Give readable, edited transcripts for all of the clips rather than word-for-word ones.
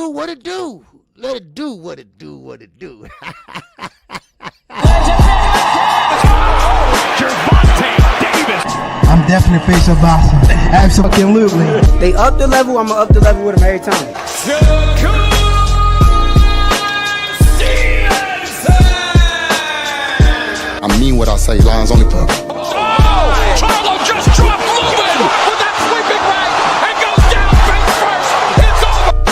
do what it do. Let it do what it do, what it do. I'm definitely face of boxing. Absolutely. They up the level, I'ma up the level with them every time. I mean what I say, lines on the cup. Charlo just dropped moving with that sweeping right and goes down face first. It's over.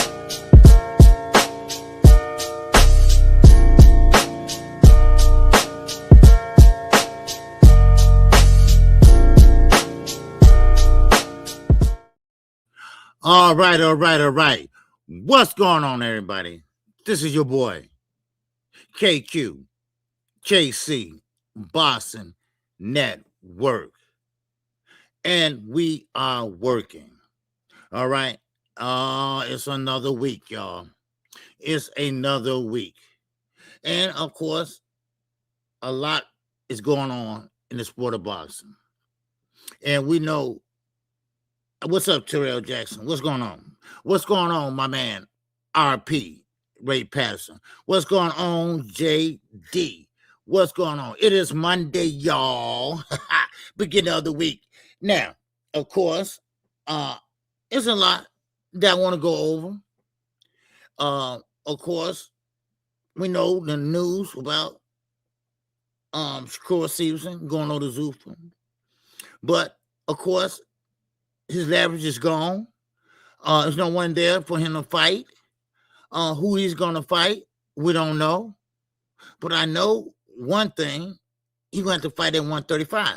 All right. What's going on, everybody? This is your boy, KQKC BOXING NETWORK. And we are working. All right. It's another week, y'all. It's another week. And of course, a lot is going on in the sport of boxing. And we know. What's up, Terrell Jackson? What's going on? What's going on, my man, RP, Ray Patterson? What's going on, JD? What's going on? It is Monday, y'all. Beginning of the week. Now, of course, it's a lot that I want to go over. Of course, we know the news about Shakur season going on to Zuffa. But, of course, his leverage is gone. There's no one there for him to fight. Who he's going to fight, we don't know. But I know one thing, he's going to have to fight at 135.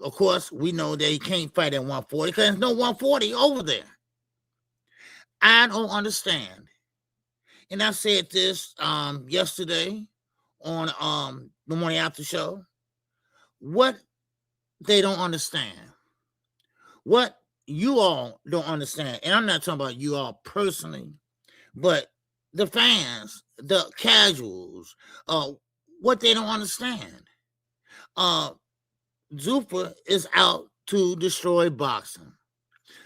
Of course, we know that he can't fight at 140 because there's no 140 over there. I don't understand. And I said this yesterday on the morning after show. What they don't understand. What you all don't understand, and I'm not talking about you all personally, but the fans, the casuals, what they don't understand. Zuffa is out to destroy boxing.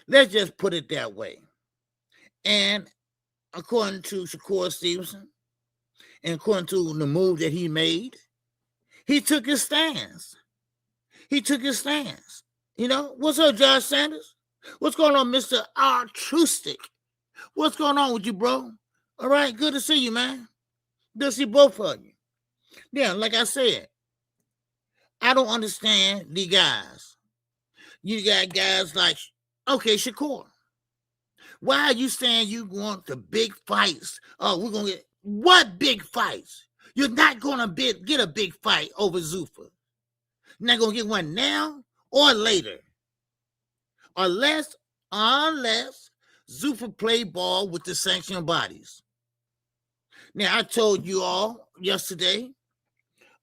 Let's just put it that way. And according to Shakur Stevenson, and according to the move that he made, he took his stance. You know, what's up, Josh Sanders? What's going on, Mr. Altruistic? What's going on with you, bro? All right, good to see you, man. Good to see both of you. Yeah, like I said, I don't understand the guys. You got guys like, okay, Shakur. Why are you saying you want the big fights? Oh, we're going to get, what big fights? You're not going to get a big fight over Zuffa. You're not going to get one now or later. Unless Zuffa play ball with the sanctioned bodies. Now, I told you all yesterday,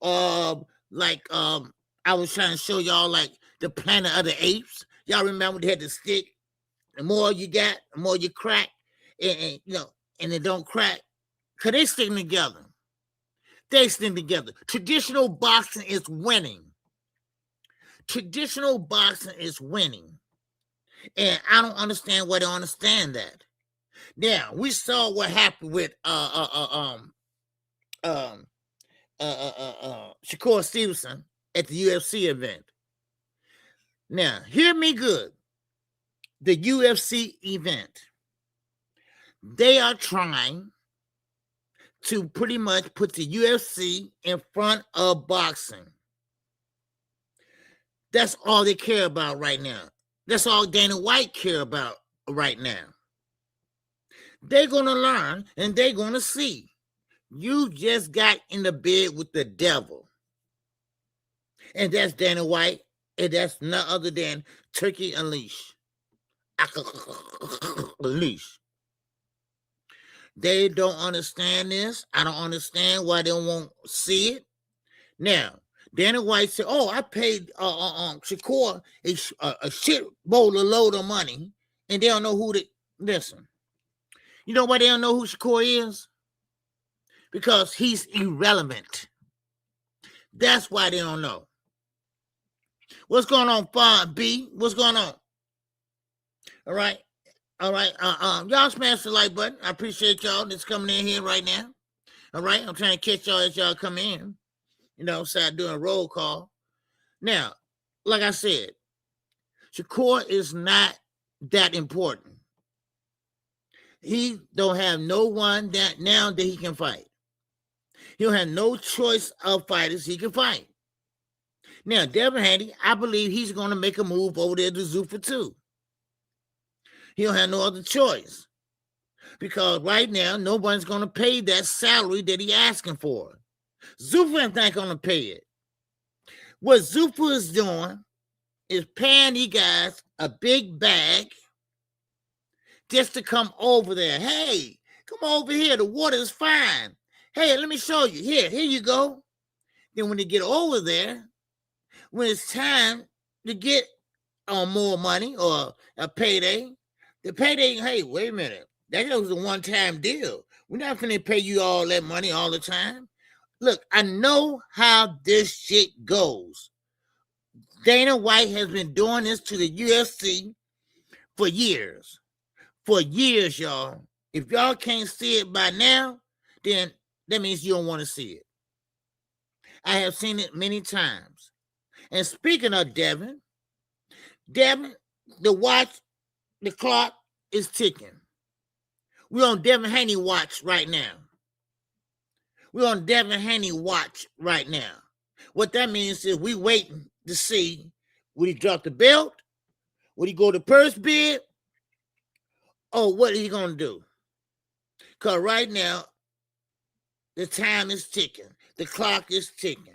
I was trying to show y'all like the Planet of the Apes. Y'all remember they had the stick. The more you got, the more you crack, and it don't crack. Because they stick together. Traditional boxing is winning. And I don't understand why they don't understand that. Now, we saw what happened with Shakur Stevenson at the UFC event. Now, hear me good. The UFC event, they are trying to pretty much put the UFC in front of boxing. That's all they care about right now. That's all Dana White care about right now. They're going to learn and they're going to see. You just got in the bed with the devil. And that's Dana White. And that's none other than Turkey Unleashed. They don't understand this. I don't understand why they won't see it. Now, Dana White said, oh, I paid Shakur a shit bowl of load of money, and they don't know who to listen. You know why they don't know who Shakur is? Because he's irrelevant. That's why they don't know. What's going on, Fon B? What's going on? All right. All right. Y'all smash the like button. I appreciate y'all that's coming in here right now. All right. I'm trying to catch y'all as y'all come in. Start doing a roll call. Now, like I said, Shakur is not that important. He don't have no one that now that he can fight. He don't have no choice of fighters he can fight. Now, Devin Haney, I believe he's going to make a move over there to Zuffa too. He don't have no other choice because right now, nobody's going to pay that salary that he's asking for. Zuffa is not going to pay it. What Zuffa is doing is paying these guys a big bag just to come over there. Hey, come over here. The water is fine. Hey, let me show you. Here you go. Then when they get over there, when it's time to get more money or a payday, the payday, hey, wait a minute. That was a one-time deal. We're not going to pay you all that money all the time. Look, I know how this shit goes. Dana White has been doing this to the UFC for years. For years, y'all. If y'all can't see it by now, then that means you don't want to see it. I have seen it many times. And speaking of Devin, the clock is ticking. We're on Devin Haney watch right now. We're on Devin Haney watch right now. What that means is we waiting to see will he drop the belt, will he go to purse bid, or what is he going to do? Because right now, the time is ticking. The clock is ticking.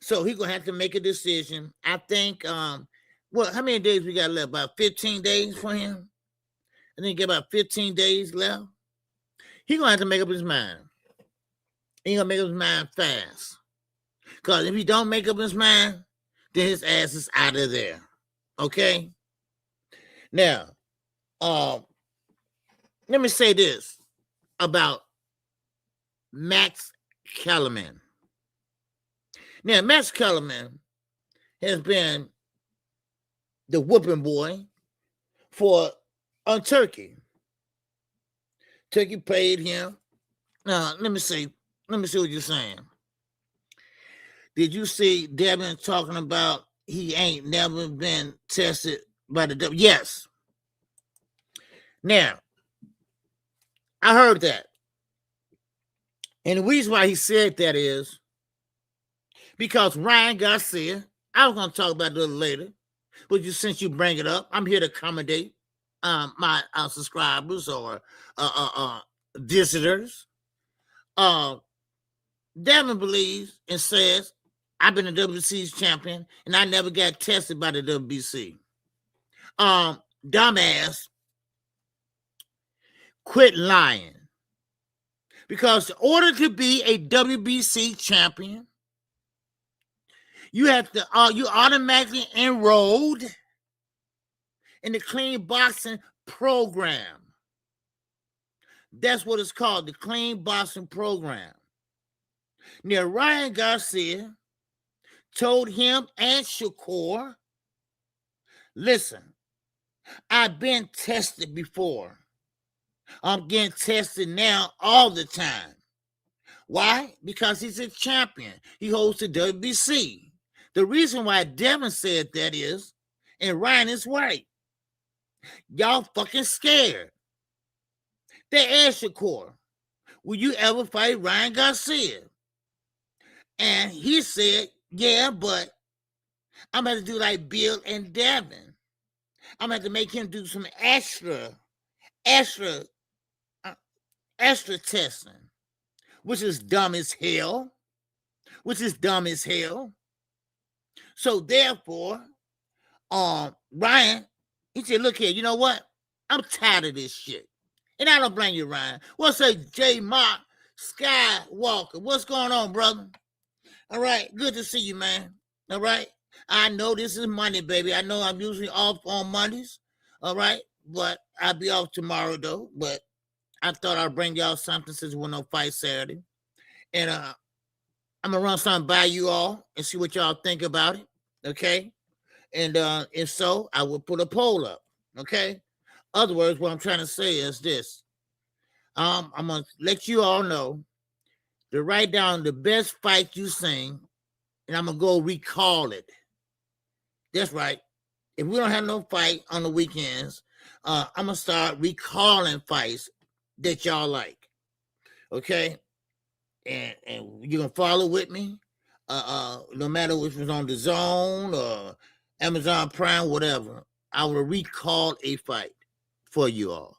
So he's going to have to make a decision. I think, how many days we got left? About 15 days for him? I think about 15 days left. He's going to have to make up his mind. He's going to make up his mind fast. Because if he don't make up his mind, then his ass is out of there. Okay? Now, let me say this about Max Kellerman. Now, Max Kellerman has been the whooping boy on Turkey. Turkey paid him. Now, let me see what you're saying. Did you see Devin talking about he ain't never been tested by the W? Yes. Now, I heard that. And the reason why he said that is because Ryan Garcia, I was going to talk about it a little later, but since you bring it up, I'm here to accommodate my subscribers or visitors. Devin believes and says, I've been a WBC's champion, and I never got tested by the WBC. Dumbass, quit lying. Because in order to be a WBC champion, you have to you automatically enrolled in the clean boxing program. That's what it's called, the clean boxing program. Now, Ryan Garcia told him and Shakur, listen, I've been tested before. I'm getting tested now all the time. Why? Because he's a champion. He holds the WBC. The reason why Devin said that is, and Ryan is right, y'all fucking scared. They asked Shakur, will you ever fight Ryan Garcia? And he said, yeah, but I'm going to do like Bill and Devin. I'm going to make him do some extra testing, which is dumb as hell. So therefore, Ryan, he said, look here, you know what? I'm tired of this shit. And I don't blame you, Ryan. What's up, J. Mark Skywalker? What's going on, brother? All right, good to see you, man. All right. I know this is Monday, baby. I know I'm usually off on Mondays. All right. But I'll be off tomorrow, though. But I thought I'd bring y'all something since we're no fight Saturday. And I'm going to run something by you all and see what y'all think about it. Okay. And if so, I will put a poll up. Okay. Other words, what I'm trying to say is this. I'm gonna let you all know to write down the best fight you seen, and I'm gonna go recall it. That's right. If we don't have no fight on the weekends, I'm gonna start recalling fights that y'all like. Okay, and you can follow with me. No matter if it's on the Zone or Amazon Prime, whatever, I will recall a fight for you all.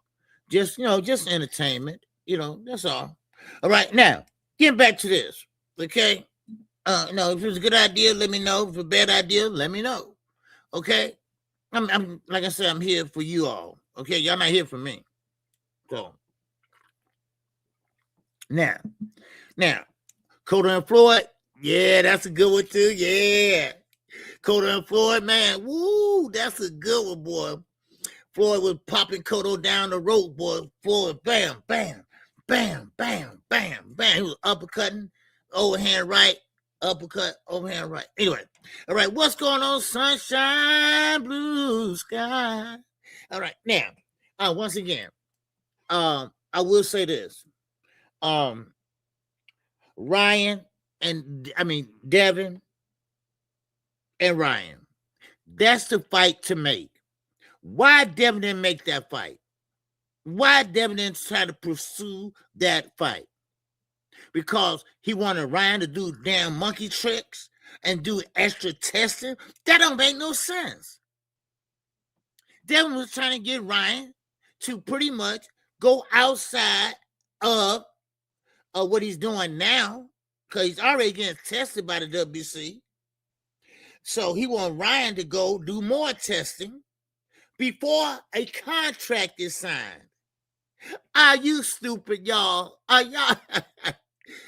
Just just entertainment. That's all. All right, now getting back to this. Okay, if it's a good idea, let me know. If it's a bad idea, let me know. Okay, I'm like I said, I'm here for you all. Okay, y'all not here for me. So now, Cotto and Floyd. Yeah, that's a good one too. Yeah. Cotto and Floyd, man. Woo, that's a good one, boy. Floyd was popping Cotto down the rope, boy. Floyd, bam, bam, bam, bam, bam, bam. He was uppercutting, overhand right, uppercut, overhand right. Anyway, all right, what's going on, sunshine, blue sky? All right, now, once again, I will say this. Devin and Ryan. That's the fight to make. Why Devin didn't make that fight? Why Devin didn't try to pursue that fight? Because he wanted Ryan to do damn monkey tricks and do extra testing? That don't make no sense. Devin was trying to get Ryan to pretty much go outside of what he's doing now, because he's already getting tested by the WC. So he wants Ryan to go do more testing before a contract is signed. Are you stupid, y'all? Are y'all?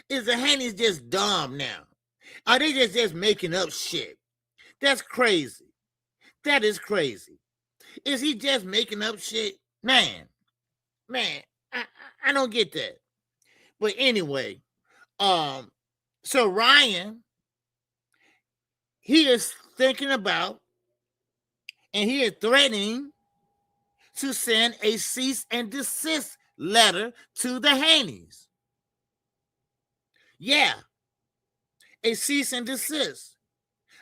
Is the Haney's just dumb now? Are they just making up shit? That's crazy. That is crazy. Is he just making up shit? Man, I don't get that. But anyway, so Ryan, he is thinking about and he is threatening to send a cease and desist letter to the Haneys. Yeah, a cease and desist.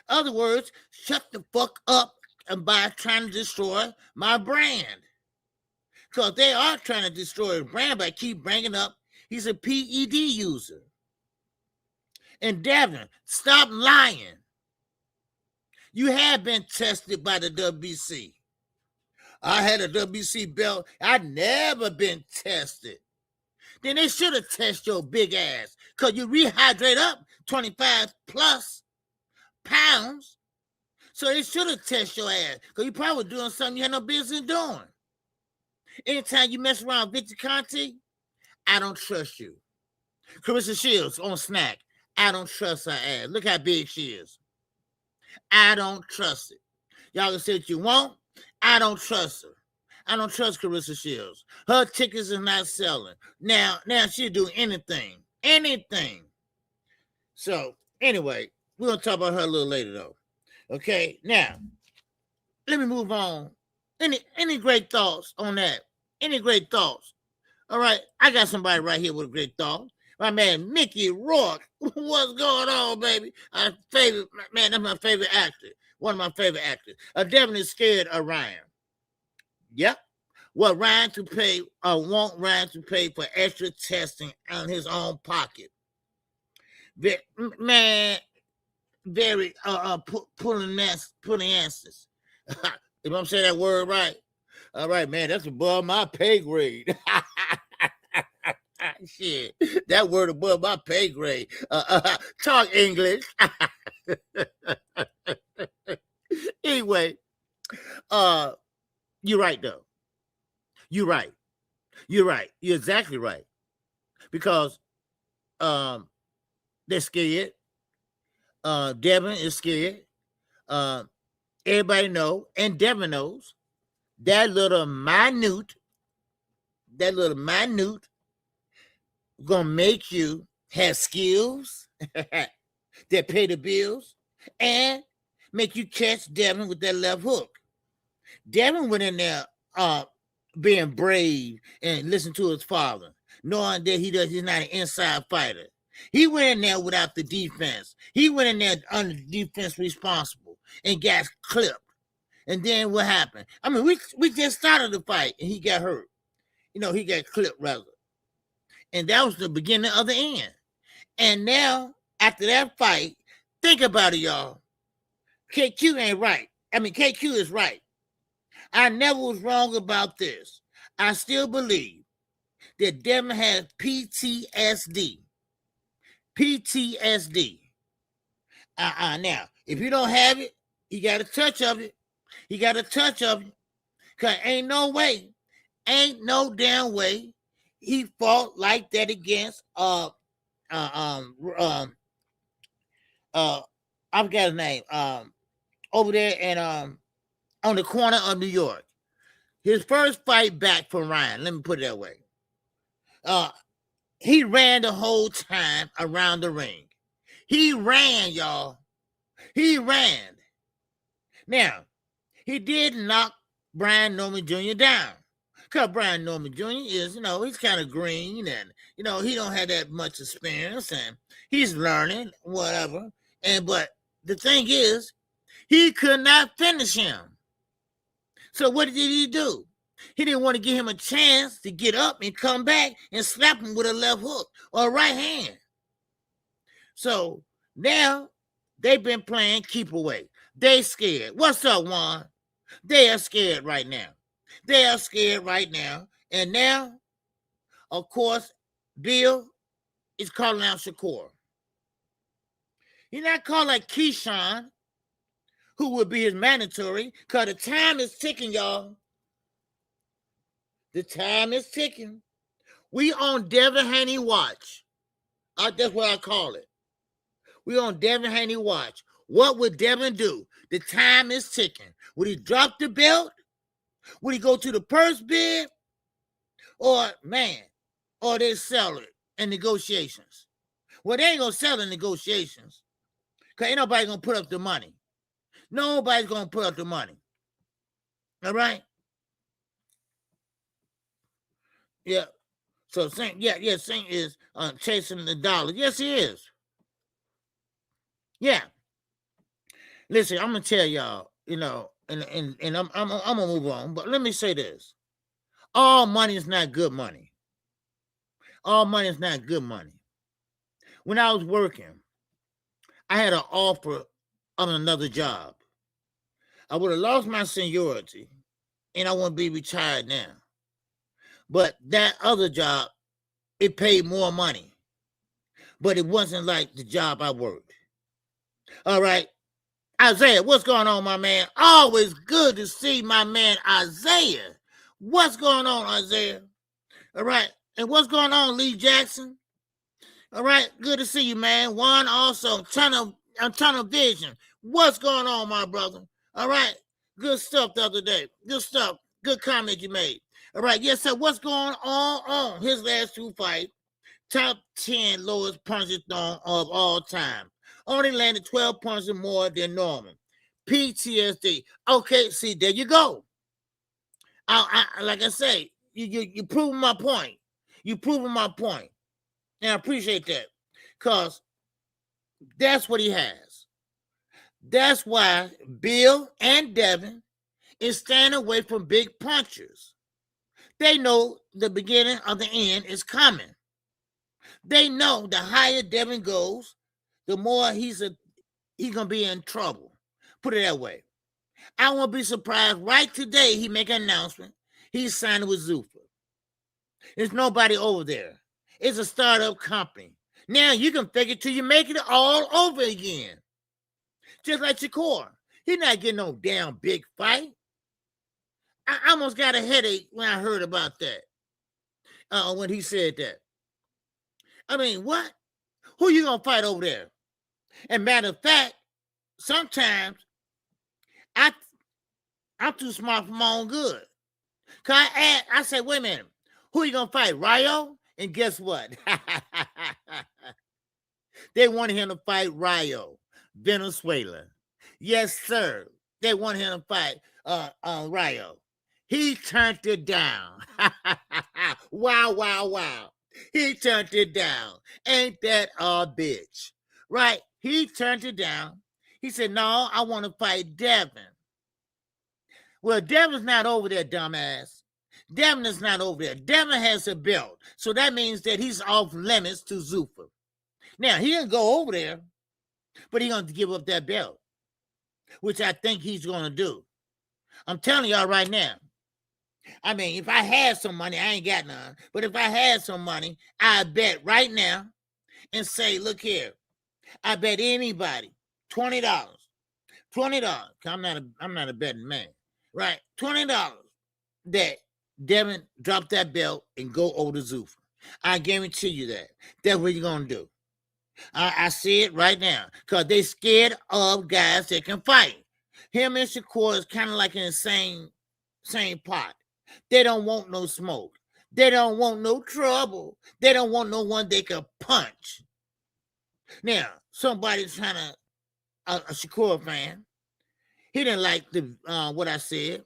Other words, shut the fuck up by trying to destroy my brand. Because they are trying to destroy his brand by keep bringing up he's a PED user. And Devin, stop lying. You have been tested by the WC. I had a WC belt. I'd never been tested. Then they should have tested your big ass, because you rehydrate up 25 plus pounds. So they should have tested your ass, because you probably doing something you had no business doing. Anytime you mess around with Victor Conti, I don't trust you. Carissa Shields on Snack, I don't trust her ass. Look how big she is. I don't trust it. Y'all can say what you want. I don't trust her. I don't trust Carissa Shields. Her tickets is not selling. Now she'll do anything. Anything. So, anyway, we're going to talk about her a little later, though. Okay, now, let me move on. Any great thoughts on that? Any great thoughts? All right, I got somebody right here with a great thought. My man, Mickey Rourke. What's going on, baby? That's my favorite actor. One of my favorite actors. Devin is scared of Ryan. Yep. Want Ryan to pay for extra testing on his own pocket. Man, very pulling answers. If I'm saying that word right. All right, man, that's above my pay grade. Shit, that word above my pay grade. Talk English. Anyway, you're right, though. You're right. You're exactly right. Because they're scared. Devin is scared. Everybody know, and Devin knows, that little minute gonna make you have skills that pay the bills and make you catch Devin with that left hook. Devin went in there being brave and listen to his father, knowing that he's not an inside fighter. He went in there without the defense. He went in there under defense responsible and got clipped. And then what happened? I mean, we just started the fight and he got hurt. He got clipped rather. And that was the beginning of the end. And now, after that fight, think about it, y'all. KQ ain't right. I mean, KQ is right. I never was wrong about this. I still believe that Devin has PTSD. PTSD. Now, if you don't have it, he got a touch of it. He got a touch of it. Because ain't no damn way he fought like that against I forgot his name. Over there and on the corner of New York. His first fight back from Ryan, let me put it that way. He ran the whole time around the ring. He ran, y'all. He ran. Now, he did knock Brian Norman Jr. down. Because Brian Norman Jr. is, he's kind of green and, he don't have that much experience and he's learning, whatever. But the thing is, he could not finish him. So what did he do? He didn't want to give him a chance to get up and come back and slap him with a left hook or a right hand. So now they've been playing keep away. They scared. What's up, Juan? They are scared right now. They are scared right now. And now, of course, Bill is calling out Shakur. He's not calling like Keyshawn, who would be his mandatory, because the time is ticking, y'all. The time is ticking. We on Devin Haney watch. That's what I call it. We on Devin Haney watch. What would Devin do? The time is ticking. Would he drop the belt? Would he go to the purse bid? Or they sell it in negotiations? Well, they ain't going to sell in negotiations because ain't nobody going to put up the money. Nobody's going to put up the money. All right? Yeah. So, Saint is chasing the dollar. Yes, he is. Yeah. Listen, I'm going to tell y'all, and I'm going to move on. But let me say this. All money is not good money. All money is not good money. When I was working, I had an offer on another job. I would have lost my seniority, and I wouldn't be retired now. But that other job, it paid more money. But it wasn't like the job I worked. All right. Isaiah, what's going on, my man? Always good to see my man Isaiah. What's going on, Isaiah? All right. And what's going on, Lee Jackson? All right. Good to see you, man. Juan also, ton of vision. What's going on, my brother? All right. Good stuff the other day. Good stuff. Good comment you made. All right. Yes, sir. What's going on? His last two fights. Top 10 lowest punches thrown of all time. Only landed 12 punches more than normal. PTSD. Okay, see, there you go. Like I say, you proving my point. You proving my point. And I appreciate that. Because that's what he has. That's why Bill and Devin is staying away from big punchers. They know the beginning of the end is coming. They know the higher Devin goes, the more he's gonna be in trouble. Put it that way. I won't be surprised right today he make an announcement. He's signing with Zuffa. There's nobody over there. It's a startup company. Now you can fake it till you make it all over again. Just like Shakur. He's not getting no damn big fight. I almost got a headache when I heard about that. When he said that. I mean, what? Who you gonna fight over there? And matter of fact, sometimes I'm too smart for my own good. Cause I said, wait a minute, who you gonna fight? Rayo? And guess what? They wanted him to fight Rayo, Venezuela. Yes, sir. They wanted him to fight Rayo. He turned it down. Wow, wow, wow. He turned it down. Ain't that a bitch? Right? He turned it down. He said, no, I want to fight Devin. Well, Devin's not over there, dumbass. Devin is not over there. Devin has a belt. So that means that he's off limits to Zuffa. Now, he didn't go over there, but he's going to give up that belt, which I think he's going to do. I'm telling y'all right now. I mean, if I had some money, I ain't got none, but if I had some money, I bet right now and say, look here, I bet anybody $20. $20. I'm not a betting man, right? $20 that Devin drop that belt and go over to Zuffa. I guarantee you that. That's what you're gonna do. I see it right now because they scared of guys that can fight. Him and Shakur is kind of like in the same pot. They don't want no smoke. They don't want no trouble. They don't want no one they can punch. Now, somebody's trying to, a Shakur fan, he didn't like the what I said.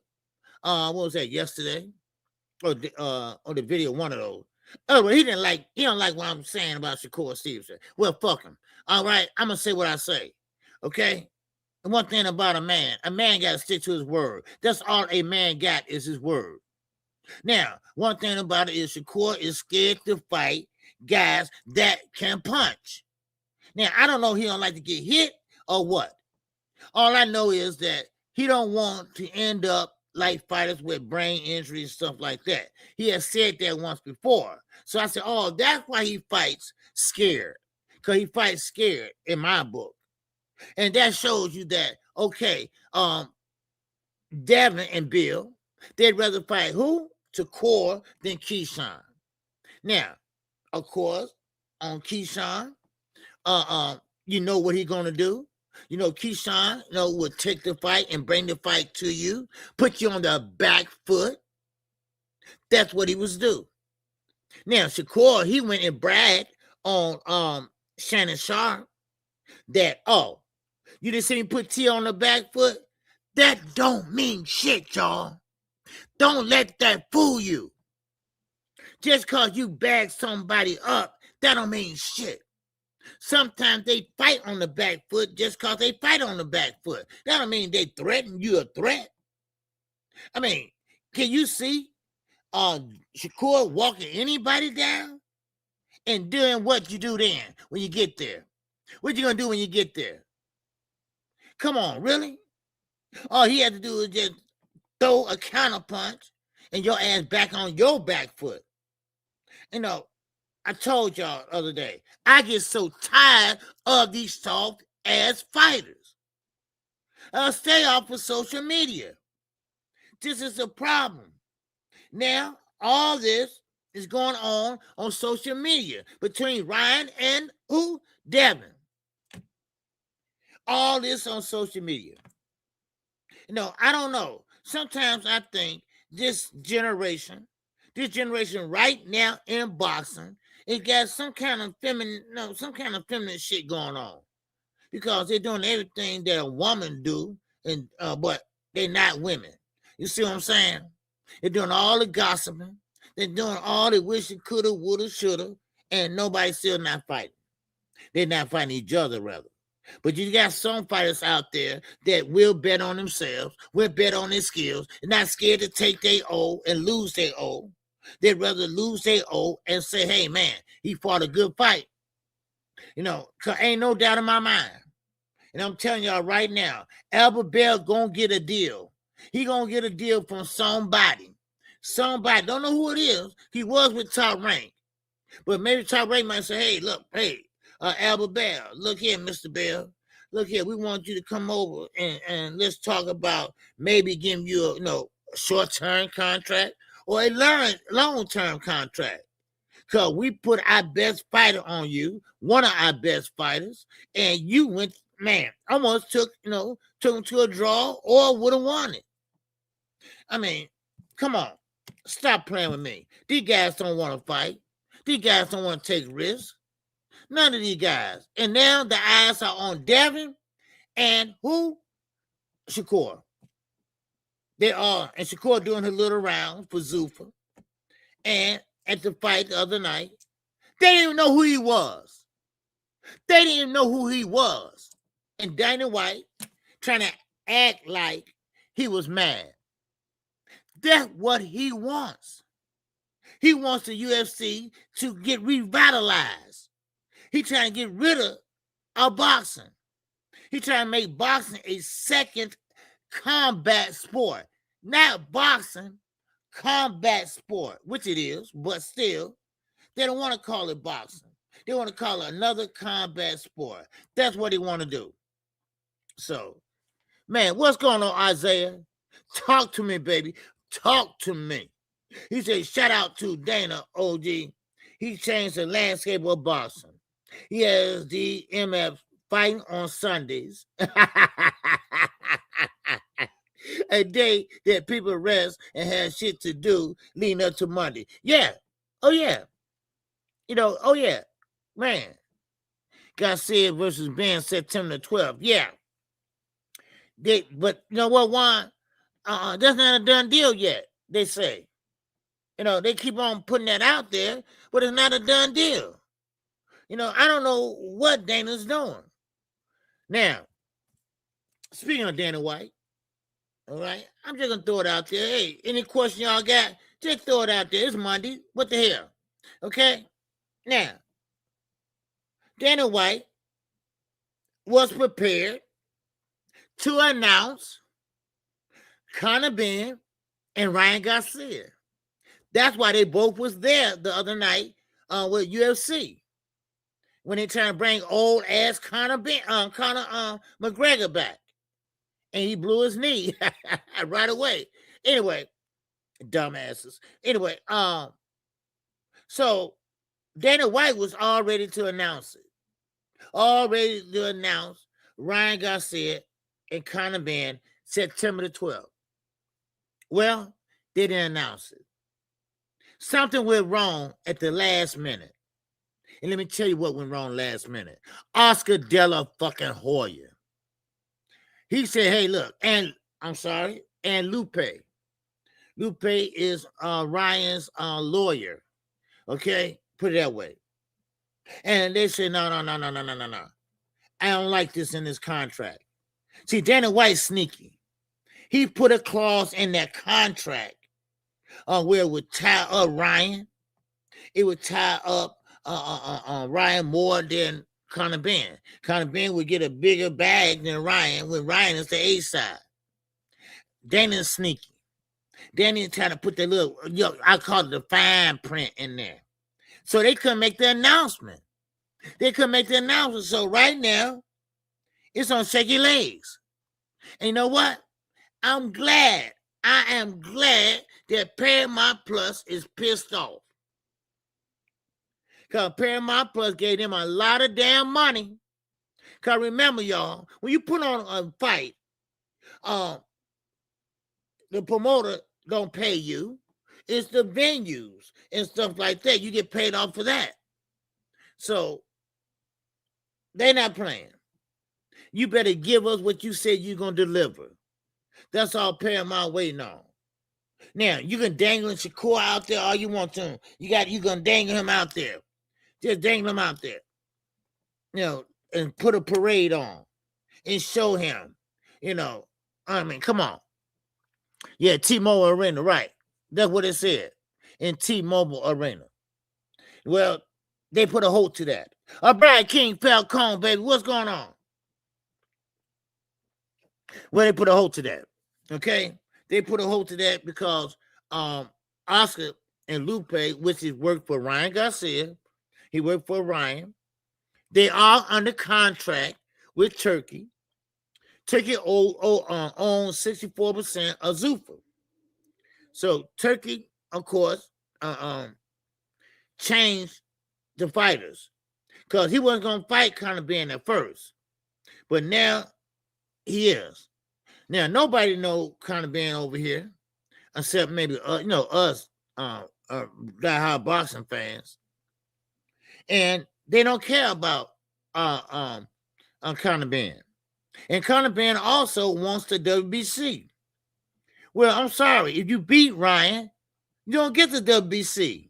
What was that, yesterday? Or the video, one of those. Oh, well, he don't like what I'm saying about Shakur Stevenson. Well, fuck him. All right, I'm gonna say what I say. Okay? And one thing about a man gotta stick to his word. That's all a man got is his word. Now, one thing about it is Shakur is scared to fight guys that can punch. Now, I don't know if he don't like to get hit or what. All I know is that he don't want to end up like fighters with brain injuries and stuff like that. He has said that once before. So I said, oh, that's why he fights scared. Because he fights scared in my book. And that shows you that, okay, Devin and Bill, they'd rather fight who? Shakur than Keyshawn. Now, of course, on Keyshawn, you know what he's going to do. You know, Keyshawn, will take the fight and bring the fight to you, put you on the back foot. That's what he was do. Now, Shakur, he went and bragged on Shannon Sharp that, oh, you didn't see him put T on the back foot? That don't mean shit, y'all. Don't let that fool you. Just because you bag somebody up, that don't mean shit. Sometimes they fight on the back foot just because they fight on the back foot. That don't mean they threaten you a threat. I mean, can you see Shakur walking anybody down and doing what you do then when you get there? What you going to do when you get there? Come on, really? All he had to do is just throw a counter punch and your ass back on your back foot. I told y'all the other day, I get so tired of these soft ass fighters. Stay off of social media. This is a problem. Now, all this is going on social media between Ryan and who? Devin. All this on social media. I don't know. Sometimes I think this generation right now in boxing, it got some kind of feminine shit going on, because they're doing everything that a woman do, and but they're not women. You see what I'm saying? They're doing all the gossiping. They're doing all the wishing, coulda, woulda, shoulda, and nobody's still not fighting. They're not fighting each other, rather. But you got some fighters out there that will bet on themselves, will bet on their skills, and not scared to take their O and lose their O. They'd rather lose their O and say, hey, man, he fought a good fight. Because ain't no doubt in my mind. And I'm telling y'all right now, Albert Bell going to get a deal. He going to get a deal from somebody. Somebody, don't know who it is. He was with Top Rank. But maybe Top Rank might say, hey, Albert Bell, look here, Mr. Bell. Look here, we want you to come over and let's talk about maybe giving you a short-term contract or a long-term contract. Because we put our best fighter on you, one of our best fighters, and you went, man, almost took him to a draw or would have won it. I mean, come on. Stop playing with me. These guys don't want to fight. These guys don't want to take risks. None of these guys. And now the eyes are on Devin and who? Shakur. They are, and Shakur doing her little rounds for Zuffa. And at the fight the other night, they didn't even know who he was. They didn't even know who he was. And Dana White trying to act like he was mad. That's what he wants. He wants the UFC to get revitalized. He trying to get rid of boxing. He trying to make boxing a second combat sport. Not boxing, combat sport, which it is, but still, they don't want to call it boxing. They want to call it another combat sport. That's what they want to do. So, man, what's going on, Isaiah? Talk to me, baby. Talk to me. He said, shout out to Dana, OG. He changed the landscape of boxing. He has the MF fighting on Sundays. A day that people rest and have shit to do leading up to Monday. Yeah. Oh, yeah. You know, oh, yeah. Man. Garcia versus Benn, September 12th. Yeah. But you know what, Juan? That's not a done deal yet, they say. You know, they keep on putting that out there, but it's not a done deal. You know, I don't know what Dana's doing. Now, speaking of Dana White, all right, I'm just going to throw it out there. Hey, any question y'all got, just throw it out there. It's Monday. What the hell? Okay? Now, Dana White was prepared to announce Conor Benn and Ryan Garcia. That's why they both was there the other night with UFC. When they trying to bring old ass Conor McGregor back. And he blew his knee right away. Anyway, dumbasses. Anyway, so Dana White was all ready to announce it. All ready to announce Ryan Garcia and Conor Benn September the 12th. Well, they didn't announce it. Something went wrong at the last minute. And let me tell you what went wrong last minute. Oscar De La fucking Hoya. He said, hey, look, and I'm sorry, and Lupe. Lupe is Ryan's lawyer. Okay? Put it that way. And they said, no. I don't like this in this contract. See, Dana White's sneaky. He put a clause in that contract where it would tie up Ryan. It would tie up Ryan more than Conor Benn. Conor Benn would get a bigger bag than Ryan when Ryan is the A side. Dana's sneaky. Dana trying to put that little, I call it the fine print in there. So they couldn't make the announcement. So right now, it's on shaky legs. And you know what? I am glad that Paramount Plus is pissed off. Because Paramount Plus gave them a lot of damn money. Because remember, y'all, when you put on a fight, the promoter don't pay you. It's the venues and stuff like that. You get paid off for that. So, they're not playing. You better give us what you said you're going to deliver. That's all Paramount waiting on. Now, you can dangle Shakur out there all you want to. You going to dangle him out there. Just dangle him out there. You know, and put a parade on. And show him. You know, I mean, come on. Yeah, T-Mobile Arena, right. That's what it said. In T-Mobile Arena. Well, they put a halt to that. Brian King Falcone, baby, what's going on? Well, they put a halt to that. Okay? They put a halt to that because Oscar and Lupe, which is worked for Ryan Garcia, he worked for Ryan. They are under contract with Turkey. Turkey owns 64% of Zuffa. So Turkey, of course, changed the fighters because he wasn't going to fight Conor Benn at first. But now he is. Now, nobody know Conor Benn over here except maybe, us die-hard boxing fans. And they don't care about Conor Benn. And Conor Benn also wants the WBC. Well, I'm sorry. If you beat Ryan, you don't get the WBC.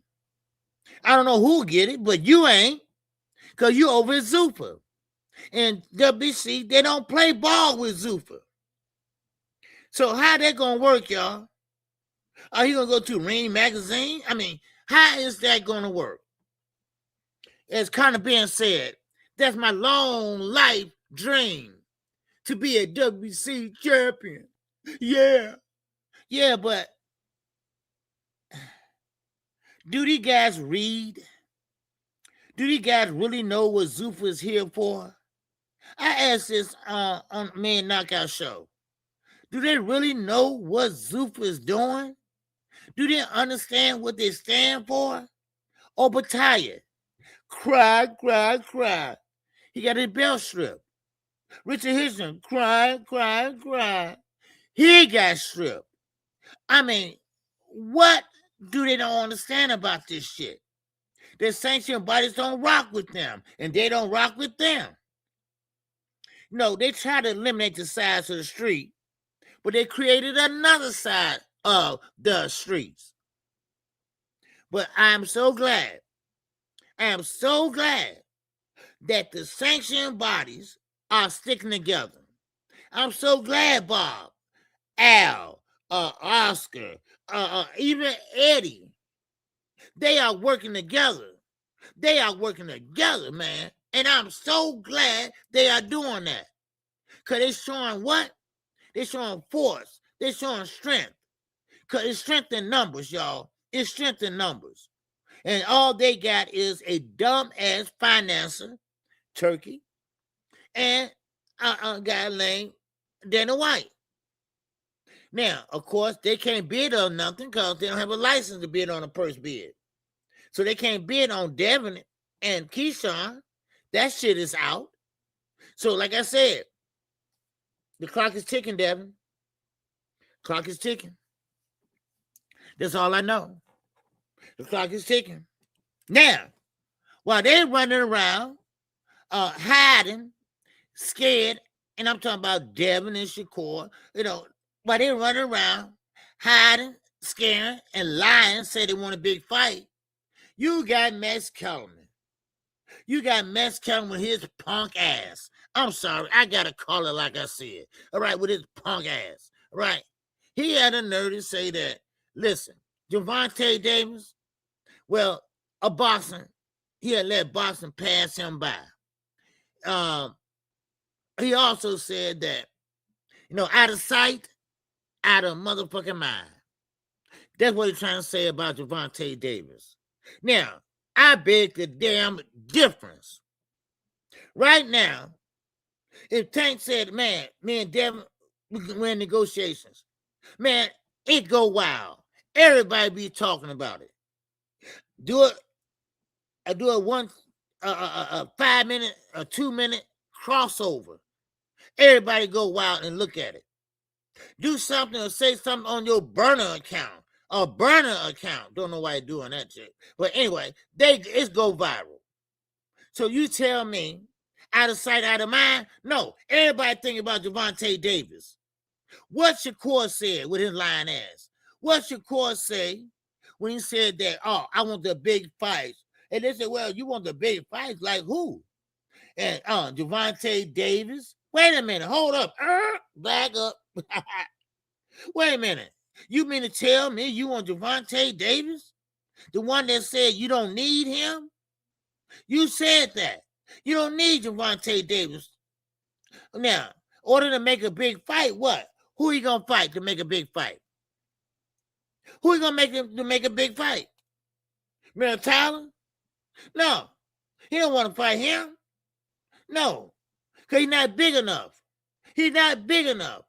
I don't know who'll get it, but you ain't, because you over at Zuffa. And WBC, they don't play ball with Zuffa. So how that going to work, y'all? Are you going to go to Ring Magazine? I mean, how is that going to work? As kind of being said, that's my long life dream, to be a WBC champion. Yeah. Yeah, but do these guys read? Do these guys really know what Zuffa is here for? I asked this on Man Knockout Show. Do they really know what Zuffa is doing? Do they understand what they stand for? Obatiah, cry, cry, cry. He got his belt stripped. Richard Hitchens, cry, cry, cry. He got stripped. I mean, what do they don't understand about this shit? Their sanctioned bodies don't rock with them, and they don't rock with them. No, they try to eliminate the sides of the street, but they created another side of the streets. But I am so glad that the sanctioned bodies are sticking together. I'm so glad, Bob, Al, Oscar, even Eddie, they are working together. They are working together, man. And I'm so glad they are doing that. Because they're showing what? They're showing force. They're showing strength. Because it's strength in numbers, y'all. It's strength in numbers. And all they got is a dumb-ass financer, Turkey, and a guy named Dana White. Now, of course, they can't bid on nothing because they don't have a license to bid on a purse bid. So they can't bid on Devin and Keyshawn. That shit is out. So, like I said, the clock is ticking, Devin. Clock is ticking. That's all I know. The clock is ticking. Now, while they're running around, hiding, scared, and I'm talking about Devin and Shakur, while they're running around, hiding, scaring, and lying, say they want a big fight, you got Max Kellerman. You got Max Kellerman with his punk ass. I'm sorry, I got to call it like I said. All right, with his punk ass. All right. He had a nerve to say that, listen, Gervonta Davis, well, he had let boxing pass him by. He also said that, out of sight, out of motherfucking mind. That's what he's trying to say about Gervonta Davis. Now, I beg the damn difference. Right now, if Tank said, man, me and Devin, we can win negotiations, man, it go wild. Everybody be talking about it. Do it 5 minute or 2 minute crossover. Everybody go wild and look at it. Do something or say something on your burner account. A burner account. Don't know why you're doing that shit. But anyway, it's go viral. So you tell me, out of sight, out of mind? No. Everybody think about Gervonta Davis. What Shakur said with his lying ass? What Shakur say when he said that, I want the big fights? And they said, well, you want the big fights? Like who? And Gervonta Davis? Wait a minute. Hold up. Back up. Wait a minute. You mean to tell me you want Gervonta Davis? The one that said you don't need him? You said that. You don't need Gervonta Davis. Now, in order to make a big fight, what? Who are you going to fight to make a big fight? Who are you going to make him to make a big fight? Mel Tyler? No. He don't want to fight him. No. Because he's not big enough. He's not big enough.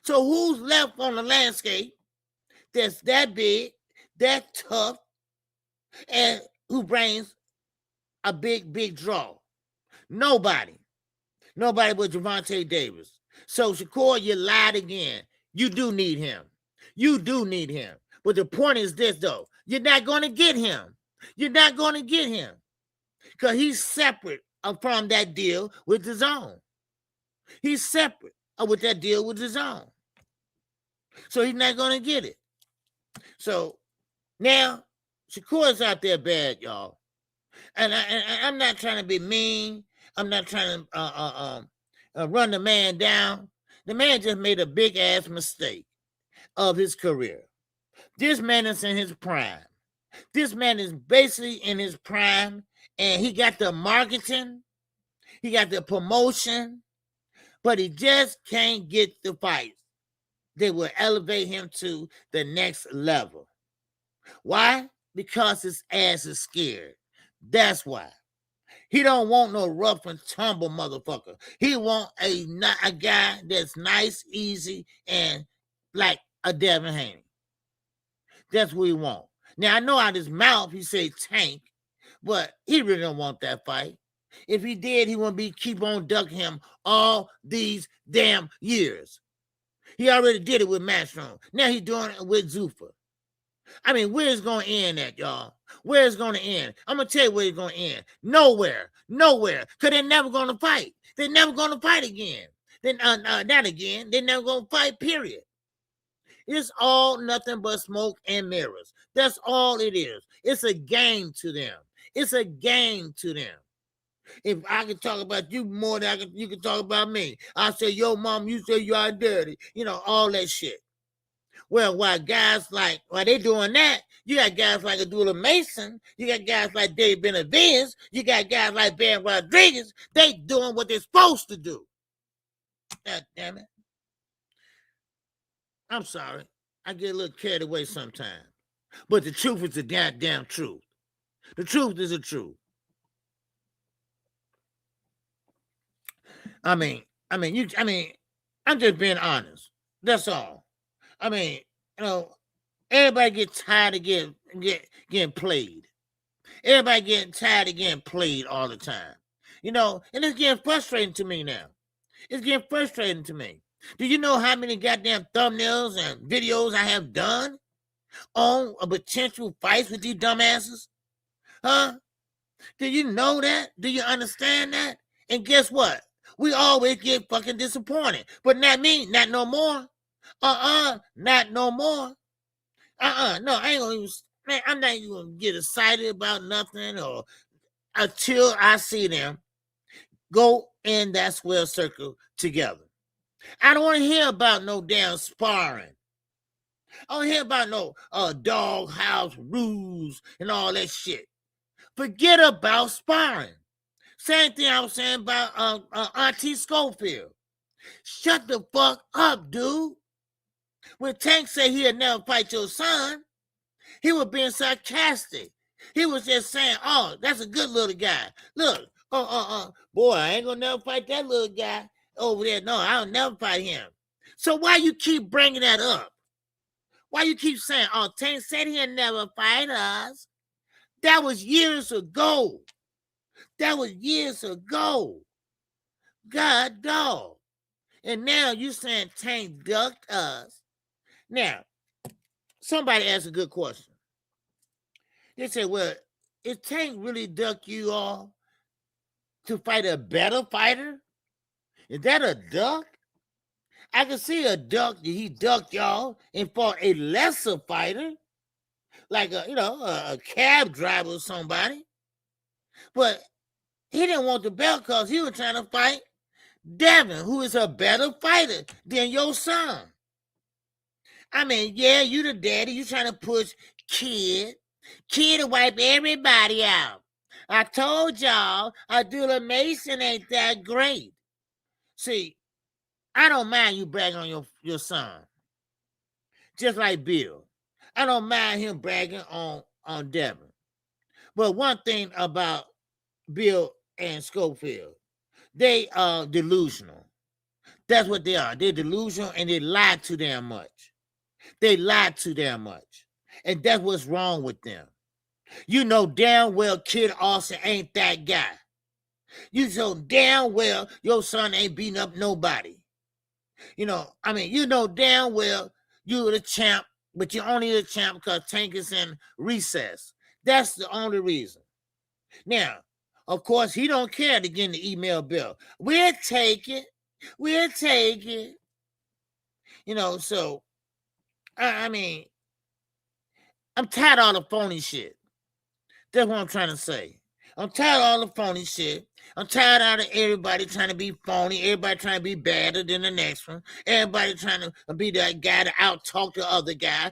So who's left on the landscape that's that big, that tough, and who brings a big, big draw? Nobody. Nobody but Gervonta Davis. So, Shakur, you lied again. You do need him. You do need him. But the point is this, though. You're not going to get him. You're not going to get him. Because he's separate from that deal with DAZN. He's separate with that deal with DAZN. So he's not going to get it. So now Shakur's out there bad, y'all. And I'm not trying to be mean. I'm not trying to run the man down. The man just made a big ass mistake of his career. This man is in his prime. This man is basically in his prime, and he got the marketing, he got the promotion, but he just can't get the fights that will elevate him to the next level. Why? Because his ass is scared. That's why. He don't want no rough and tumble motherfucker. He want a guy that's nice, easy, and like a Devin Haney. That's what he want. Now, I know out his mouth he say Tank, but he really don't want that fight. If he did, he wouldn't keep on ducking him all these damn years. He already did it with Matchroom. Now he's doing it with Zuffa. I mean, where's it going to end at, y'all? Where's it going to end? I'm going to tell you where it's going to end. Nowhere. Because they're never going to fight. They're never going to fight again. Then not again. They're never going to fight, period. It's all nothing but smoke and mirrors. That's all it is. It's a game to them. It's a game to them. If I can talk about you more than you can talk about me, I say, yo, mom, you say you are dirty. You know, all that shit. Well, while they doing that, you got guys like Abdullah Mason, you got guys like Dave Benavides, you got guys like Ben Rodriguez, they doing what they're supposed to do. God damn it. I'm sorry. I get a little carried away sometimes. But the truth is the goddamn truth. The truth is the truth. I'm just being honest. That's all. I mean, you know, everybody gets tired of getting played. Everybody getting tired of getting played all the time. You know, and it's getting frustrating to me now. It's getting frustrating to me. Do you know how many goddamn thumbnails and videos I have done on a potential fights with these dumbasses? Huh? Do you know that? Do you understand that? And guess what? We always get fucking disappointed. But not me, not no more. Not no more. No, I ain't gonna even, man, I'm not even gonna get excited about nothing or until I see them go in that square circle together. I don't want to hear about no damn sparring. I don't hear about no doghouse rules and all that shit. Forget about sparring. Same thing I was saying about Auntie Schofield. Shut the fuck up, dude. When Tank said he'd never fight your son, he was being sarcastic. He was just saying, oh, that's a good little guy. Look, boy, I ain't gonna never fight that little guy over there. No, I'll never fight him. So why you keep bringing that up? Why you keep saying, oh, Tank said he'd never fight us? That was years ago. That was years ago. God dog. And now you saying Tank ducked us. Now, somebody asked a good question. They said, well, is Tank really duck you all to fight a better fighter? Is that a duck? I can see a duck that he ducked y'all and fought a lesser fighter, like a cab driver or somebody. But he didn't want the belt because he was trying to fight Devin, who is a better fighter than your son. I mean, yeah, you the daddy. You trying to push Kid to wipe everybody out. I told y'all Abdullah Mason ain't that great. See, I don't mind you bragging on your son. Just like Bill. I don't mind him bragging on Devin. But one thing about Bill and Schofield, they are delusional. That's what they are. They're delusional and they lie too damn much. They lie too damn much. And that's what's wrong with them. You know damn well Kid Austin ain't that guy. You know damn well your son ain't beating up nobody. You know damn well you're the champ, but you're only the champ because Tank is in recess. That's the only reason. Now, of course, he don't care to get in the email bill. We'll take it. You know, so I mean, I'm tired of all the phony shit. That's what I'm trying to say. I'm tired of all the phony shit. I'm tired of everybody trying to be phony. Everybody trying to be better than the next one. Everybody trying to be that guy to out-talk the other guy,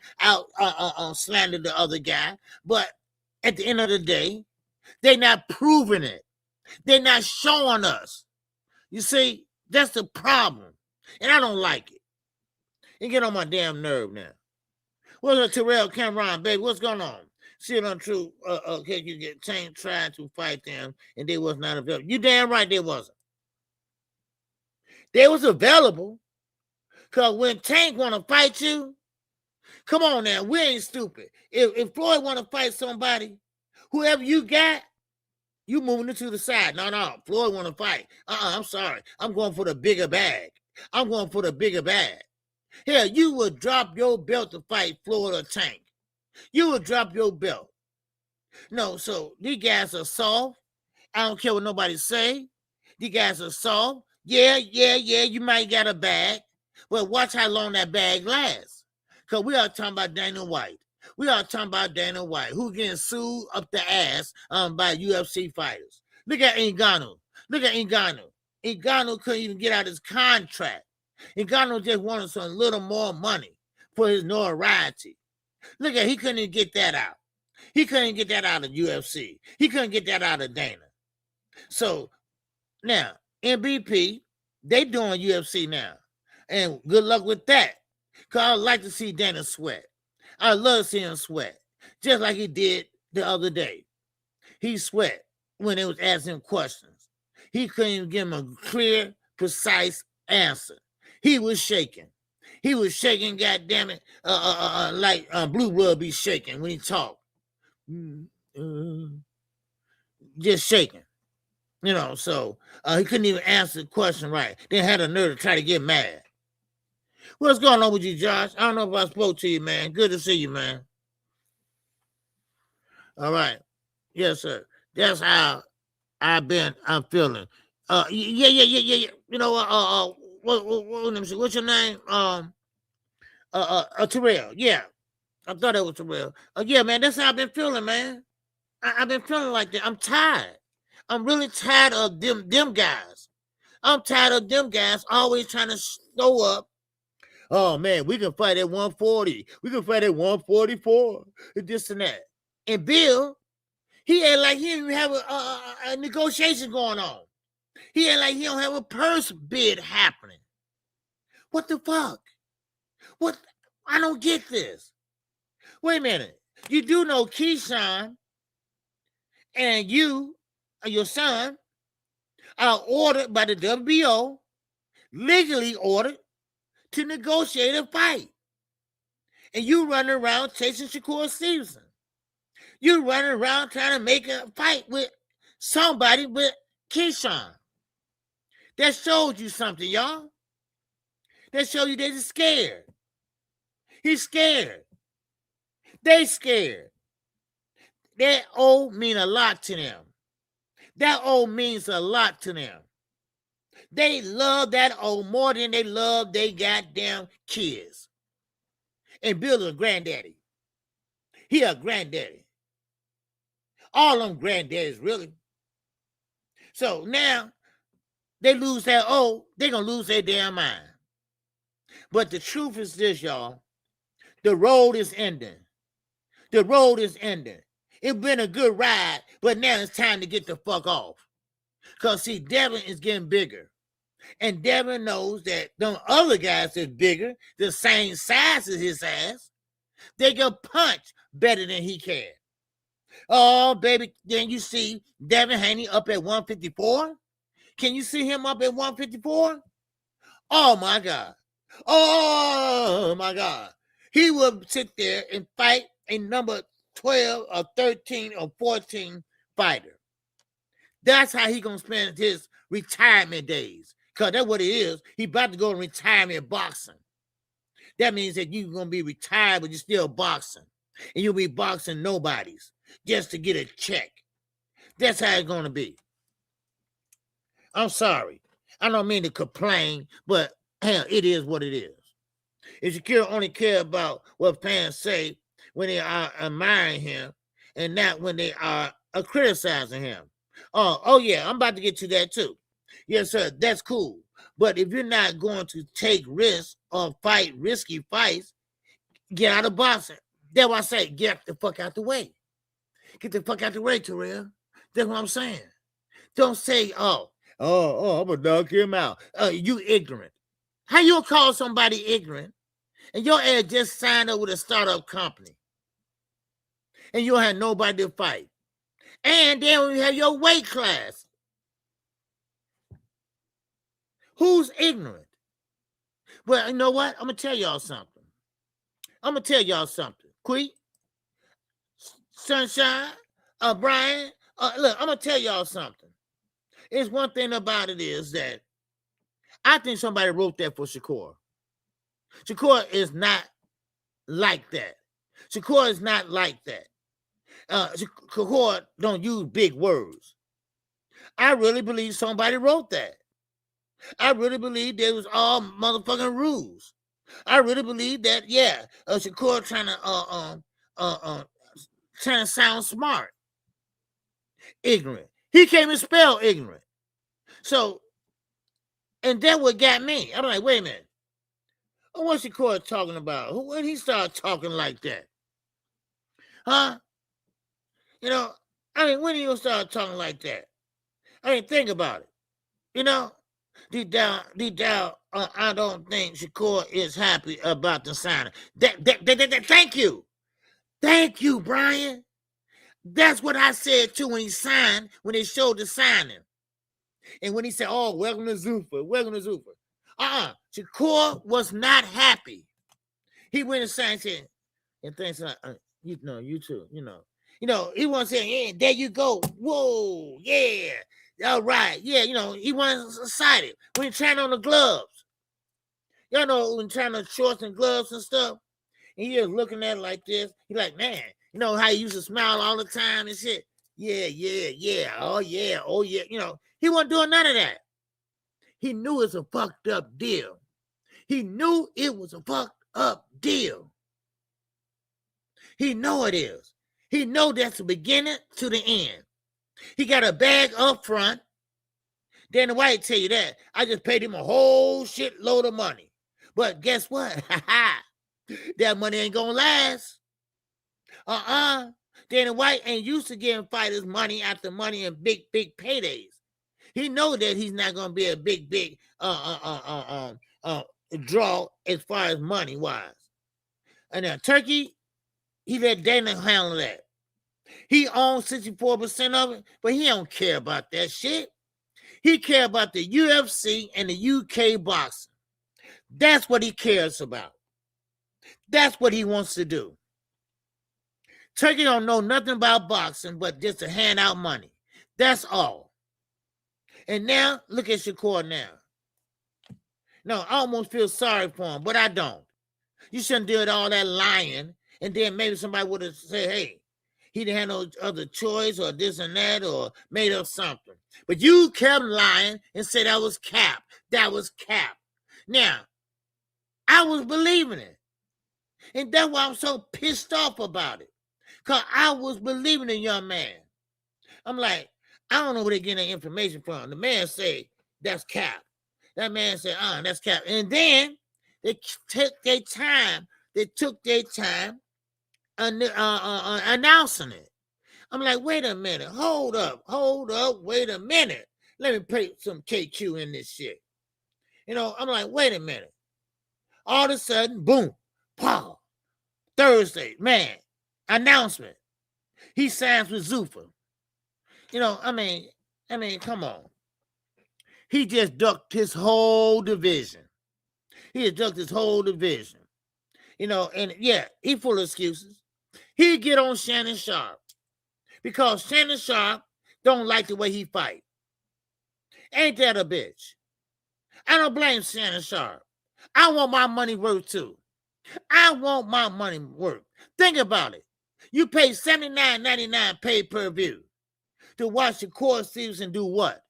slander the other guy. But at the end of the day, they're not proving it. They're not showing us. You see, that's the problem. And I don't like it. It get on my damn nerve now. What's up, Terrell Cameron, baby? What's going on? Shit untrue. KQKC tried to fight them, and they was not available. You damn right they wasn't. They was available. Because when Tank want to fight you, come on now, we ain't stupid. If Floyd want to fight somebody, whoever you got, you moving it to the side. No, Floyd want to fight. I'm sorry. I'm going for the bigger bag. I'm going for the bigger bag. Hell, you would drop your belt to fight Floyd or Tank. You would drop your belt. No, so these guys are soft. I don't care what nobody say. These guys are soft. Yeah, you might get a bag. But watch how long that bag lasts. Because we are talking about Dana White. We are talking about Dana White, who getting sued up the ass by UFC fighters. Look at Ngannou. Ngannou couldn't even get out his contract. Ngannou just wanted some little more money for his notoriety. Look at, he couldn't even get that out. He couldn't get that out of UFC. He couldn't get that out of Dana. So now, MVP, they doing UFC now. And good luck with that. Because I'd like to see Dana sweat. I love to see him sweat. Just like he did the other day. He sweat when they was asking him questions. He couldn't even give him a clear, precise answer. He was shaking. He was shaking, goddammit, like Blue Blood be shaking when he talk. Just shaking. You know, so he couldn't even answer the question right. Then had a nerve to try to get mad. What's going on with you, Josh? I don't know if I spoke to you, man. Good to see you, man. All right. Yes, sir. That's how I'm feeling. Yeah. You know, what's your name? Terrell. Yeah. I thought it was Terrell. Yeah, man, that's how I've been feeling, man. I've been feeling like that. I'm tired. I'm really tired of them guys. I'm tired of them guys always trying to show up. Oh, man, we can fight at 140. We can fight at 144. This and that. And Bill, he ain't like he didn't even have a negotiation going on. He ain't like he don't have a purse bid happening. What the fuck? What? I don't get this. Wait a minute. You do know Keyshawn and you, your son, are ordered by the WBO, legally ordered, to negotiate a fight. And you running around chasing Shakur Stevenson. You running around trying to make a fight with somebody with Keyshawn. That showed you something, y'all. That showed you they're scared. He's scared. They scared. That O mean a lot to them. That O means a lot to them. They love that O more than they love they goddamn kids. And Bill's a granddaddy. He a granddaddy. All them granddaddies, really. So now, they lose that O, they gonna lose their damn mind. But the truth is this, y'all. The road is ending. The road is ending. It's been a good ride, but now it's time to get the fuck off. Because, see, Devin is getting bigger. And Devin knows that them other guys that's bigger, the same size as his ass, they can punch better than he can. Oh, baby, then you see Devin Haney up at 154? Can you see him up at 154? Oh, my God. Oh, my God. He will sit there and fight a number 12 or 13 or 14 fighter. That's how he going to spend his retirement days. Because that's what it is. He about to go in retirement boxing. That means that you're going to be retired, but you're still boxing. And you'll be boxing nobodies just to get a check. That's how it's going to be. I'm sorry. I don't mean to complain, but hell, it is what it is. If Shakur only care about what fans say when they are admiring him and not when they are criticizing him. Oh yeah, I'm about to get to that too. Yes, sir, that's cool. But if you're not going to take risks or fight risky fights, get out of boxing. That's why I say get the fuck out the way. Get the fuck out the way, Terrell. That's what I'm saying. Don't say, I'm gonna knock him out. You ignorant. How you call somebody ignorant? And your ass just signed up with a startup company. And you don't have nobody to fight. And then you have your weight class. Who's ignorant? Well, you know what? I'm gonna tell y'all something. Quee, Sunshine, Brian, look, I'm gonna tell y'all something. It's one thing about it is that I think somebody wrote that for Shakur. Shakur is not like that. Shakur is not like that. Shakur don't use big words. I really believe somebody wrote that. I really believe there was all motherfucking rules. I really believe that, yeah, Shakur trying to sound smart. Ignorant. He can't even spell ignorant. So, and that what got me. I'm like, wait a minute. What's Shakur talking about? When he started talking like that? Huh? You know, I mean, when did you start talking like that? I mean, think about it. You know, deep down, I don't think Shakur is happy about the signing. Thank you. Thank you, Brian. That's what I said too when he signed, when they showed the signing. And when he said, oh, welcome to Zuffa. Shakur was not happy. He went and signed and things like, you too, he wasn't saying, yeah, there you go. Whoa, yeah. All right. Yeah, he wasn't excited. When he trying on the gloves. Y'all know when trying on shorts and gloves and stuff. And he just looking at it like this. He like, man, you know how he used to smile all the time and shit? Yeah. Oh, yeah. He wasn't doing none of that. He knew it's a fucked up deal. He know it is. He know that's the beginning to the end. He got a bag up front. Danny White tell you that. I just paid him a whole shitload of money. But guess what? That money ain't gonna last. Danny White ain't used to giving fighters money after money and big paydays. He know that he's not gonna be a big draw as far as money wise. And now Turkey, he let Dana handle that. He owns 64% of it, but he don't care about that shit. He care about the UFC and the UK boxing. That's what he cares about. That's what he wants to do. Turkey don't know nothing about boxing but just to hand out money. That's all. And now, look at Shakur now. No, I almost feel sorry for him, but I don't. You shouldn't do all that lying, and then maybe somebody would have said, hey, he didn't have no other choice or this and that or made up something. But you kept lying and said that was cap. That was cap. Now, I was believing it. And that's why I'm so pissed off about it. Because I was believing the young man. I'm like, I don't know where they're getting that information from. The man say, that's cap. That man said, that's cap. And then they took their time. Announcing it. I'm like, wait a minute. Hold up. Wait a minute. Let me put some KQ in this shit. I'm like, wait a minute. All of a sudden, boom, pow. Thursday, man, announcement. He signs with Zuffa. I mean, come on. He just ducked his whole division. And yeah, he full of excuses. He get on Shannon Sharp because Shannon Sharp don't like the way he fight. Ain't that a bitch? I don't blame Shannon Sharp. I want my money worth too. Think about it. You pay $79.99 pay-per-view to watch the core season do what?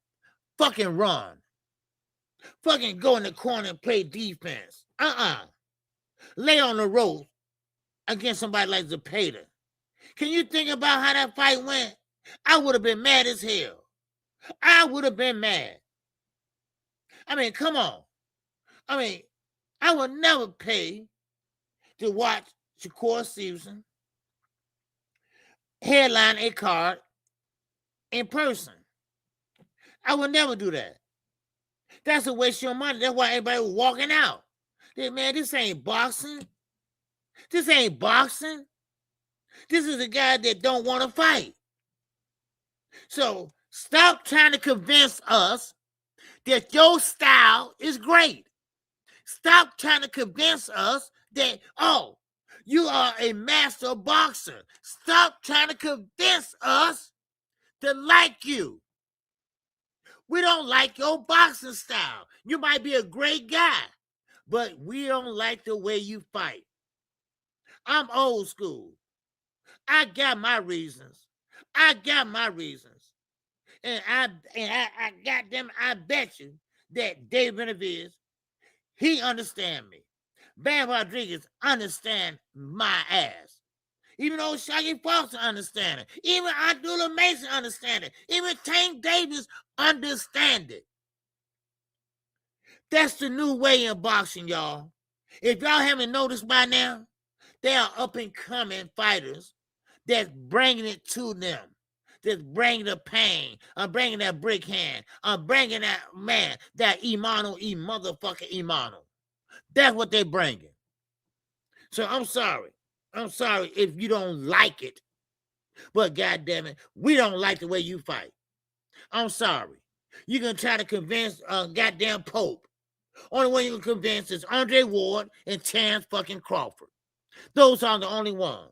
Fucking run. Fucking go in the corner and play defense. lay on the rope against somebody like Zepeda. Can you think about how that fight went? I would have been mad as hell. I would have been mad. I mean, come on. I mean, I would never pay to watch Shakur Stevenson headline a card in person. I would never do that. That's a waste of your money. That's why everybody was walking out. Man, this ain't boxing. This ain't boxing. This is a guy that don't want to fight. So stop trying to convince us that your style is great. Stop trying to convince us that, oh, you are a master boxer. Stop trying to convince us to like you. We don't like your boxing style. You might be a great guy, but we don't like the way you fight. I'm old school. I got my reasons. And I got them. I bet you that David Benavides, he understand me. Bam Rodriguez understand my ass. Even though Shaggy Foster understand it. Even Abdullah Mason understand it. Even Tank Davis understand it. That's the new way in boxing, y'all. If y'all haven't noticed by now, they are up-and-coming fighters that's bringing it to them. That's bringing the pain. I'm bringing that brick hand. I'm bringing that, man, that motherfucking Imano. That's what they're bringing. So I'm sorry. I'm sorry if you don't like it. But goddamn it, we don't like the way you fight. I'm sorry. You can try to convince goddamn Pope. Only one you can convince is Andre Ward and Terrence fucking Crawford. Those are the only ones.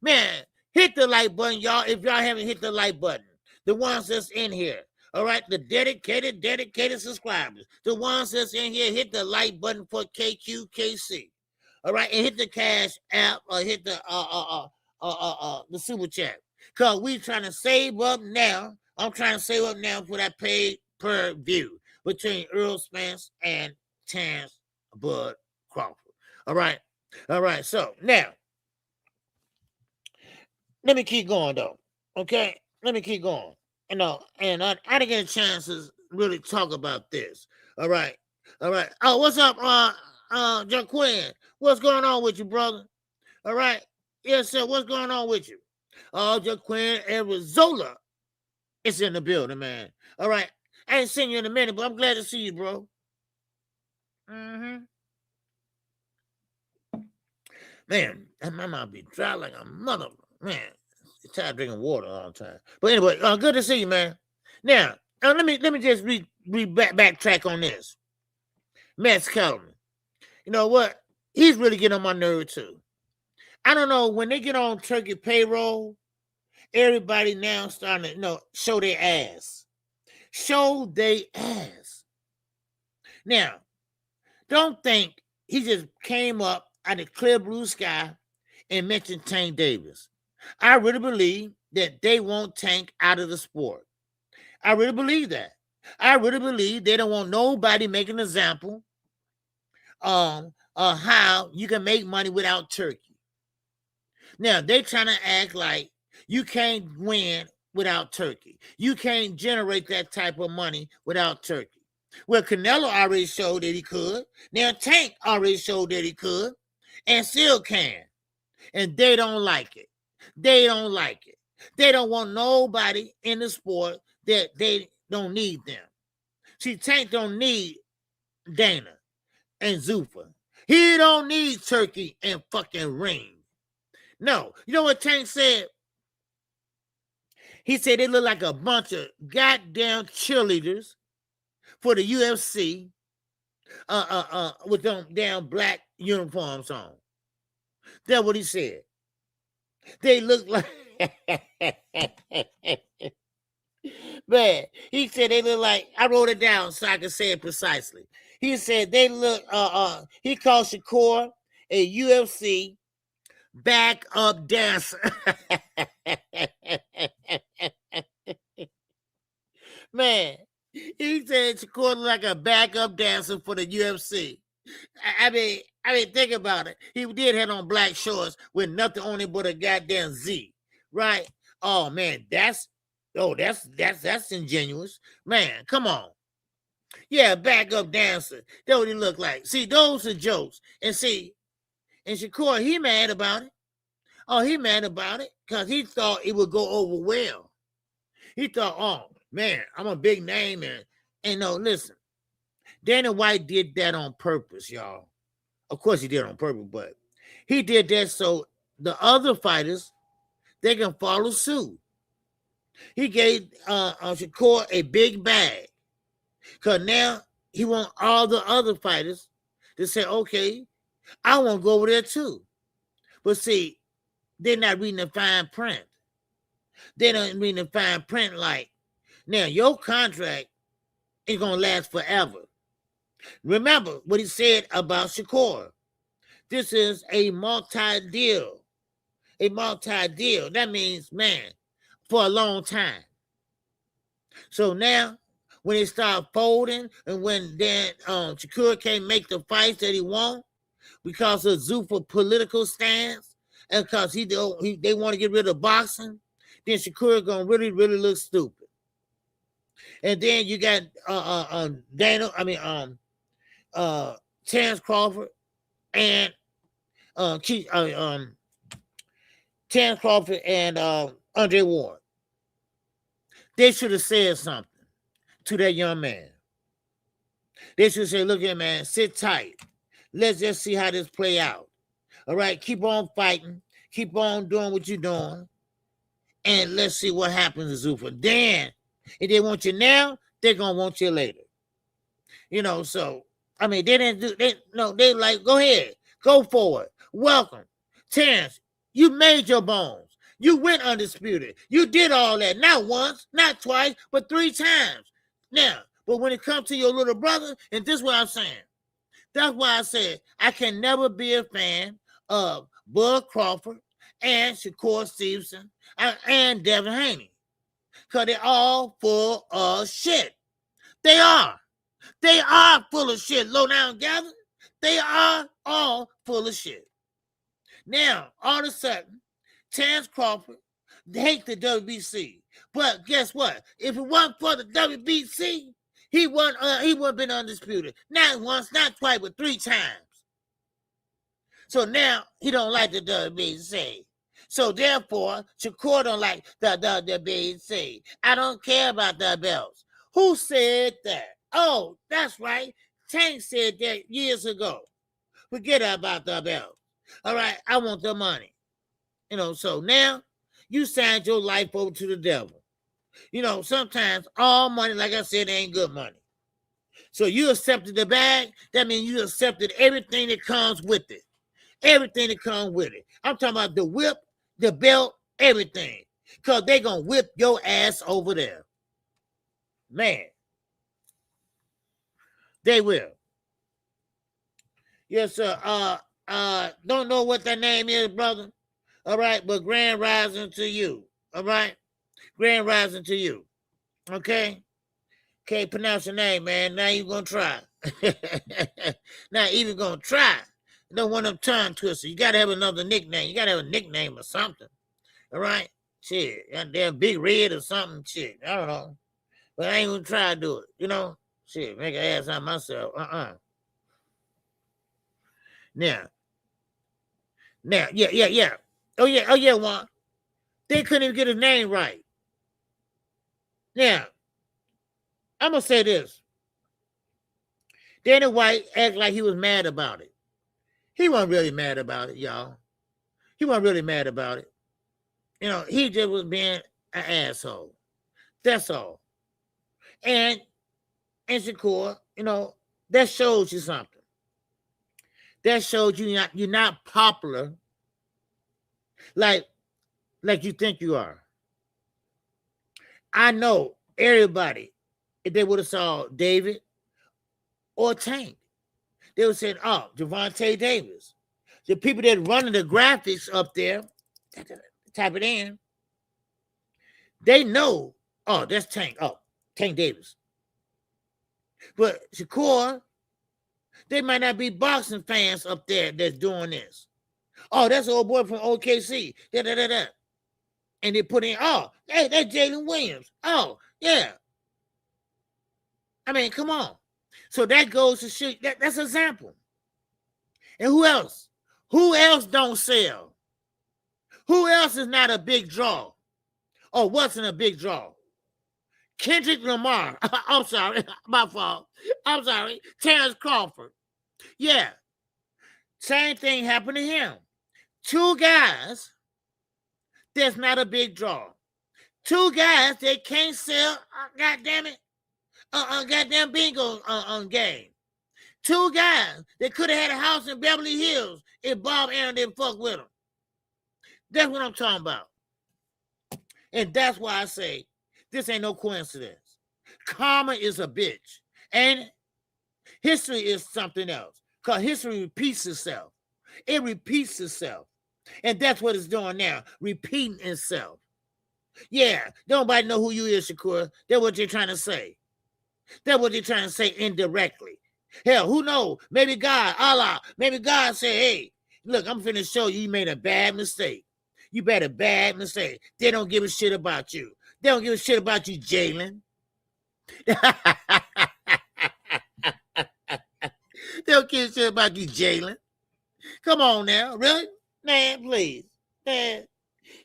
Man, hit the like button, y'all, if y'all haven't hit the like button. The ones that's in here. All right, the dedicated subscribers. The ones that's in here, hit the like button for KQKC. All right, and hit the Cash App or hit the Super Chat. Because we trying to save up now. I'm trying to save up now for that paid per view between Earl Spence and Terrence Bud Crawford. All right. So now, let me keep going though. Okay, let me keep going. And I didn't get a chance to really talk about this. All right. Oh, what's up, Jaquin? What's going on with you, brother? All right. Yes, sir. What's going on with you? Jaquin Arizona is in the building, man. All right. I ain't seen you in a minute, but I'm glad to see you, bro. Man, my mouth be dry like a mother. Man, I'm tired of drinking water all the time. But anyway, good to see you, man. Now, let me just backtrack on this. Max Kellerman. You know what? He's really getting on my nerve too. I don't know, when they get on Turkey payroll, everybody now starting to show their ass. Show their ass. Now, don't think he just came up out of clear blue sky and mentioned Tank Davis. I really believe that they want Tank out of the sport. I really believe that. I really believe they don't want nobody making an example of how you can make money without Turkey. Now, they're trying to act like you can't win without Turkey. You can't generate that type of money without Turkey. Well, Canelo already showed that he could. Now, Tank already showed that he could and still can. And they don't like it. They don't like it. They don't want nobody in the sport that they don't need them. See, Tank don't need Dana and Zuffa. He don't need Turkey and fucking Ring. No. You know what Tank said? He said they look like a bunch of goddamn cheerleaders for the UFC with them damn black uniforms on. That's what he said. They look like man, he said they look like, I wrote it down so I can say it precisely. He said they look he called Shakur a UFC backup dancer. Man, he said Shakur looked like a backup dancer for the UFC. I I mean, think about it. He did have on black shorts with nothing on it but a goddamn Z, right? Oh man, that's ingenuous, man. Come on, yeah, back up dancer. That's what he look like. See, those are jokes, and see, and Shakur, he mad about it. Oh, he mad about it because he thought it would go over well. He thought, oh man, I'm a big name, and no, listen, Dana White did that on purpose, y'all. Of course, he did it on purpose, but he did that so the other fighters they can follow suit. He gave Shakur a big bag because now he want all the other fighters to say, okay, I want to go over there too. But see, they're not reading the fine print. They don't read the fine print like, now your contract is going to last forever. Remember what he said about Shakur. This is a multi-deal. A multi-deal. That means, man, for a long time. So now, when they start folding, and when then Shakur can't make the fights that he wants because of Zuffa political stance, and because they want to get rid of boxing, then Shakur gonna really, really look stupid. And then you got Terrence Crawford and Terrence Crawford and Andre Ward. They should have said something to that young man. They should say, look here, man, sit tight. Let's just see how this play out. All right, keep on fighting. Keep on doing what you're doing. And let's see what happens to Zuffa. Then, if they want you now, they're going to want you later. You know, so, I mean, they like, go ahead. Go for it. Welcome. Terrence, you made your bones. You went undisputed. You did all that. Not once, not twice, but 3 times. Now, but when it comes to your little brother, and this is what I'm saying. That's why I said I can never be a fan of Bud Crawford and Shakur Stevenson and Devin Haney. Because they're all full of shit. They are. They are full of shit. Low down gather. They are all full of shit. Now, all of a sudden, Terrence Crawford hates the WBC. But guess what? If it wasn't for the WBC, he wouldn't have been undisputed. Not once, not twice, but 3 times. So now he don't like the WBC. So therefore, Shakur don't like the WBC. I don't care about the belts. Who said that? Oh, that's right. Tank said that years ago. Forget about the belts. All right, I want the money. You know, so now you signed your life over to the devil. You know, sometimes all money, like I said, ain't good money. So you accepted the bag, that means you accepted everything that comes with it. Everything that comes with it. I'm talking about the whip, the belt, everything. Because they're going to whip your ass over there. Man. They will. Yes, sir. Don't know what that name is, brother. All right, but grand rising to you. All right? Grand rising to you. Okay? Can't pronounce your name, man. Now you're going to try. Not even going to try. You don't want them tongue twisters. You got to have another nickname. You got to have a nickname or something. All right? Shit. Goddamn Big Red or something. Shit. I don't know. But I ain't going to try to do it. You know? Shit. Make an ass out of myself. Now, yeah. Oh, yeah, Juan. They couldn't even get his name right. Now, I'm going to say this. Dana White acted like he was mad about it. He wasn't really mad about it, y'all. He wasn't really mad about it. You know, he just was being an asshole. That's all. And Shakur, you know, that shows you something. That shows you're not popular like you think you are. I know everybody, if they would have saw David or Tank, they would have said, oh, Gervonta Davis. The people that running the graphics up there, type it in, they know, oh, that's Tank. Oh, Tank Davis. But Shakur, They might not be boxing fans up there that's doing this. Oh, that's an old boy from OKC. Da, da, da, da. And they put in, oh, hey, that's Jalen Williams. Oh, yeah. I mean, come on. So that goes to show that's an example. And who else? Who else don't sell? Who else is not a big draw? Oh, wasn't a big draw? Kendrick Lamar. I'm sorry. My fault. I'm sorry. Terrence Crawford. Yeah. Same thing happened to him. Two guys that's not a big draw. Two guys that can't sell, goddamn it, goddamn bingo game. Two guys that could have had a house in Beverly Hills if Bob Aaron didn't fuck with them. That's what I'm talking about. And that's why I say this ain't no coincidence. Karma is a bitch. And history is something else. Because history repeats itself. It repeats itself. And that's what it's doing now. Repeating itself. Yeah, nobody know who you is, Shakur. That's what you're trying to say. That's what you're trying to say indirectly. Hell, who knows? Maybe God, Allah, maybe God said, hey, look, I'm finna show you made a bad mistake. You made a bad mistake. They don't give a shit about you. They don't give a shit about you, Jalen. They don't give a shit about you, Jalen. Come on now. Really? Man, please. Man,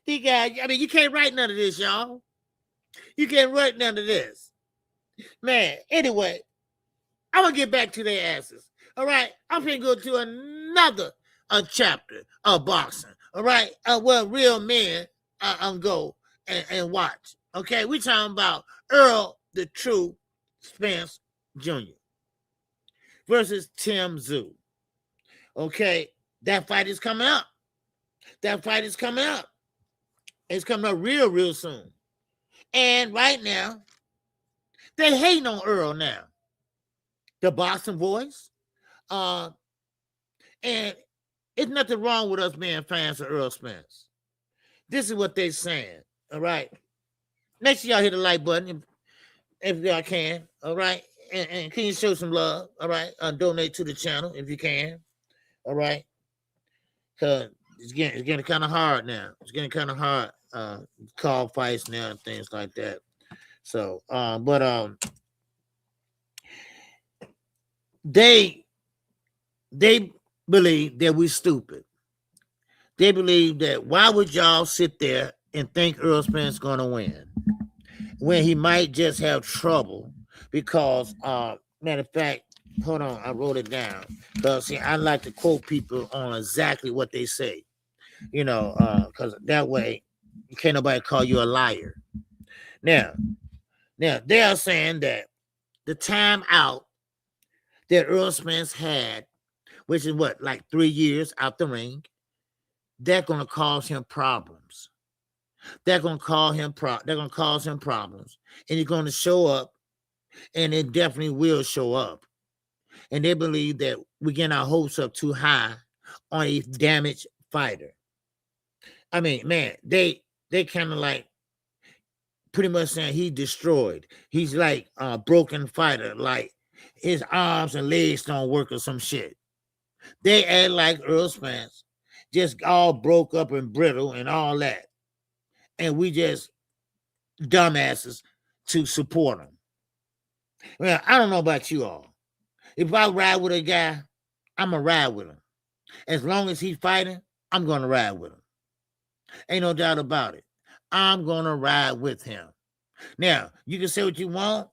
these guys, I mean, you can't write none of this, y'all. You can't write none of this. Man, anyway, I'm going to get back to their asses. All right? I'm going to go to another chapter of boxing. All right? Where real men go and watch. Okay? We're talking about Earl the True Spence Jr. versus Tim Tszyu. Okay? That fight is coming up. That fight is coming up. It's coming up real, real soon. And right now, they hating on Earl now. The boxing voice. And it's nothing wrong with us being fans of Earl Spence. This is what they're saying. All right. Make sure y'all hit the like button if y'all can. All right. And can you show some love? All right. Donate to the channel if you can. All right. Because it's getting kind of hard now. It's getting kind of hard. Call fights now and things like that. So, they believe that we're stupid. They believe that why would y'all sit there and think Earl Spence is going to win when he might just have trouble because, matter of fact, hold on, I wrote it down. Because, see, I like to quote people on exactly what they say, you know, because that way, can't nobody call you a liar. Now, they are saying that the time out that Earl Spence had, which is what, like 3 years out the ring, that's going to cause him problems. They're going to cause him problems. And he's going to show up, and it definitely will show up. And they believe that we're getting our hopes up too high on a damaged fighter. I mean, man, they kind of like pretty much saying he destroyed. He's like a broken fighter, like his arms and legs don't work or some shit. They act like Earl Spence just all broke up and brittle and all that. And we just dumbasses to support him. Well, I don't know about you all. If I ride with a guy, I'm going to ride with him. As long as he's fighting, I'm going to ride with him. Ain't no doubt about it. I'm going to ride with him. Now, you can say what you want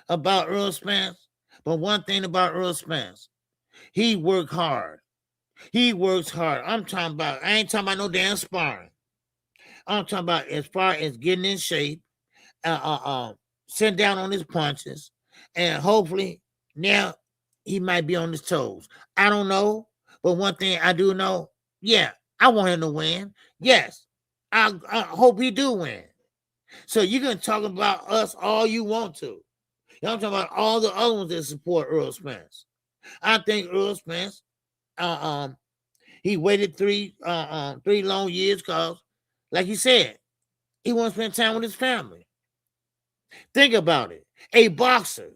about Earl Spence, but one thing about Earl Spence, he worked hard. He works hard. I ain't talking about no damn sparring. I'm talking about as far as getting in shape, sitting down on his punches, and hopefully now he might be on his toes. I don't know, but one thing I do know, yeah, I want him to win. Yes, I hope he do win. So you can talk about us all you want to. I'm talking about all the other ones that support Earl Spence. I think Earl Spence, he waited three long years because, like he said, he wants to spend time with his family. Think about it. A boxer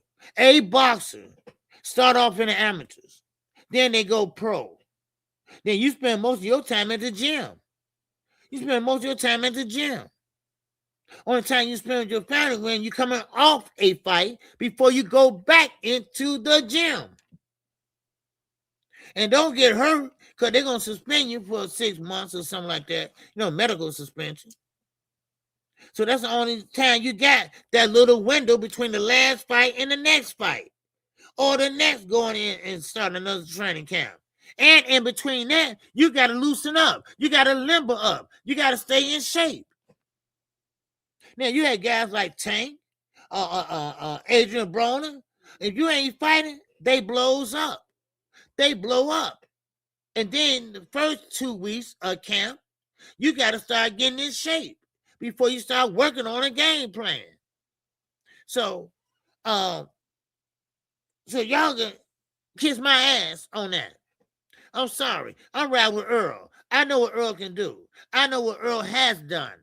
start off in the amateurs. Then they go pro. Then you spend most of your time at the gym. You spend most of your time at the gym. Only time you spend with your family when you're coming off a fight before you go back into the gym. And don't get hurt because they're going to suspend you for 6 months or something like that. You know, medical suspension. So that's the only time you got that little window between the last fight and the next fight. Or the next going in and starting another training camp. And in between that, you got to loosen up. You got to limber up. You got to stay in shape. Now, you had guys like Tank, Adrian Broner. If you ain't fighting, they blows up. They blow up. And then the first 2 weeks of camp, you got to start getting in shape before you start working on a game plan. So y'all can kiss my ass on that. I'm sorry. I'm riding with Earl. I know what Earl can do. I know what Earl has done.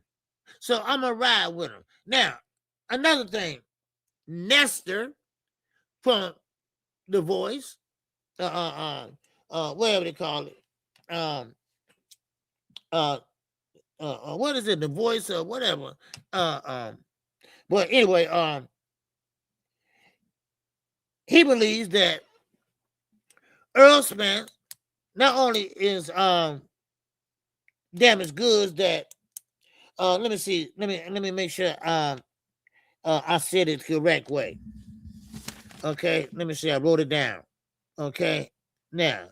So I'm going to ride with him. Now, another thing. Nestor from The Voice, whatever they call it. What is it? The Voice or whatever. But anyway, he believes that Earl Spence not only is damaged goods that let me see, let me make sure I said it the correct way. Okay, let me see, I wrote it down. Okay, now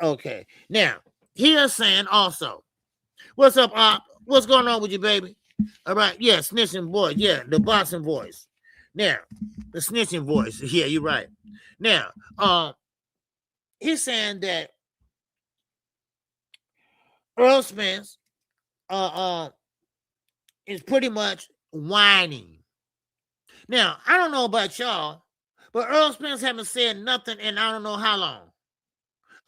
okay, now he is saying also, what's up, Op? What's going on with you, baby? All right, yeah, snitching voice, yeah, the boxing voice. Now, the snitching voice, yeah, you're right. Now, he's saying that Earl Spence is pretty much whining. Now, I don't know about y'all, but Earl Spence haven't said nothing in I don't know how long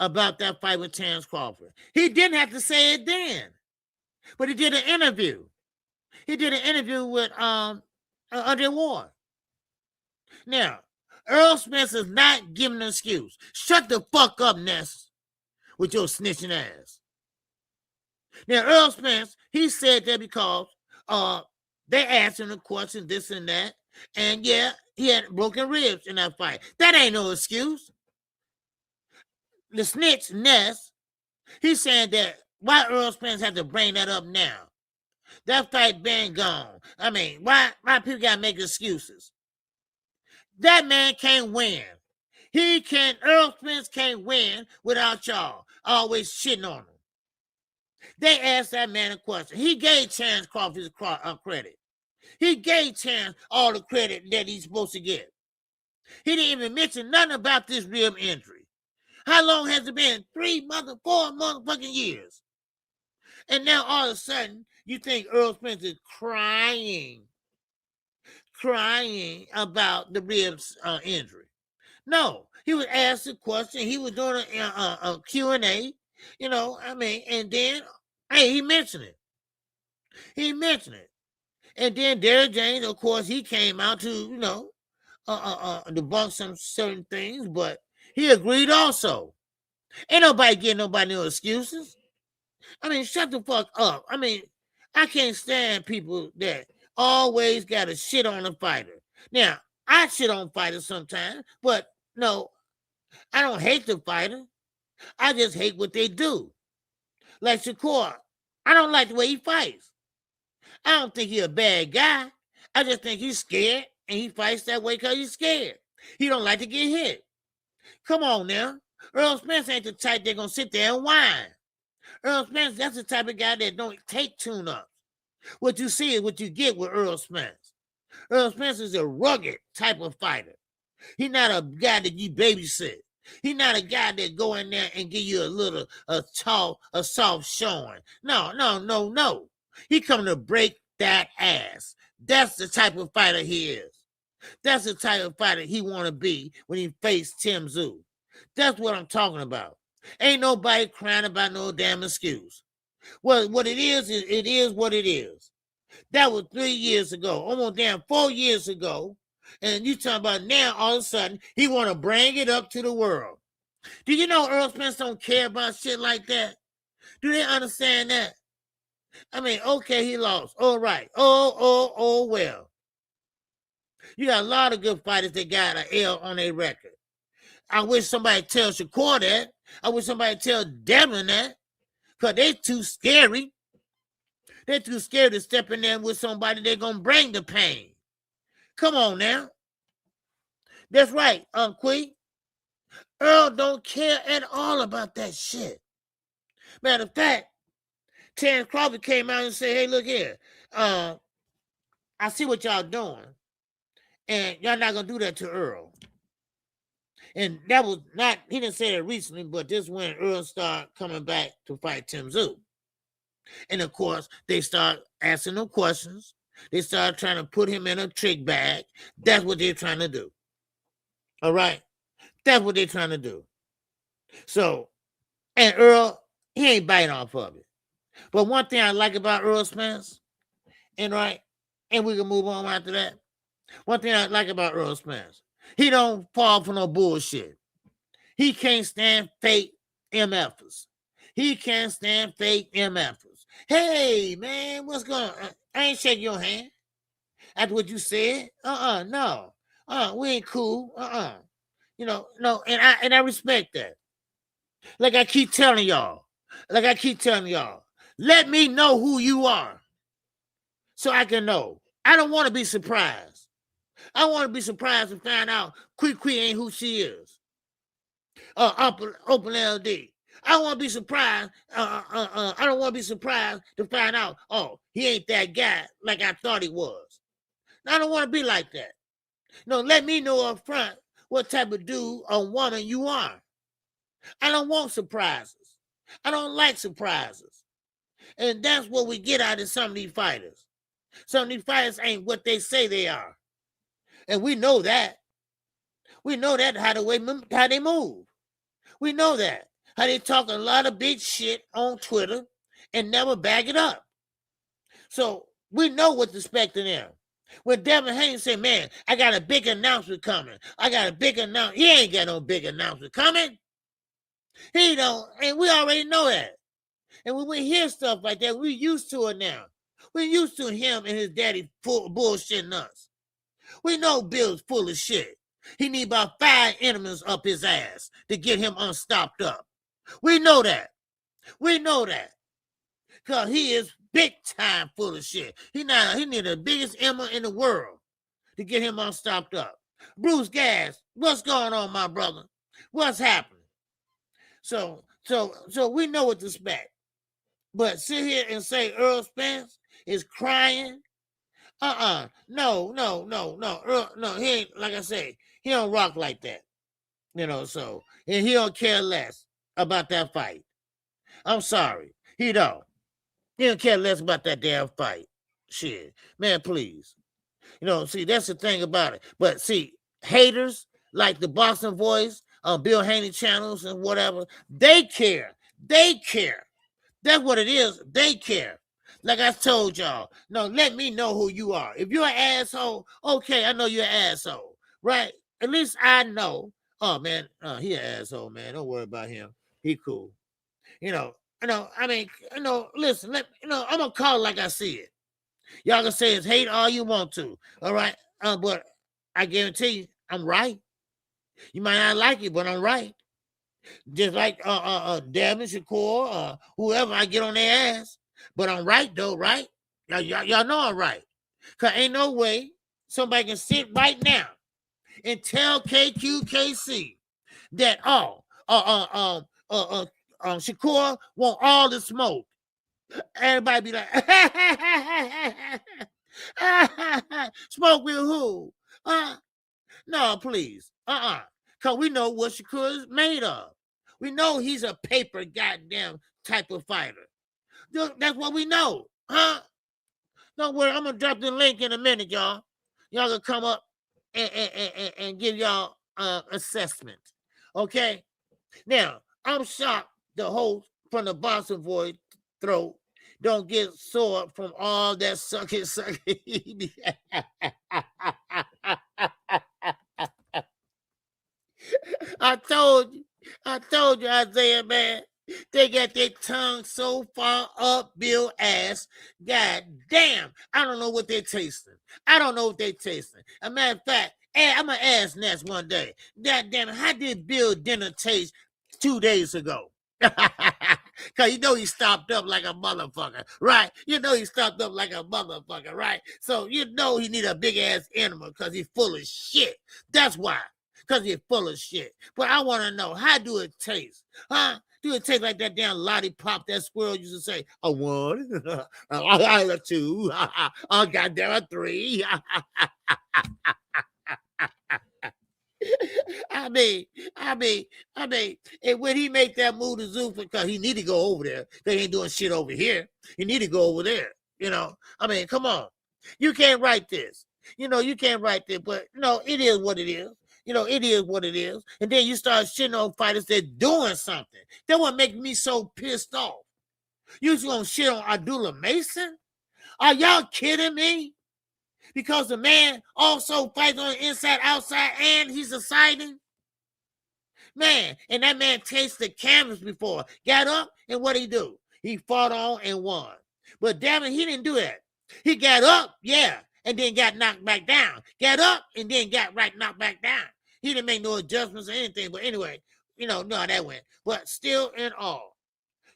about that fight with Terrence Crawford. He didn't have to say it then, but he did an interview. He did an interview with Andre Ward. Now, Earl Spence is not giving an excuse. Shut the fuck up, Ness, with your snitching ass. Now, Earl Spence, he said that because they asked him a question, this and that, and yeah, he had broken ribs in that fight. That ain't no excuse. The snitch, Ness, he's saying that why Earl Spence had to bring that up now? That fight been gone. I mean, why people gotta make excuses? That man can't win. Earl Spence can't win without y'all always shitting on him. They asked that man a question. He gave Terrence Crawford his credit. He gave Terrence all the credit that he's supposed to get. He didn't even mention nothing about this rib injury. How long has it been? 4 motherfucking years. And now all of a sudden, you think Earl Spence is crying about the ribs injury. No, he was asked a question. He was doing a Q&A, you know, I mean, and then, hey, he mentioned it. And then Derrick James, of course, he came out to, you know, debunk some certain things, but he agreed also. Ain't nobody getting nobody no excuses. I mean, shut the fuck up. I mean, I can't stand people that always got to shit on a fighter. Now, I shit on fighters sometimes, but no, I don't hate the fighter. I just hate what they do. Like Shakur, I don't like the way he fights. I don't think he's a bad guy. I just think he's scared, and he fights that way because he's scared. He don't like to get hit. Come on now. Earl Spence ain't the type that's going to sit there and whine. Earl Spence, that's the type of guy that don't take tune-ups. What you see is what you get with Earl Spence. Earl Spence is a rugged type of fighter. He's not a guy that you babysit. He's not a guy that go in there and give you a soft showing. No. He coming to break that ass. That's the type of fighter he is. That's the type of fighter he want to be when he faced Tim Tszyu. That's what I'm talking about. Ain't nobody crying about no damn excuse. Well, what it is what it is. That was 3 years ago, almost damn 4 years ago, And you talking about now, all of a sudden, he want to bring it up to the world. Do you know Earl Spence don't care about shit like that? Do they understand that? I mean, okay, he lost. All right. Oh, well. You got a lot of good fighters that got an L on their record. I wish somebody tell Shakur that. I wish somebody tell Devin that. Because they too scary. They're too scared to step in there with somebody they're going to bring the pain. Come on now. That's right, Queen. Earl don't care at all about that shit. Matter of fact, Terrence Crawford came out and said, hey, look here. I see what y'all doing. And y'all not going to do that to Earl. And that was not, he didn't say that recently, but this when Earl started coming back to fight Tim Tszyu. And of course, they start asking him questions. They start trying to put him in a trick bag. That's what they're trying to do. All right? That's what they're trying to do. So, and Earl, he ain't biting off of it. But one thing I like about Earl Spence, and right, and we can move on after that. One thing I like about Earl Spence, he don't fall for no bullshit. He can't stand fake MFers. He can't stand fake MFers. Hey, man, what's going on? I ain't shaking your hand after what you said. No. We ain't cool. You know, no, and I respect that. Like I keep telling y'all. Let me know who you are so I can know. I don't want to be surprised. I want to be surprised to find out Qui ain't who she is. Open LD. I want to be surprised. I don't want to be surprised to find out, oh, he ain't that guy like I thought he was. I don't want to be like that. No, let me know up front what type of dude or woman you are. I don't want surprises. I don't like surprises. And that's what we get out of some of these fighters. Some of these fighters ain't what they say they are. And we know that. We know that how they move. We know that. How they talk a lot of big shit on Twitter and never back it up. So we know what to expect in them. When Devin Haney say, man, I got a big announcement coming. He ain't got no big announcement coming. He don't, and we already know that. And when we hear stuff like that, we used to it now. We're used to him and his daddy bullshitting us. We know Bill's full of shit. He need about 5 enemies up his ass to get him unstopped up. We know that. Because he is big time full of shit. He need the biggest Emma in the world to get him unstopped up. Bruce Gas, what's going on, my brother? What's happening? So we know what to expect. But sit here and say Earl Spence is crying. No. Earl, no, he ain't, like I say, he don't rock like that. You know, so, and he don't care less about that fight. I'm sorry. He don't. He don't care less about that damn fight. Shit. Man, please. You know, see, that's the thing about it. But see, haters like the Boxing Voice, Bill Haney channels and whatever, they care. That's what it is. They care. Like I told y'all, no, let me know who you are. If you're an asshole, okay, I know you're an asshole, right? At least I know. Oh, man, he an asshole, man. Don't worry about him. He cool. Listen, I'm going to call it like I see it. Y'all can say it's hate all you want to, all right? But I guarantee you, I'm right. You might not like it, but I'm right. Just like Devin, Shakur, whoever I get on their ass. But I'm right, though, right? Y'all know I'm right. Because ain't no way somebody can sit right now and tell KQKC that, Shakur want all the smoke. Everybody be like, smoke with who? No, please. Because we know what Shakur is made of. We know he's a paper goddamn type of fighter. That's what we know. Don't worry, I'm going to drop the link in a minute, y'all. Y'all can come up and give y'all assessment. Okay? Now, I'm shocked the host from the Boxing Voice throat don't get sore from all that sucking. I told you, Isaiah, man. They got their tongue so far up Bill ass. God damn. I don't know what they're tasting. I don't know what they're tasting. As a matter of fact, I'm going to ask Ness one day. God damn it, how did Bill dinner taste 2 days ago? Because you know he stopped up like a motherfucker, right? You know he stopped up like a motherfucker, right? So you know he need a big-ass animal because he's full of shit. That's why. Because he's full of shit. But I want to know, how do it taste? Huh? Do it taste like that damn lollipop that squirrel used to say, a one, a two, oh goddamn, a three. I mean, and when he make that move to Zuffa, because he need to go over there. They ain't doing shit over here. He need to go over there. You know, I mean, come on. You can't write this. You know, you can't write this, but no, it is what it is. You know, it is what it is. And then you start shitting on fighters that doing something. That what make me so pissed off. You just gonna shit on Abdullah Mason? Are y'all kidding me? Because the man also fights on the inside, outside, and he's a sighting? Man, and that man tasted the canvas before. Got up, and what he do? He fought on and won. But damn it, he didn't do that. He got up, yeah, and then got knocked back down. Got up, and then got knocked back down. He didn't make no adjustments or anything. But anyway, you know that went. But still in all,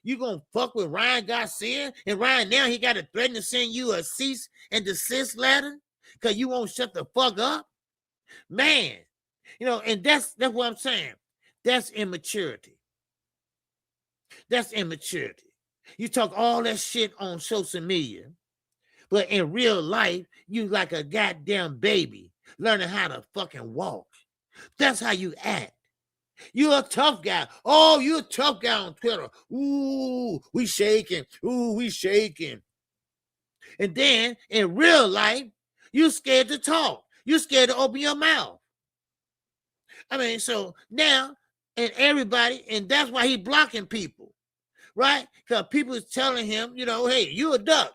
you gonna fuck with Ryan Garcia? And Ryan now he got to threaten to send you a cease and desist letter because you won't shut the fuck up? Man, you know, and that's what I'm saying. That's immaturity. That's immaturity. You talk all that shit on social media, but in real life, you like a goddamn baby learning how to fucking walk. That's how you act. You're a tough guy. Oh, you're a tough guy on Twitter. Ooh, we shaking. Ooh, we shaking. And then in real life, you're scared to talk. You're scared to open your mouth. I mean, so now, and everybody, and that's why he blocking people, right? Because people is telling him, you know, hey, you a duck.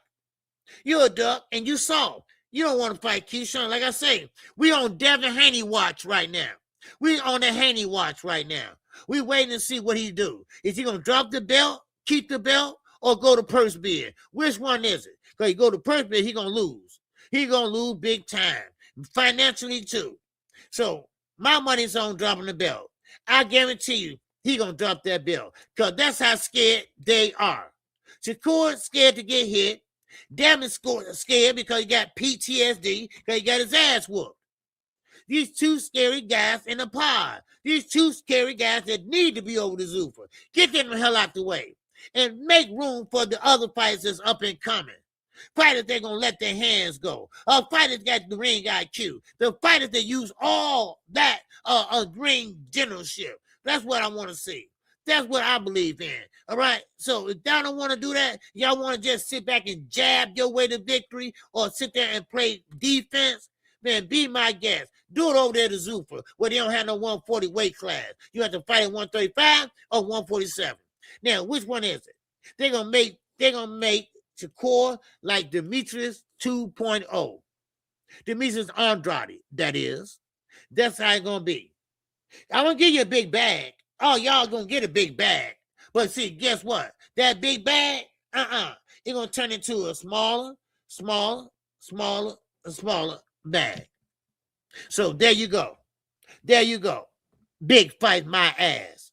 You're a duck, and you soft. You don't want to fight Keyshawn. Like I say, we on Devin Haney watch right now. We on the Haney watch right now. We waiting to see what he do. Is he going to drop the belt, keep the belt, or go to purse bid? Which one is it? Because he go to purse bid, he going to lose. He going to lose big time. Financially, too. So, my money's on dropping the belt. I guarantee you, he going to drop that belt. Because that's how scared they are. Shakur scared to get hit. Devin scared because he got PTSD, because he got his ass whooped. These two scary guys in the pod. These two scary guys that need to be over the Zuffa. Get them the hell out the way. And make room for the other fighters that's up and coming. Fighters that going to let their hands go. Fighters got the ring IQ. The fighters that use all that ring generalship. That's what I want to see. That's what I believe in. All right. So if y'all don't want to do that, y'all want to just sit back and jab your way to victory or sit there and play defense, man, be my guest. Do it over there to Zuffa, where they don't have no 140 weight class. You have to fight at 135 or 147. Now, which one is it? They're gonna make Shakur like Demetrius 2.0. Demetrius Andrade, that is. That's how it's gonna be. I'm gonna give you a big bag. Oh, y'all gonna get a big bag. But see, guess what? That big bag, it's gonna turn into a smaller bag. So there you go. There you go. Big fight my ass.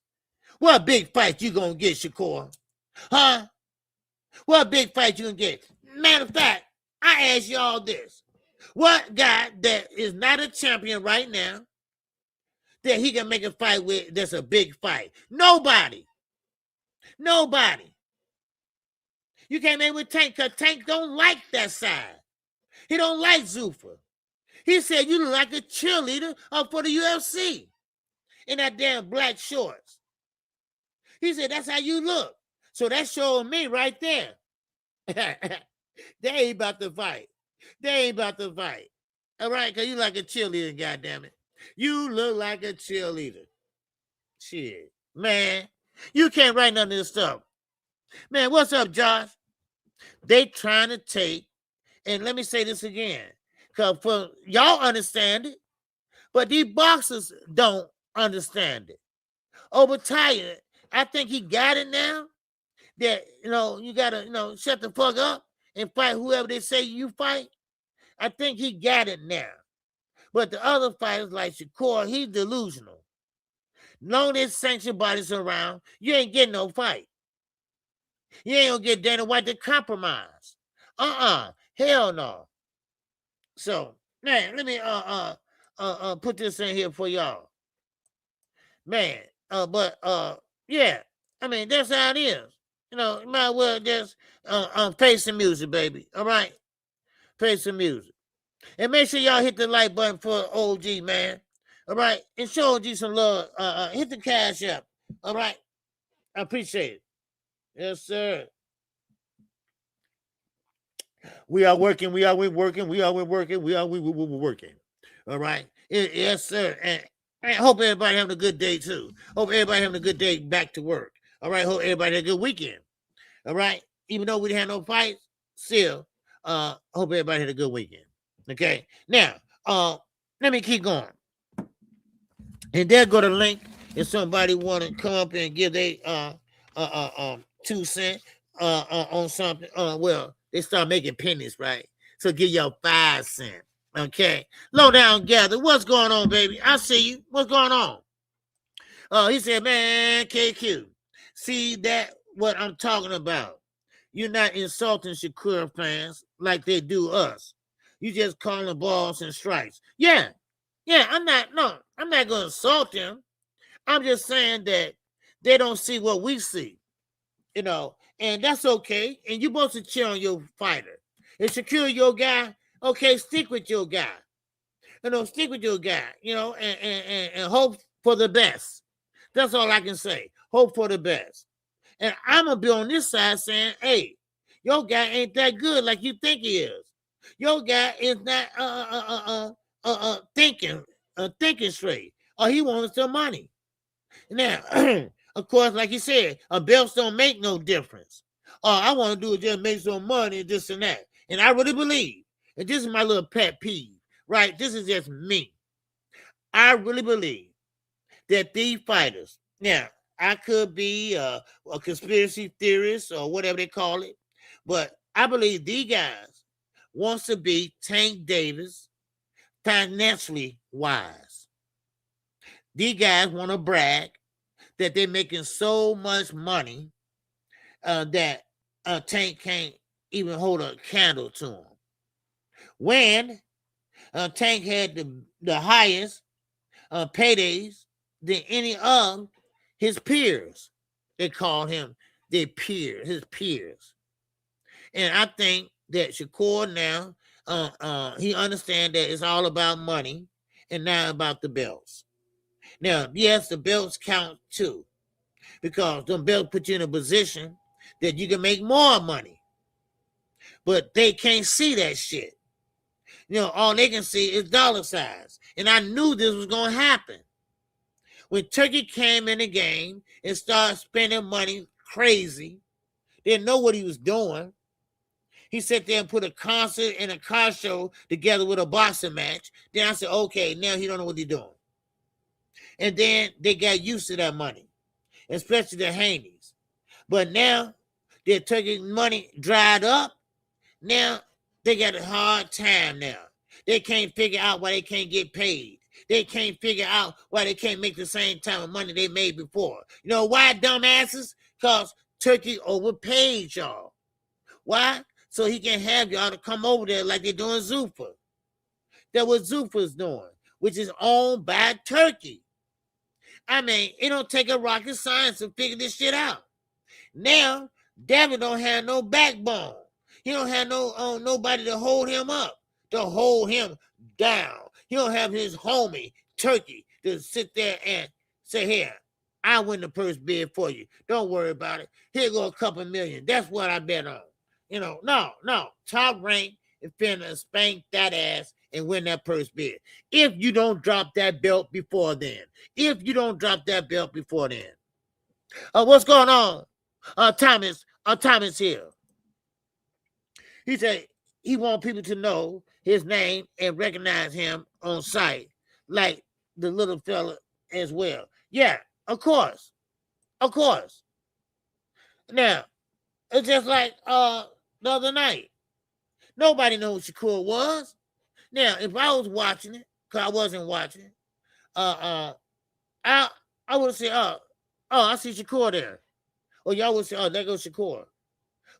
What big fight you gonna get, Shakur? Huh? What big fight you gonna get? Matter of fact, I ask y'all this. What guy that is not a champion right now that he can make a fight with that's a big fight? Nobody. Nobody. You can't make with Tank because Tank don't like that side. He don't like Zuffa. He said you look like a cheerleader for the UFC in that damn black shorts. He said that's how you look. So that's showing me right there. They ain't about to fight. They ain't about to fight. All right, because you like a cheerleader, goddammit. You look like a cheerleader. Shit. Man, you can't write none of this stuff. Man, what's up, Josh? They trying to take, and let me say this again, because for y'all understand it, but these boxers don't understand it. overtired. I think he got it now. That you gotta shut the fuck up and fight whoever they say you fight. I think he got it now. But the other fighters like Shakur, he's delusional. Long as sanctioned bodies around, you ain't getting no fight. You ain't gonna get Dana White to compromise. Hell no. So, man, let me put this in here for y'all. Man, yeah. I mean, that's how it is. You might as well just play some music, baby. All right? Play some music. And make sure y'all hit the like button for OG, man. All right? And show OG some love. Hit the cash up. All right? I appreciate it. Yes, sir. We are working. We are working. We are working. We are working. All right? Yes, sir. And I hope everybody having a good day, too. Hope everybody having a good day back to work. All right? Hope everybody had a good weekend. All right? Even though we didn't have no fights, still, hope everybody had a good weekend. Okay? Now, let me keep going. And there go the link if somebody want to come up and give their 2 cents on something. Well, they start making pennies, right? So give y'all 5 cents. Okay. Low down gather. What's going on, baby? I see you. What's going on? He said, man, KQ. See that what I'm talking about. You're not insulting Shakur fans like they do us. You just calling balls and strikes. Yeah, I'm not going to insult them. I'm just saying that they don't see what we see, and that's okay. And you're supposed to cheer on your fighter. If Shakur your guy, okay, stick with your guy. Stick with your guy, and hope for the best. That's all I can say. Hope for the best. And I'm going to be on this side saying, hey, your guy ain't that good like you think he is. Your guy is not thinking straight. Or he wants some money. Now, of course, like you said, belts don't make no difference. All I want to do is just make some money, this and that. And I really believe, and this is my little pet peeve, right? This is just me. I really believe that these fighters, now, I could be a conspiracy theorist or whatever they call it, but I believe these guys wants to be Tank Davis financially wise. These guys want to brag that they're making so much money that Tank can't even hold a candle to them. When Tank had the highest paydays than any of his peers. They called him his peers. And I think that Shakur now, he understands that it's all about money and not about the belts. Now, yes, the belts count too, because them belts put you in a position that you can make more money. But they can't see that shit. All they can see is dollar signs. And I knew this was going to happen. When Turkey came in the game and started spending money crazy, didn't know what he was doing. He sat there and put a concert and a car show together with a boxing match. Then I said, okay, now he don't know what he's doing. And then they got used to that money, especially the Haneys. But now their Turkey money dried up. Now they got a hard time now. They can't figure out why they can't get paid. They can't figure out why they can't make the same time of money they made before. You know why, dumbasses? Because Turkey overpaid y'all. Why? So he can have y'all to come over there like they're doing Zuffa. That's what Zuffa's doing, which is owned by Turkey. I mean, it don't take a rocket science to figure this shit out. Now, Devin don't have no backbone. He don't have nobody to hold him up, to hold him down. He don't have his homie, Turkey, to sit there and say, here, I win the purse bid for you. Don't worry about it. Here go a couple million. That's what I bet on. No. Top rank is finna spank that ass and win that purse bid. If you don't drop that belt before then. What's going on? Thomas here. He said he wants people to know his name and recognize him on sight, like the little fella as well. Yeah, Of course. Now, it's just like the other night. Nobody knows who Shakur was. Now, if I was watching it, because I wasn't watching it, I would say, oh, I see Shakur there. Or y'all would say, oh, there goes Shakur.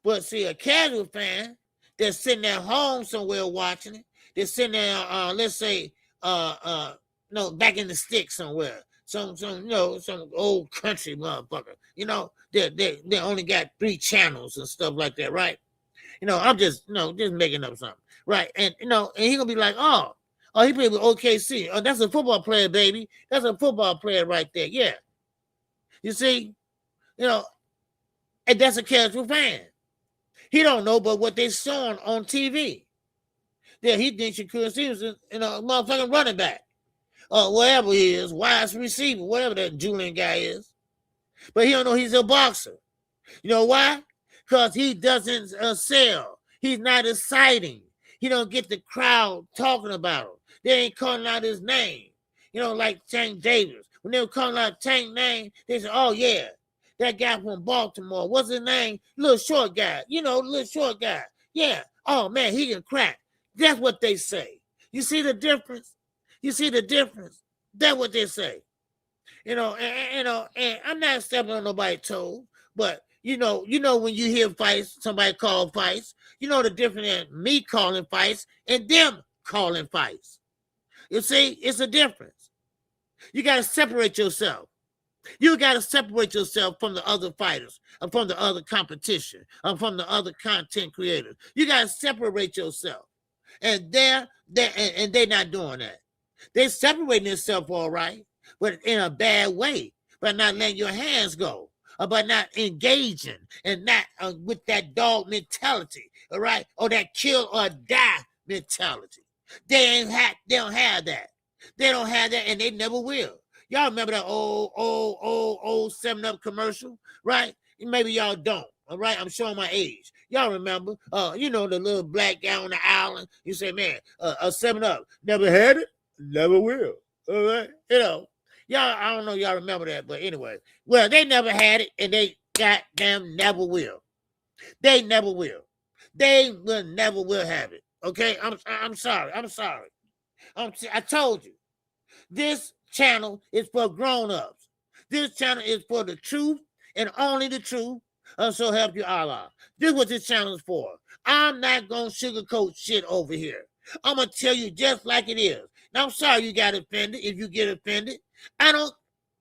But see, a casual fan that's sitting at home somewhere watching it, they're sitting there, let's say, no, back in the sticks somewhere. Some old country motherfucker. They only got 3 channels and stuff like that, right? I'm just making up something, right? And and he gonna be like, oh, he played with OKC. Oh, that's a football player, baby. That's a football player right there. Yeah. You see, and that's a casual fan. He don't know but what they showing on TV. Yeah, he thinks Shakur was a motherfucking running back. Whatever he is, wide receiver, whatever that Julian guy is. But he don't know he's a boxer. You know why? Because he doesn't sell. He's not exciting. He don't get the crowd talking about him. They ain't calling out his name. Like Tank Davis. When they were calling out Tank's name, they said, oh, yeah, that guy from Baltimore. What's his name? Little short guy. Little short guy. Yeah. Oh, man, he can crack. That's what they say. You see the difference? That's what they say. And I'm not stepping on nobody's toes, but when you hear fights, somebody call fights, the difference in me calling fights and them calling fights. You see, it's a difference. You got to separate yourself. You got to separate yourself from the other fighters, and from the other competition, and from the other content creators. You got to separate yourself. And they're not doing that. They're separating themselves all right, but in a bad way, by not letting your hands go, or by not engaging and not with that dog mentality, all right, or that kill or die mentality. They don't have that. They don't have that, and they never will. Y'all remember that old 7-Up commercial, right? Maybe y'all don't. All right, I'm showing my age. Y'all remember, the little black guy on the island. You say, man, a 7-Up, never had it, never will. All right, y'all, I don't know, y'all remember that, but anyway, well, they never had it, and they goddamn never will. They never will. They will never will have it. Okay, I'm sorry. I told you, this channel is for grown-ups. This channel is for the truth and only the truth. So help you Allah. This is what this channel is for. I'm not going to sugarcoat shit over here. I'm going to tell you just like it is. Now, I'm sorry you got offended. If you get offended, I don't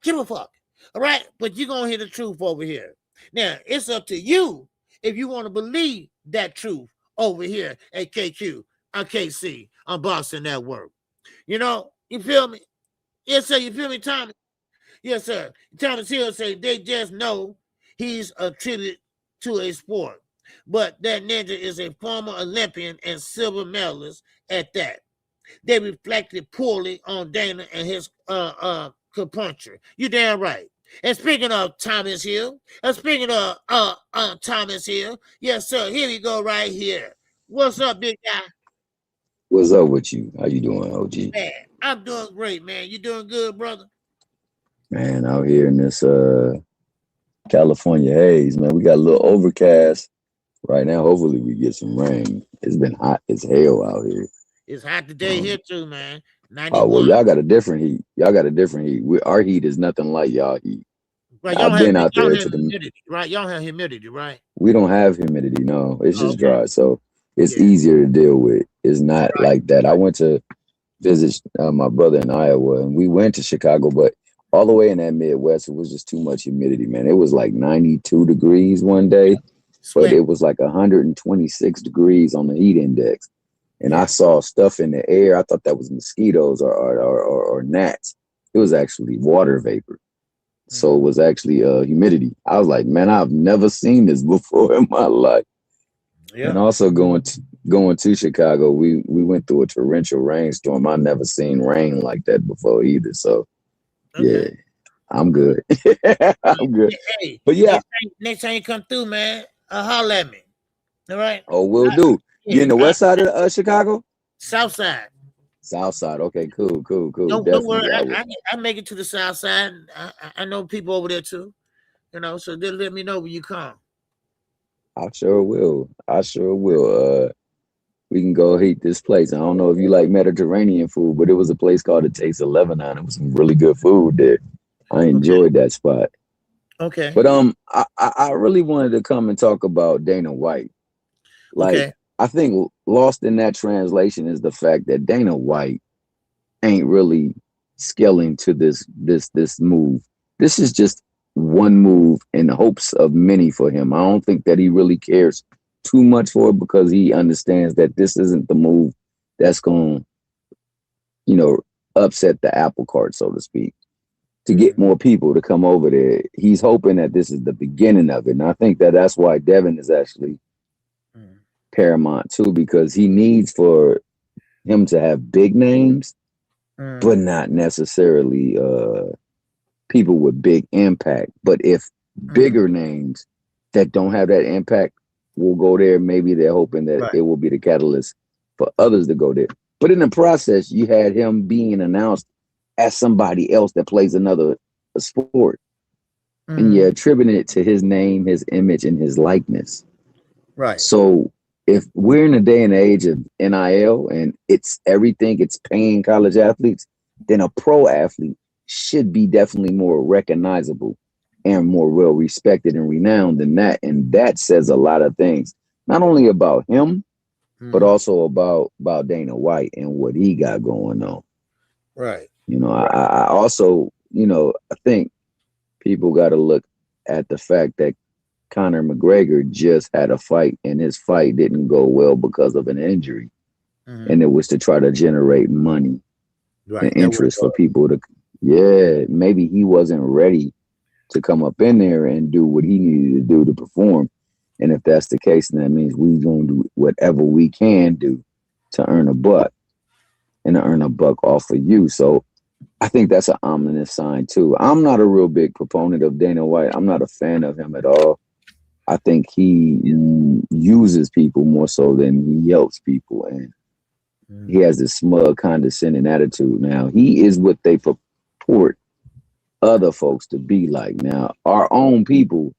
give a fuck. All right? But you're going to hear the truth over here. Now, it's up to you if you want to believe that truth over here at KQKC on Boxing Network. You feel me? Yes, sir. You feel me, Thomas? Yes, sir. Thomas Hill say they just know he's a tribute to a sport. But that ninja is a former Olympian and silver medalist at that. They reflected poorly on Dana and his acupuncture. You damn right. And speaking of Thomas Hill, Thomas Hill, yes, sir, here we go right here. What's up, big guy? What's up with you? How you doing, OG? Man, I'm doing great, man. You doing good, brother? Man, out here in this California haze, man. We got a little overcast right now. Hopefully we get some rain. It's been hot as hell out here. It's hot today here too, man. 91. Oh, well, y'all got a different heat. Our heat is nothing like y'all heat. Right, I've been out there to the humidity, right? Y'all have humidity, right? We don't have humidity, no. It's just dry, so it's easier to deal with. It's not like that. I went to visit my brother in Iowa, and we went to Chicago, but all the way in that Midwest, it was just too much humidity, man. It was like 92 degrees one day, but it was like 126 degrees on the heat index. And I saw stuff in the air. I thought that was mosquitoes or gnats. It was actually water vapor. So it was actually humidity. I was like, man, I've never seen this before in my life. Yeah. And also going to Chicago, we went through a torrential rainstorm. I've never seen rain like that before either. So yeah, I'm good. I'm good. Hey, but yeah, next time you come through, man, holler at me. All right. Oh, we'll do. You in the west side of Chicago? South side. South side. Okay, cool. Don't Definitely. worry. I make it to the south side. I know people over there too. You know, so they'll let me know when you come. I sure will. We can go eat this place. I don't know if you like Mediterranean food, but it was a place called The Taste of Lebanon. It was some really good food there. I enjoyed that spot. Okay. But I really wanted to come and talk about Dana White. Like, I think lost in that translation is the fact that Dana White ain't really scaling to this move. This is just one move in the hopes of many for him. I don't think that he really cares too much for it because he understands that this isn't the move that's going to, upset the apple cart, so to speak. To get more people to come over there, he's hoping that this is the beginning of it. And I think that that's why Devin is actually paramount too, because he needs for him to have big names, but not necessarily people with big impact. But if bigger names that don't have that impact will go there, maybe they're hoping that it will be the catalyst for others to go there. But in the process, you had him being announced as somebody else that plays another sport. And you're attributing it to his name, his image, and his likeness. Right. So if we're in a day and age of NIL and it's everything, it's paying college athletes, then a pro athlete should be definitely more recognizable and more well respected and renowned than that. And that says a lot of things, not only about him, but also about Dana White and what he got going on. Right. I also, I think people got to look at the fact that Conor McGregor just had a fight and his fight didn't go well because of an injury. And it was to try to generate money and interest for people to, maybe he wasn't ready to come up in there and do what he needed to do to perform. And if that's the case, then that means we're going to do whatever we can do to earn a buck and to earn a buck off of you. So I think that's an ominous sign too. I'm not a real big proponent of Dana White. I'm not a fan of him at all. I think he uses people more so than he helps people. And he has this smug, condescending attitude. Now, he is what they purport other folks to be like. Now, our own people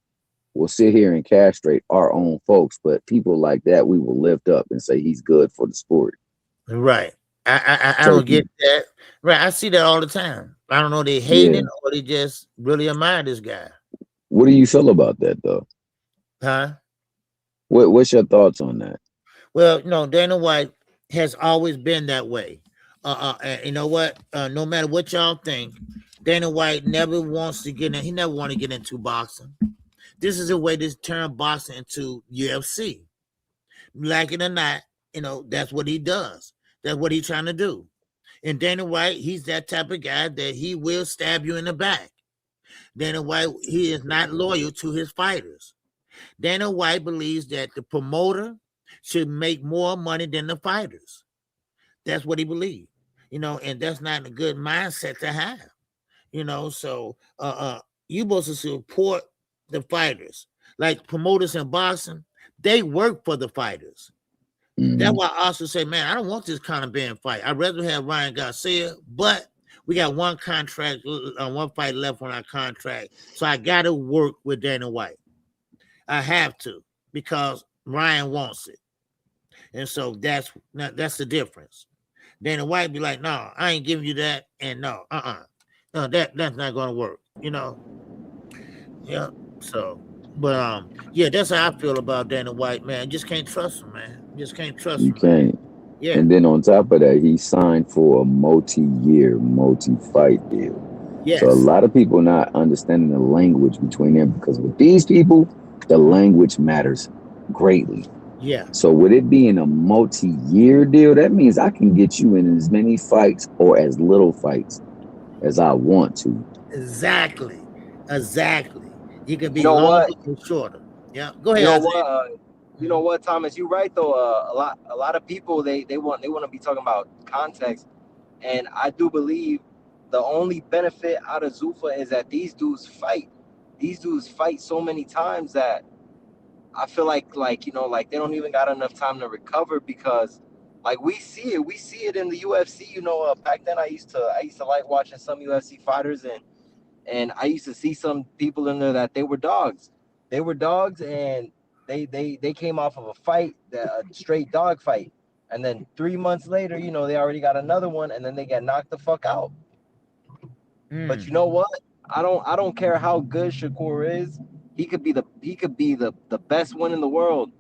will sit here and castrate our own folks, but people like that, we will lift up and say he's good for the sport. Right. I don't get that. Right. I see that all the time. I don't know, they hate him or they just really admire this guy. What do you feel about that though? Huh? What's your thoughts on that? Well, Dana White has always been that way. And you know what? No matter what y'all think, Dana White never wants to get in. He never want to get into boxing. This is a way to turn boxing into UFC. Like it or not, that's what he does. That's what he's trying to do. And Dana White, he's that type of guy that he will stab you in the back. Dana White, he is not loyal to his fighters. Dana White believes that the promoter should make more money than the fighters. That's what he believes, and that's not a good mindset to have, so you're supposed to support the fighters. Like promoters in boxing, they work for the fighters. That's why I also say, man, I don't want this kind of Benn fight. I'd rather have Ryan Garcia, but we got one fight left on our contract. So I got to work with Dana White. I have to because Ryan wants it. And so that's the difference. Dana White be like, no, I ain't giving you that. And no, no, that's not going to work, Yeah. So, but that's how I feel about Dana White, man. Just can't trust him, man. Just can't trust him. You can't. Yeah. And then on top of that, he signed for a multi-year, multi-fight deal. Yes. So a lot of people not understanding the language between them because with these people, the language matters greatly. Yeah. So with it being a multi-year deal, that means I can get you in as many fights or as little fights as I want to. Exactly. You can be longer or shorter. Yeah. Go ahead. You know what, Thomas? You're right though. A lot of people they want to be talking about context, and I do believe the only benefit out of Zuffa is that these dudes fight. These dudes fight so many times that I feel like they don't even got enough time to recover because Like we see it in the UFC. You know, back then I used to like watching some UFC fighters, and I used to see some people in there that they were dogs. They were dogs, and they came off of a fight, a straight dog fight, and then 3 months later, you know, they already got another one, and then they get knocked the fuck out. But you know what? I don't care how good Shakur is. He could be the best one in the world.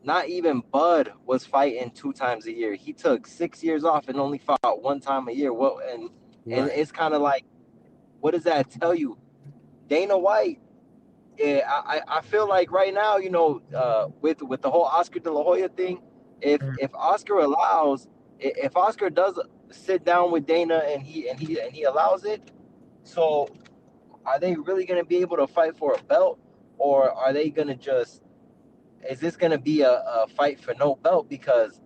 Not even Bud was fighting 2 times a year. He took 6 years off and only fought 1 time a year. What and it's kind of like, what does that tell you? Dana White, I feel like right now, you know, with the whole Oscar De La Hoya thing, if Oscar allows, if Oscar does sit down with Dana and he allows it, so are they really going to be able to fight for a belt, or are they going to just, is this going to be a fight for no belt? Because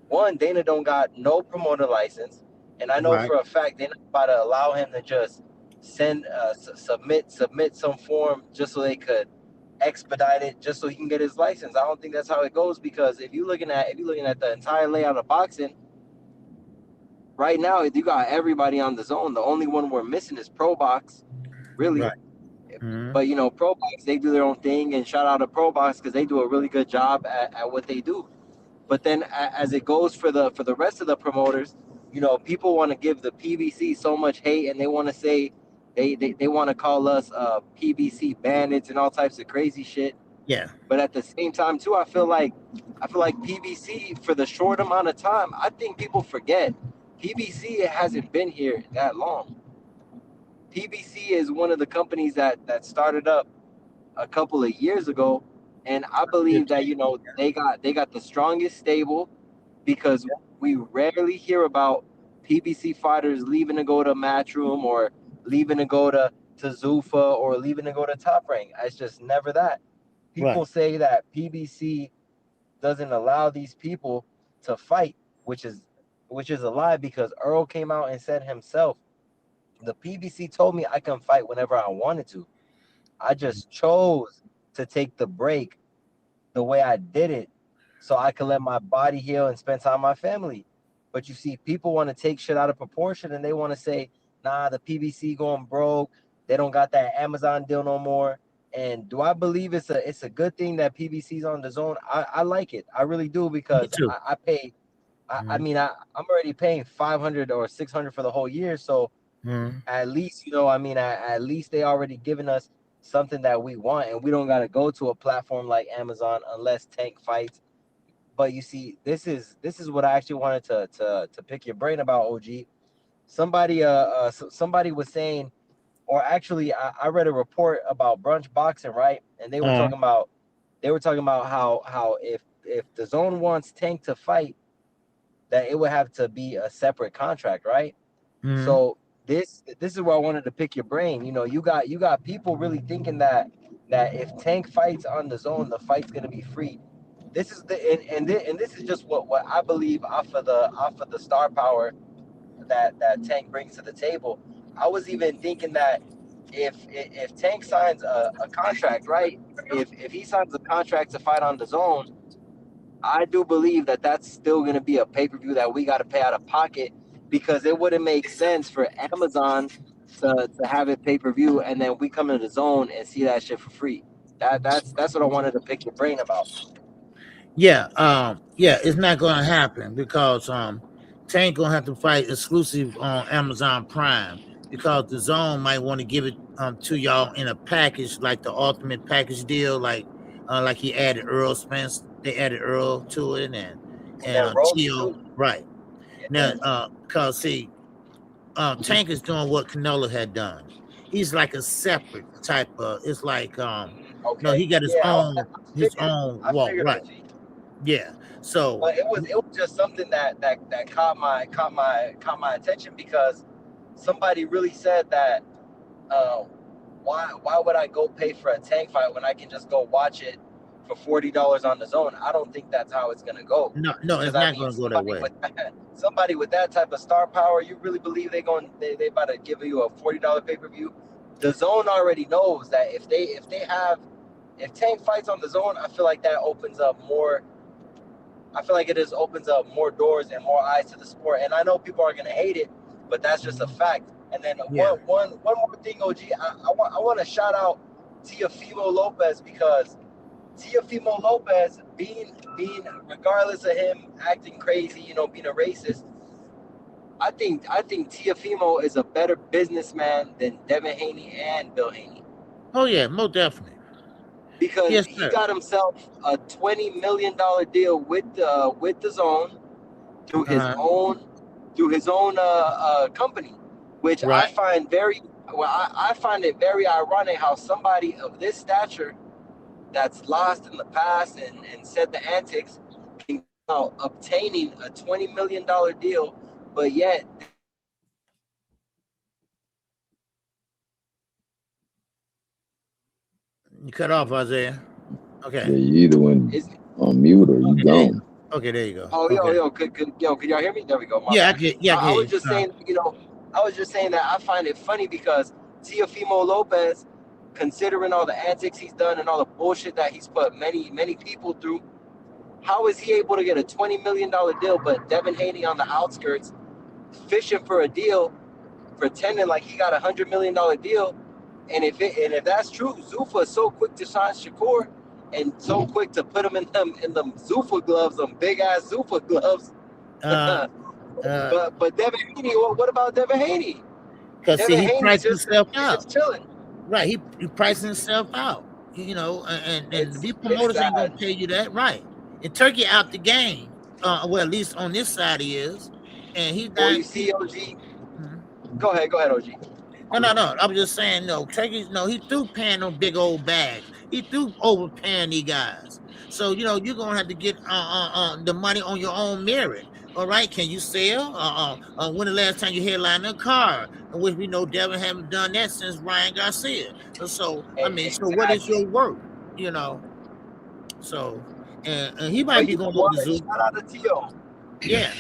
one, Dana don't got no promoter license, and I know for a fact they're not about to allow him to just submit some form just so they could expedite it, just so he can get his license. I don't think that's how it goes, because if you're looking at the entire layout of boxing right now, you got everybody on the zone. The only one we're missing is Pro Box, really. But you know, Pro Box, they do their own thing, and shout out to Pro Box because they do a really good job at what they do. But then as it goes for the rest of the promoters, you know, people want to give the PBC so much hate, and they want to say they want to call us PBC bandits and all types of crazy shit. Yeah. But at the same time too, I feel like PBC, for the short amount of time, I think people forget PBC hasn't been here that long. PBC is one of the companies that started up a couple of years ago, and I believe that, you know, they got the strongest stable, because we rarely hear about PBC fighters leaving to go to Matchroom, or leaving to go to Zuffa, or leaving to go to Top Rank. It's just never that. People say that PBC doesn't allow these people to fight, which is a lie, because Earl came out and said himself, the PBC told me I can fight whenever I wanted to. I just chose to take the break the way I did it, so I could let my body heal and spend time with my family. But you see, people want to take shit out of proportion, and they want to say, nah, the PBC going broke. They don't got that Amazon deal no more. And do I believe it's a good thing that PBC's on the zone? I like it. I really do, because I pay. I mean, I'm already paying $500 or $600 for the whole year. So at least, you know, I mean, at least they already given us something that we want, and we don't got to go to a platform like Amazon unless Tank fights. But you see, this is what I actually wanted to pick your brain about, OG. Somebody was saying, or actually I read a report about Brunch Boxing, right? And they were talking about how if the zone wants Tank to fight, that it would have to be a separate contract, right? So this is where I wanted to pick your brain. You know, you got people really thinking that if Tank fights on the zone, the fight's gonna be free. This is and this is just what I believe off of the star power that Tank brings to the table. I was even thinking that if Tank signs a contract, right? If he signs a contract to fight on the zone, I do believe that that's still going to be a pay-per-view that we got to pay out of pocket, because it wouldn't make sense for Amazon to have it pay-per-view and then we come into the zone and see that shit for free. That's what I wanted to pick your brain about. Yeah, it's not gonna happen, because Tank gonna have to fight exclusive on Amazon Prime, because the zone might want to give it to y'all in a package, like the ultimate package deal, like he added Earl Spence. They added Earl to it, and Tio, right. Now, because see, Tank is doing what Canelo had done. He's like a separate type of. It's like no, he got his own walk, right? Yeah. So, but it was just something that caught my attention, because somebody really said that why would I go pay for a Tank fight when I can just go watch it for $40 on the zone? I don't think that's how it's gonna go. No, it's not gonna go that way. Somebody with that type of star power, you really believe they about to give you a $40 pay-per-view? The zone already knows that if Tank fights on the zone, I feel like that opens up more I feel like it just opens up more doors and more eyes to the sport. And I know people are gonna hate it, but that's just a fact. And then one more thing, OG, I want to shout out Teofimo Lopez, because Teofimo Lopez, being regardless of him acting crazy, you know, being a racist, I think Teofimo is a better businessman than Devin Haney and Bill Haney. Oh yeah, most definitely. Because he got himself a $20 million deal with the Zone through his own company, which I find I find it very ironic how somebody of this stature, that's lost in the past and said the antics, can obtaining a $20 million deal, but yet. You cut off, Isaiah. Okay. Yeah, you either went on mute or you gone. Okay, there you go. Oh, okay. Could y'all hear me? There we go. I was just saying, I was just saying that I find it funny because Teofimo Lopez, considering all the antics he's done and all the bullshit that he's put many people through, how is he able to get a $20 million deal, but Devin Haney on the outskirts fishing for a deal, pretending like he got $100 million deal? And if that's true, Zuffa is so quick to sign Shakur and so quick to put him in them Zuffa gloves, them big ass Zuffa gloves. But Devin Haney, what about Devin Haney? Because he priced himself out. Just chilling. Right, he pricing himself out. You know, and the promoters ain't gonna pay you that, right? And Turkey out the game. Well, at least on this side he is, and he's not. Well, you see, OG. Mm-hmm. Go ahead, OG. No. I'm just saying, Turkey. He threw paying them big old bags. He threw overpaying these guys. So you're gonna have to get the money on your own merit. All right, can you sell? When the last time you headlined a car? Which we know Devin haven't done that since Ryan Garcia. So so what is your work? So and he might be going to go to Zoo. Shout out to Tio. Yeah.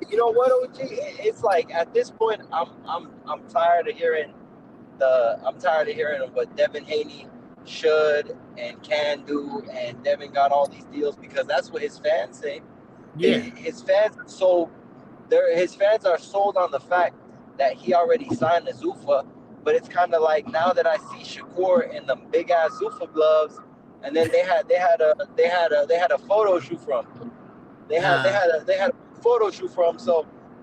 You know what, OG? It's like at this point, I'm tired of hearing what Devin Haney should and can do, and Devin got all these deals because that's what his fans say. Yeah. His fans are sold on the fact that he already signed the Zuffa, but it's kind of like now that I see Shakur in the big ass Zuffa gloves, and then they had a photo shoot from him. They had a photo shoot for him,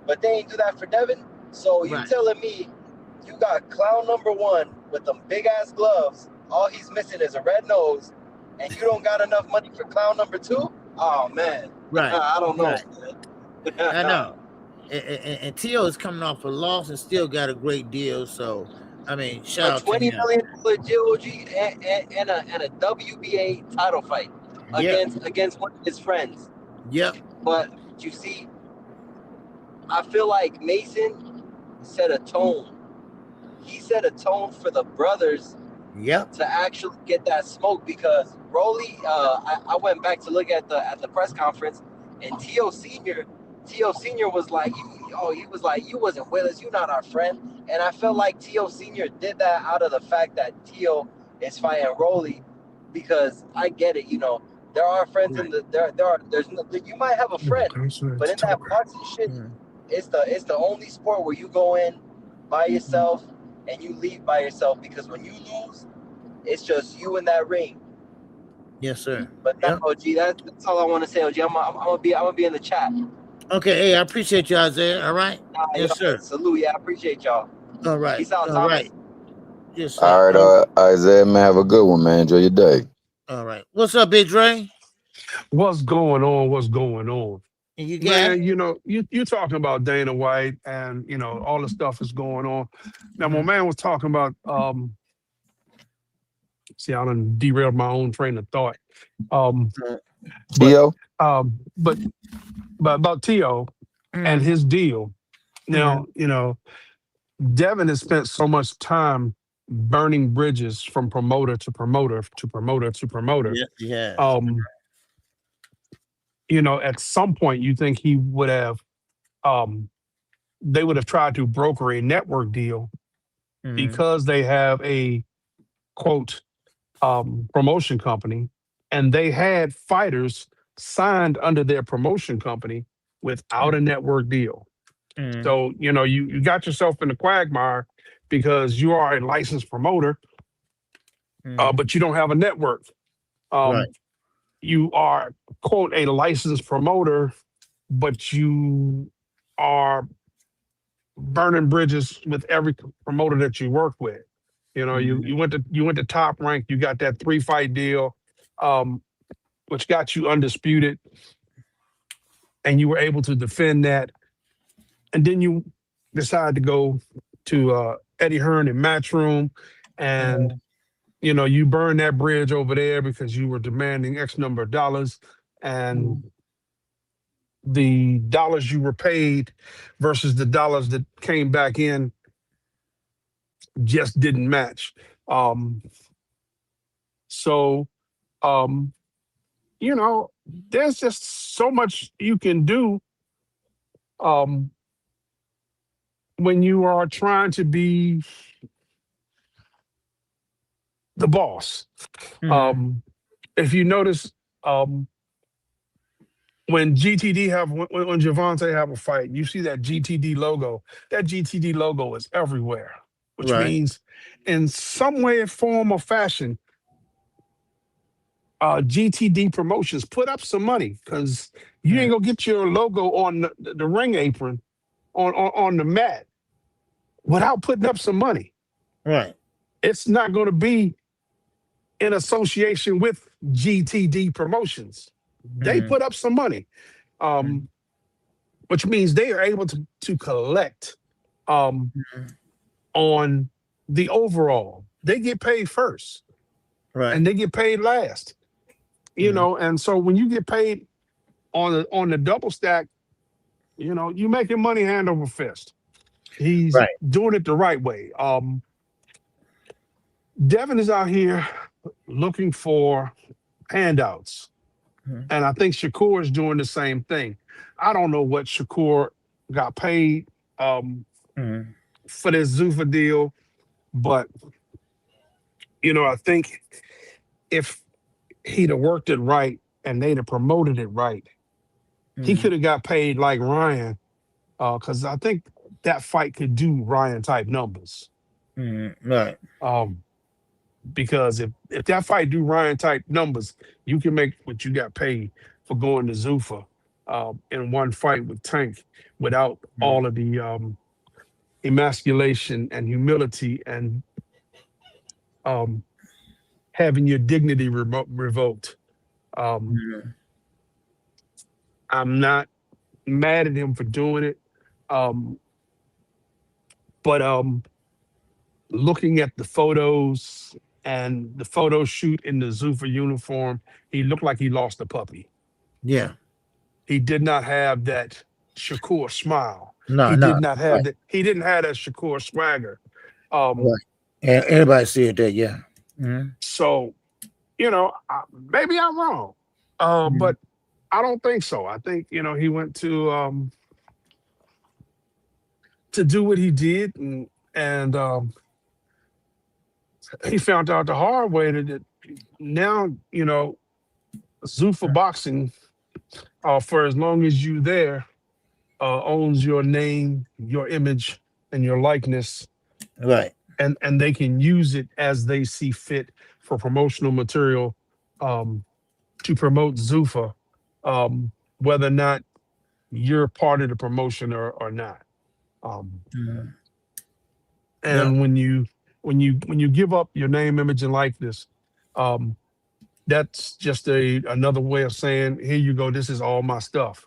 but they ain't do that for Devin. So you telling me you got clown number one with them big ass gloves, all he's missing is a red nose, and you don't got enough money for clown number two? Oh man. Right. I don't know. Right. I know. And Tio is coming off a loss and still got a great deal. So shout out to him. $20 million deal, OG, and a WBA title fight against one of his friends. Yep. But you see, I feel like Mason set a tone. He set a tone for the brothers. Yep. To actually get that smoke, because Rolly, I went back to look at the press conference, and Tio Senior was like, you wasn't with us, you're not our friend. And I felt like Tio Senior did that out of the fact that Tio is fighting Rolly, because I get it, there are friends in you might have a friend, but in that boxing shit, it's the only sport where you go in by yourself and you leave by yourself, because when you lose, it's just you in that ring. Yes, sir. But that's OG. That's all I want to say, OG. I'm gonna be in the chat. Okay, hey, I appreciate you, Isaiah. All right. Yes, sir. Salute. Yeah, I appreciate y'all. All right. Peace out, all Thomas. Right. Yes, sir. All right, Isaiah, man, have a good one, man. Enjoy your day. All right. What's up, Big Dre? What's going on? And you man, you talking about Dana White and all the stuff is going on. Now my man was talking about see, I done derailed my own train of thought. Tio? But about Tio and his deal. Now, Devin has spent so much time burning bridges from promoter to promoter to promoter to promoter. Yeah. At some point you think he would have they would have tried to broker a network deal because they have a quote promotion company, and they had fighters signed under their promotion company without a network deal. So, you got yourself in the quagmire because you are a licensed promoter, but you don't have a network. Right. You are, quote, a licensed promoter, but you are burning bridges with every promoter that you work with. You went to Top Rank, you got that 3-fight deal, which got you undisputed, and you were able to defend that. And then you decide to go to Eddie Hearn in Matchroom, and you burn that bridge over there because you were demanding X number of dollars, and the dollars you were paid versus the dollars that came back in just didn't match. So, there's just so much you can do when you are trying to be the boss. If you notice, when when Javante have a fight, you see that GTD logo. That GTD logo is everywhere, which means in some way, form, or fashion, GTD Promotions put up some money, because you ain't gonna get your logo on the ring apron on the mat without putting up some money. Right. It's not going to be in association with GTD Promotions. They put up some money, which means they are able to collect on the overall. They get paid first, Right. and they get paid last. And so when you get paid on the double stack, you making money hand over fist. He's doing it the right way. Devin is out here looking for handouts. And I think Shakur is doing the same thing. I don't know what Shakur got paid for this Zuffa deal, but I think if he'd have worked it right and they'd have promoted it right, he could have got paid like Ryan, because I think that fight could do Ryan type numbers. Right. Because if that fight do Ryan type numbers, you can make what you got paid for going to Zuffa in one fight with Tank without all of the emasculation and humility and having your dignity revoked. I'm not mad at him for doing it, but looking at the photos and the photo shoot in the Zuffa uniform, he looked like he lost a puppy. Yeah. He did not have that Shakur smile. No, he no, did not have right. that. He didn't have that Shakur swagger. Right. And everybody said that, yeah. So, maybe I'm wrong, but I don't think so. I think he went to do what he did, and he found out the hard way that now Zuffa Boxing, for as long as you there, owns your name, your image, and your likeness. Right. And they can use it as they see fit for promotional material to promote Zuffa, whether or not you're part of the promotion or not. And when you give up your name, image, and likeness, that's just another way of saying, here you go, this is all my stuff.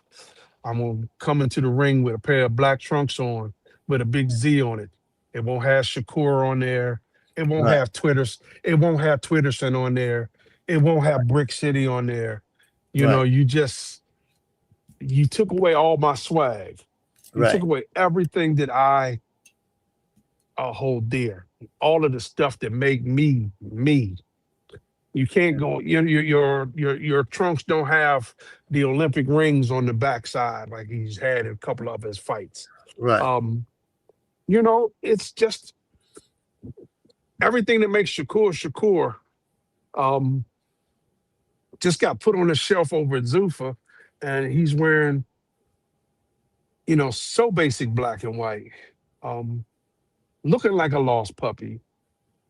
I'm gonna come into the ring with a pair of black trunks on with a big Z on it. It won't have Shakur on there. It won't have Twitters. It won't have Twitterson on there. It won't have Brick City on there. You took away all my swag. You took away everything that I hold dear. All of the stuff that make me me. You can't go. Your trunks don't have the Olympic rings on the backside like he's had in a couple of his fights. Right. It's just everything that makes Shakur. just got put on the shelf over at Zuffa, and he's wearing, so basic black and white, looking like a lost puppy,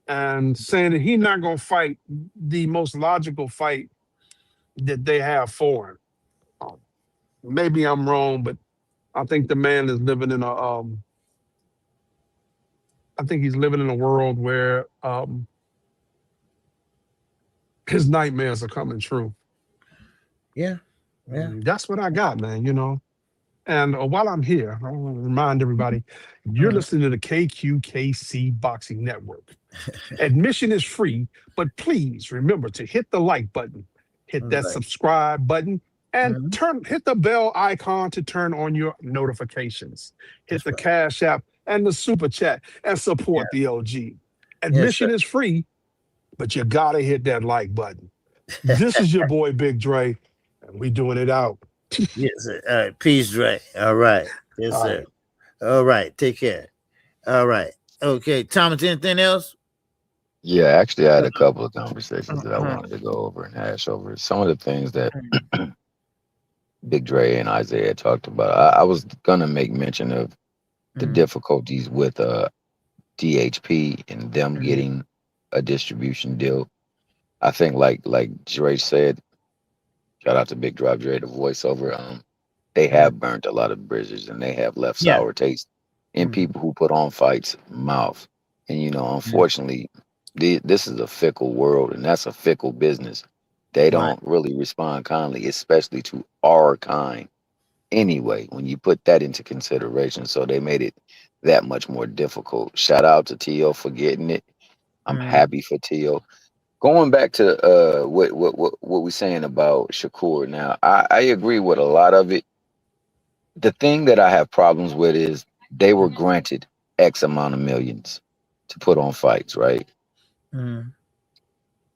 and saying that he's not going to fight the most logical fight that they have for him. Maybe I'm wrong, but I think the man is living in I think he's living in a world where his nightmares are coming true. Yeah. That's what I got, man, And while I'm here, I want to remind everybody, you're listening to the KQKC Boxing Network. Admission is free, but please remember to hit the like button, hit that subscribe button, and hit the bell icon to turn on your notifications. Hit the Cash App and the Super Chat and support the OG. Admission is free, but you gotta hit that like button. This is your boy Big Dre, and we doing it out. Yes, sir. All right. Peace, Dre. All right. Yes, sir. All right. Take care. All right. Okay. Thomas, anything else? Yeah, actually, I had a couple of conversations that I wanted to go over and hash over. Some of the things that Big Dre and Isaiah talked about. I was gonna make mention of the difficulties with DHP and them getting a distribution deal. I think, like Dre said, shout out to Big Drive Dre, the voiceover. They have burnt a lot of bridges, and they have left sour taste in people who put on fights' mouth. And unfortunately, this is a fickle world, and that's a fickle business. They don't really respond kindly, especially to our kind. Anyway, when you put that into consideration, so they made it that much more difficult. Shout out to T.O. for getting it. I'm happy for T.O. Going back to what we're saying about Shakur. Now, I agree with a lot of it. The thing that I have problems with is they were granted X amount of millions to put on fights, right?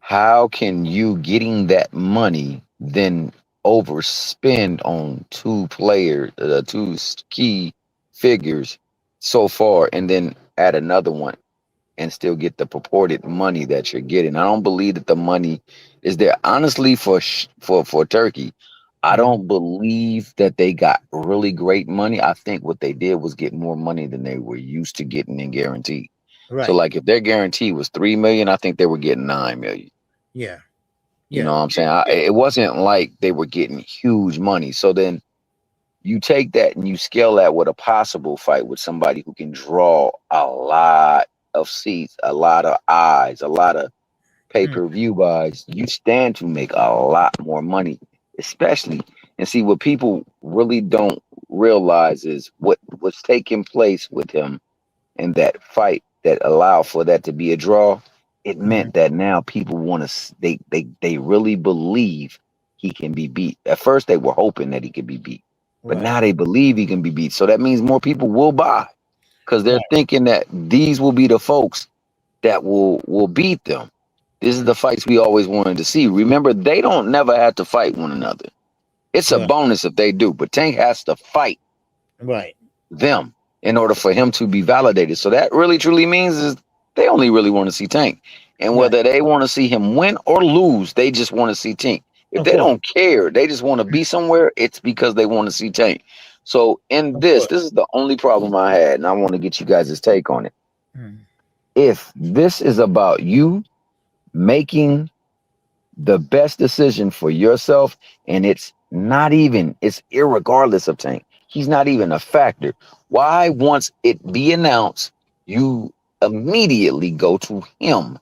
How can you getting that money then overspend on two key figures so far, and then add another one and still get the purported money that you're getting? I don't believe that the money is there. Honestly, for Turkey, I don't believe that they got really great money. I think what they did was get more money than they were used to getting in guaranteed. Right. So, like, if their guarantee was $3 million, I think they were getting $9 million. Yeah. You know what I'm saying? It wasn't like they were getting huge money. So then you take that and you scale that with a possible fight with somebody who can draw a lot of seats, a lot of eyes, a lot of pay-per-view buys. You stand to make a lot more money, especially. And see, what people really don't realize is what's taking place with him in that fight that allowed for that to be a draw. It meant that now people want to, they really believe he can be beat. At first, they were hoping that he could be beat, but now they believe he can be beat. So that means more people will buy because they're thinking that these will be the folks that will beat them. This is the fights we always wanted to see. Remember, they don't never have to fight one another. It's a bonus if they do, but Tank has to fight them in order for him to be validated. So that really truly means is they only really want to see Tank. And whether they want to see him win or lose, they just want to see Tank. If they don't care, they just want to be somewhere, it's because they want to see Tank. So in this is the only problem I had, and I want to get you guys' take on it. If this is about you making the best decision for yourself, and it's irregardless of Tank, he's not even a factor. Why, once it be announced, you immediately go to him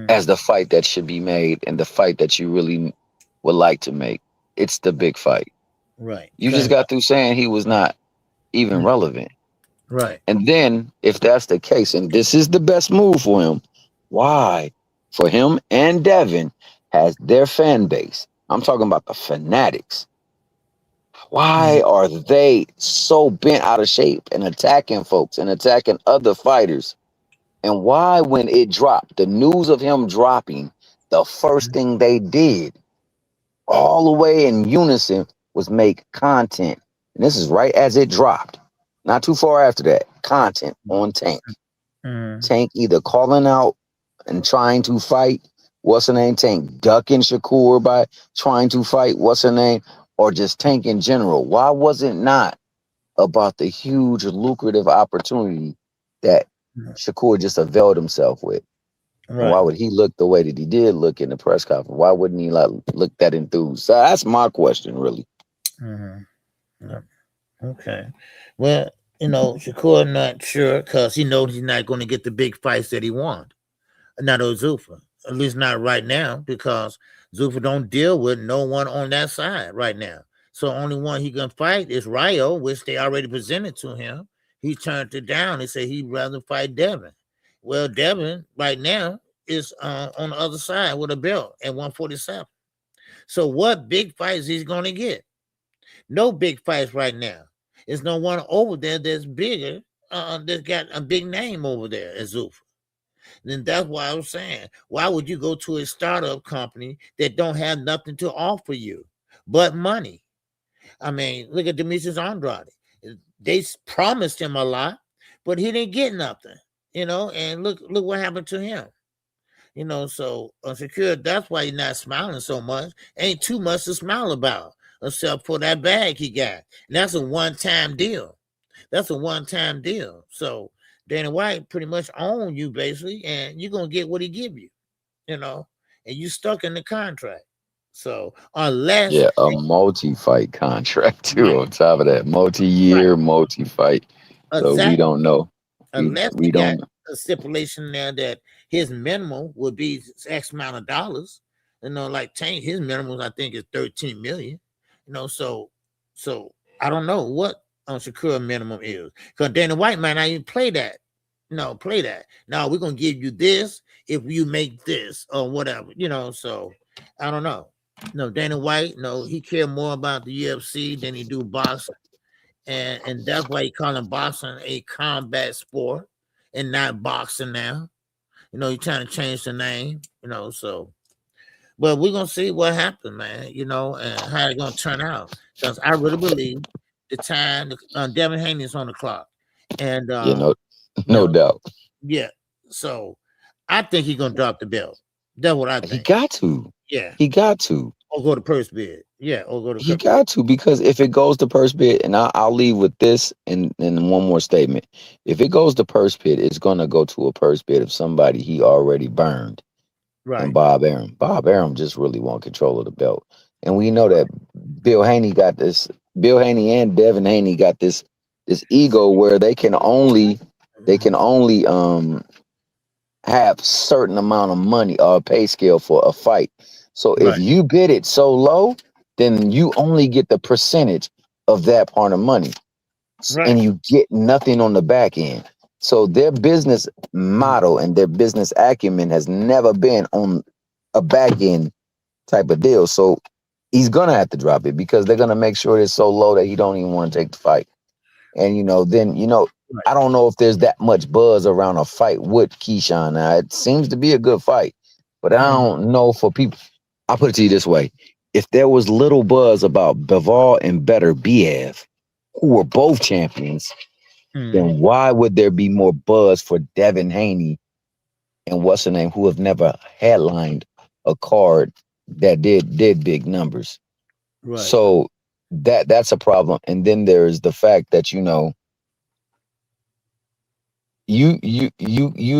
as the fight that should be made and the fight that you really would like to make? It's the big fight. Right. You just got through saying he was not even relevant. Right. And then if that's the case, and this is the best move for him, why? For him and Devin has their fan base. I'm talking about the fanatics. Why are they so bent out of shape and attacking folks and attacking other fighters? And why, when it dropped, the news of him dropping, the first thing they did, all the way in unison, was make content. And this is right as it dropped. Not too far after that, content on Tank. Tank either calling out and trying to fight what's her name, Tank ducking Shakur by trying to fight what's her name, or just Tank in general? Why was it not about the huge lucrative opportunity that Shakur just availed himself with? And why would he look the way that he did look in the press conference? Why wouldn't he like look that enthused? So that's my question, really. Okay. Well, Shakur not sure because he knows he's not going to get the big fights that he wants. Not Zuffa. At least not right now, because Zuffa don't deal with no one on that side right now. So only one he can fight is Rayo, which they already presented to him. He turned it down. He said he'd rather fight Devin. Well, Devin right now is on the other side with a belt at 147. So what big fights he's going to get? No big fights right now. There's no one over there that's bigger, that's got a big name over there as Zuffa. Then that's why I was saying, why would you go to a startup company that don't have nothing to offer you but money? I mean, look at Demetrius Andrade. They promised him a lot, but he didn't get nothing, and look what happened to him. So Shakur, that's why he's not smiling so much. Ain't too much to smile about, except for that bag he got. And that's a one-time deal. So Dana White pretty much own you basically, and you're gonna get what he give you, and you stuck in the contract. So unless a multi-fight contract too, on top of that, multi-year, multi-fight. So we don't know. Unless we don't got a stipulation there that his minimum would be X amount of dollars. Like Tank, his minimum I think is 13 million. So I don't know what Shakur minimum is, because Dana White might not even play that. No, play that. No, we're gonna give you this if you make this or whatever. So I don't know. No, Dana White, no, he cared more about the UFC than he do boxing, and that's why he calling boxing a combat sport and not boxing now. He's trying to change the name. So. But we're gonna see what happens, man. And how it's gonna turn out. Because I really believe the time Devin Haney is on the clock, and no doubt. Yeah. So I think he's gonna drop the belt. That's what I think. He got to. Yeah. He got to. Or go to purse bid. Yeah. Or go to. He got to, because if it goes to purse bid, and I'll leave with this and one more statement. If it goes to purse bid, it's gonna go to a purse bid of somebody he already burned. Right. And Bob Arum just really want control of the belt. And we know that Bill Haney and Devin Haney got this ego where they can only have certain amount of money or pay scale for a fight. So if you bid it so low, then you only get the percentage of that part of money. And you get nothing on the back end. So their business model and their business acumen has never been on a back end type of deal. So he's gonna have to drop it, because they're gonna make sure it's so low that he don't even want to take the fight. And I don't know if there's that much buzz around a fight with Keyshawn. Now, it seems to be a good fight, but I don't know for people. I'll put it to you this way: if there was little buzz about Bivol and Better Biev, who were both champions, then why would there be more buzz for Devin Haney and what's her name, who have never headlined a card that did big numbers? So that's a problem. And then there's the fact that you're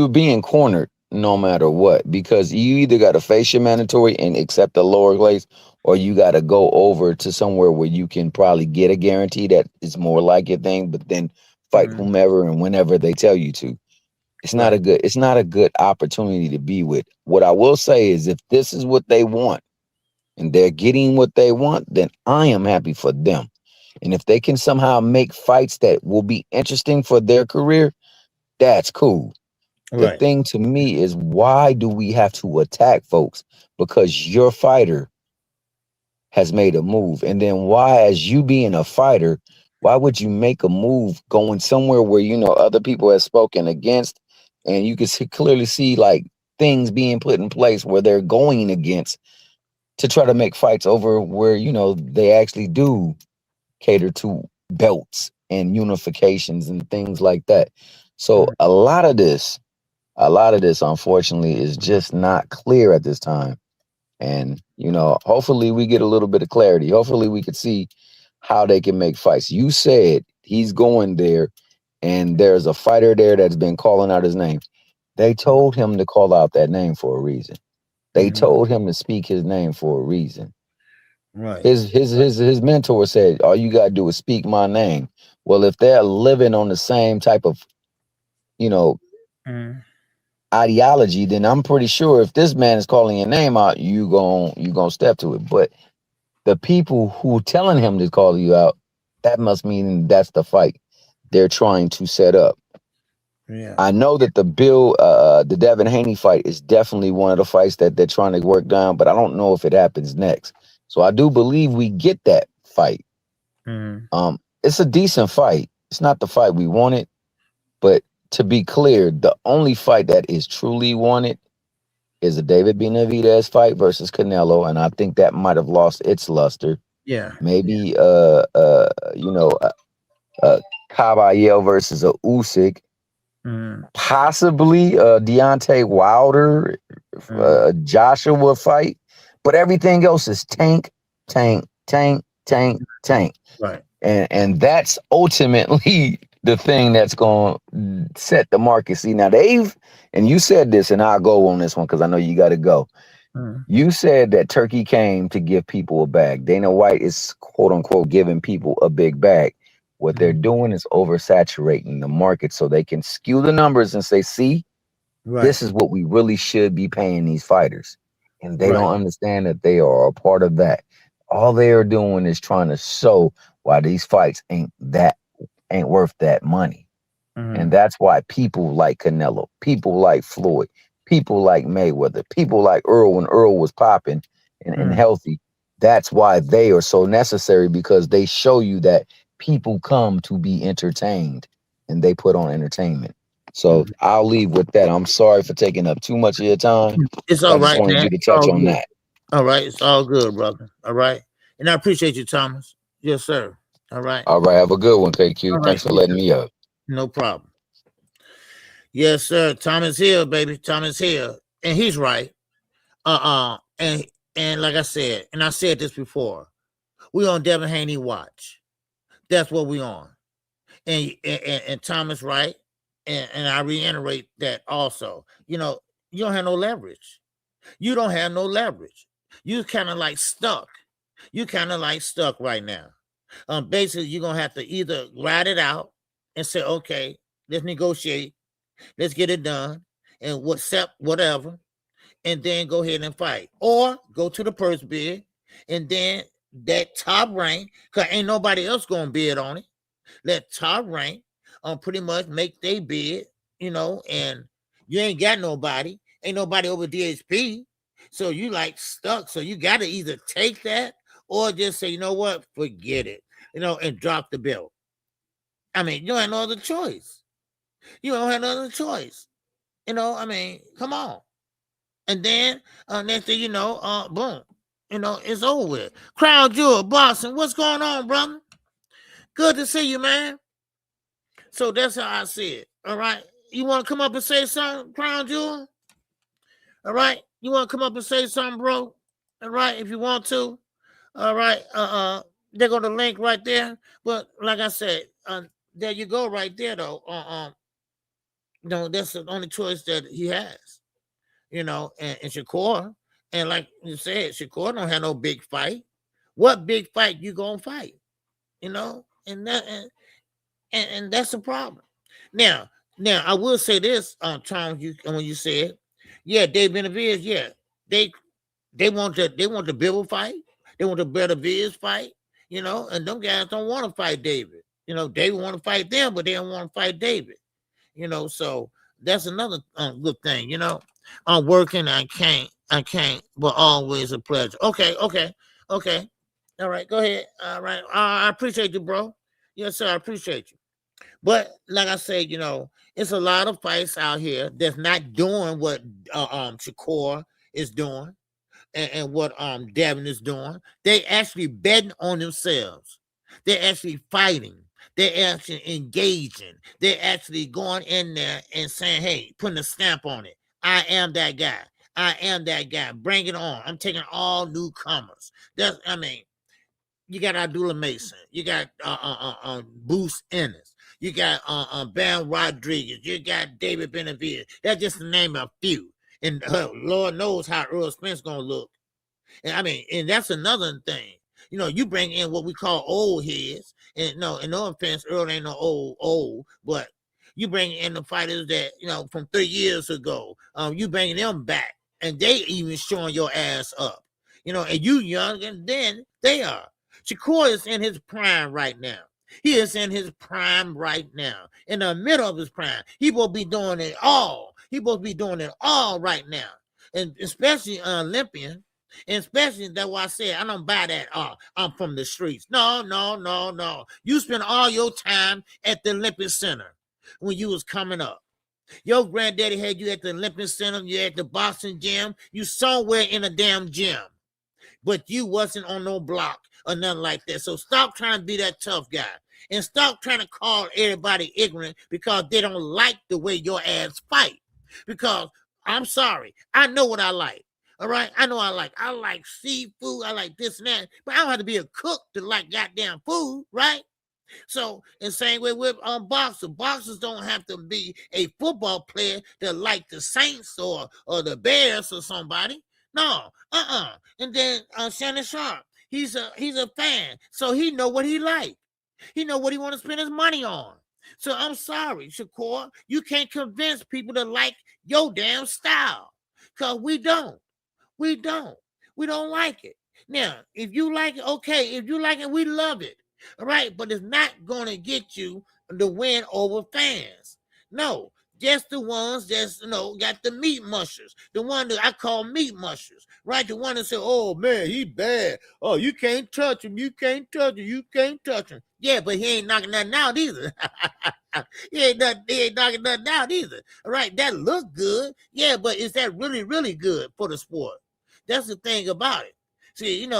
being cornered no matter what, because you either got to face your mandatory and accept the lower place, or you got to go over to somewhere where you can probably get a guarantee that is more like your thing, but then fight whomever and whenever they tell you to. It's not a good opportunity to be with. What I will say is, if this is what they want and they're getting what they want, then I am happy for them. And if they can somehow make fights that will be interesting for their career, that's cool. The thing to me is, why do we have to attack folks because your fighter has made a move? And then why, as you being a fighter, why would you make a move going somewhere where other people have spoken against, and you can clearly see like things being put in place where they're going against to try to make fights over where they actually do cater to belts and unifications and things like that. So a lot of this a lot of this, unfortunately, is just not clear at this time. And, hopefully we get a little bit of clarity. Hopefully we could see how they can make fights. You said he's going there, and there's a fighter there that's been calling out his name. They told him to call out that name for a reason. They told him to speak his name for a reason. Right. His mentor said, all you gotta do is speak my name. Well, if they're living on the same type of, ideology, then I'm pretty sure if this man is calling your name out, you gon' step to it. But the people who telling him to call you out, that must mean that's the fight they're trying to set up. Yeah. I know that the Devin Haney fight is definitely one of the fights that they're trying to work down, but I don't know if it happens next. So I do believe we get that fight. It's a decent fight. It's not the fight we wanted, but to be clear, the only fight that is truly wanted is a David Benavidez fight versus Canelo, and I think that might have lost its luster. Yeah. Maybe Caballero versus a Usyk. Possibly Deontay Wilder, Joshua fight, but everything else is tank. Right. And that's ultimately the thing that's going to set the market. See, now and you said this, and I'll go on this one because I know you got to go. You said that Turkey came to give people a bag. Dana White is, quote unquote, giving people a big bag. What they're doing is oversaturating the market so they can skew the numbers and say, see, this is what we really should be paying these fighters. And they don't understand that they are a part of that. All they are doing is trying to show why these fights ain't worth that money. And that's why people like Canelo, people like Floyd, people like Mayweather, people like Earl when Earl was popping and healthy. That's why they are so necessary, because they show you that people come to be entertained and they put on entertainment. So I'll leave with that. I'm sorry for taking up too much of your time. It's all I just right, wanted man. you to touch on that. All right. It's all good, brother. All right. And I appreciate you, Thomas. Yes, sir. All right. All right. Have a good one, KQ. Right. Thanks for letting me up. No problem. Yes, sir. Thomas Hill, baby. Thomas Hill. And he's right. And like I said, and I said this before, we on Devin Haney watch. That's what we on. And Thomas right. And I reiterate that also. You don't have no leverage. You don't have no leverage. You kind of like stuck. You kind of like stuck right now. Basically, you're gonna have to either ride it out and say, okay, let's negotiate, let's get it done, and whatever, and then go ahead and fight, or go to the purse bid, and then that top rank, because ain't nobody else gonna bid on it. Let top rank pretty much make they bid, and you ain't got nobody, ain't nobody over DHP, so you like stuck. So you got to either take that or just say, you know what, forget it, and drop the bill. I mean, you don't have no other choice. You don't have no other choice. Come on. And then next thing you know, boom, it's over with. Crown Jewel, Boston, what's going on, brother? Good to see you, man. So that's how I see it. All right. You want to come up and say something, Crown Jewel? All right. You want to come up and say something, bro? All right. If you want to. All right. They're going to link right there. But like I said, there you go right there, though. That's the only choice that he has. And Shakur. And like you said, Shakur don't have no big fight. What big fight you going to fight? And that's the problem. Now I will say this, Tom, when you said, yeah, Dave Benavidez, yeah, they want the Bibble fight, they want the Benavidez fight, and them guys don't want to fight David. David want to fight them, but they don't want to fight David. So that's another good thing. I'm working, I can't, but always a pleasure. Okay. All right, go ahead. All right, I appreciate you, bro. Yes, sir, I appreciate you. But like I said, it's a lot of fights out here that's not doing what Shakur is doing and what Devin is doing. They actually betting on themselves. They're actually fighting. They're actually engaging. They're actually going in there and saying, hey, putting a stamp on it. I am that guy. I am that guy. Bring it on. I'm taking all newcomers. You got Abdullah Mason. You got Boost Ennis. You got Ben Rodriguez. You got David Benavides. That's just to name a few. And Lord knows how Earl Spence going to look. And that's another thing. You bring in what we call old heads. And no offense, Earl ain't no old, but you bring in the fighters that, from 3 years ago. You bring them back, and they even showing your ass up. And you younger than they are. Shakur is in his prime right now. He is in his prime right now. In the middle of his prime. He will be doing it all. He will be doing it all right now. And especially Olympian. And especially that's why I said I don't buy that. I'm from the streets. No. You spend all your time at the Olympic Center when you was coming up. Your granddaddy had you at the Olympic Center. You at the boxing gym. You somewhere in a damn gym. But you wasn't on no block or nothing like that. So stop trying to be that tough guy. And stop trying to call everybody ignorant because they don't like the way your ass fight. Because I'm sorry. I know what I like. All right? I know I like seafood. I like this and that. But I don't have to be a cook to like goddamn food, right? So, in the same way with boxers. Boxers don't have to be a football player that like the Saints or the Bears or somebody. No, And then Shannon Sharp, he's a fan, so he know what he like. He know what he want to spend his money on. So I'm sorry, Shakur, you can't convince people to like your damn style, cause we don't like it. Now, if you like it, okay. If you like it, we love it. All right, but it's not gonna get you the win over fans. No. Just the ones that's, got the meat mushers. The one that I call meat mushers, right? The one that say, oh, man, he bad. Oh, you can't touch him. You can't touch him. You can't touch him. Yeah, but he ain't knocking nothing out either. he ain't knocking nothing out either. All right, that look good. Yeah, but is that really, really good for the sport? That's the thing about it. See, it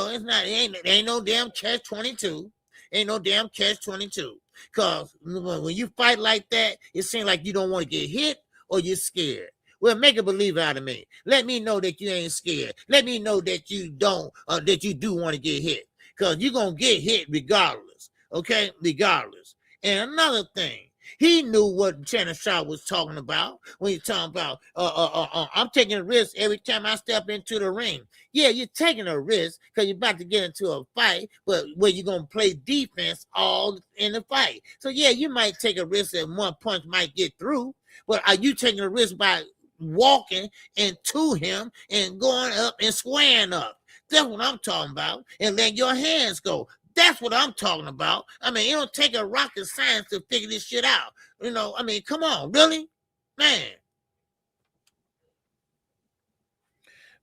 ain't no damn catch-22. Ain't no damn catch-22. Because when you fight like that, it seems like you don't want to get hit or you're scared. Well, make a believer out of me. Let me know that you ain't scared. Let me know that you don't, that you do want to get hit. Because you're going to get hit regardless. Okay? Regardless. And another thing, he knew what Shannon Sharp was talking about when he's talking about, I'm taking a risk every time I step into the ring. Yeah, you're taking a risk because you're about to get into a fight, but where you're going to play defense all in the fight. So, yeah, you might take a risk that one punch might get through, but are you taking a risk by walking into him and going up and squaring up? That's what I'm talking about. And letting your hands go. That's what I'm talking about. It don't take a rocket science to figure this shit out. Come on, really?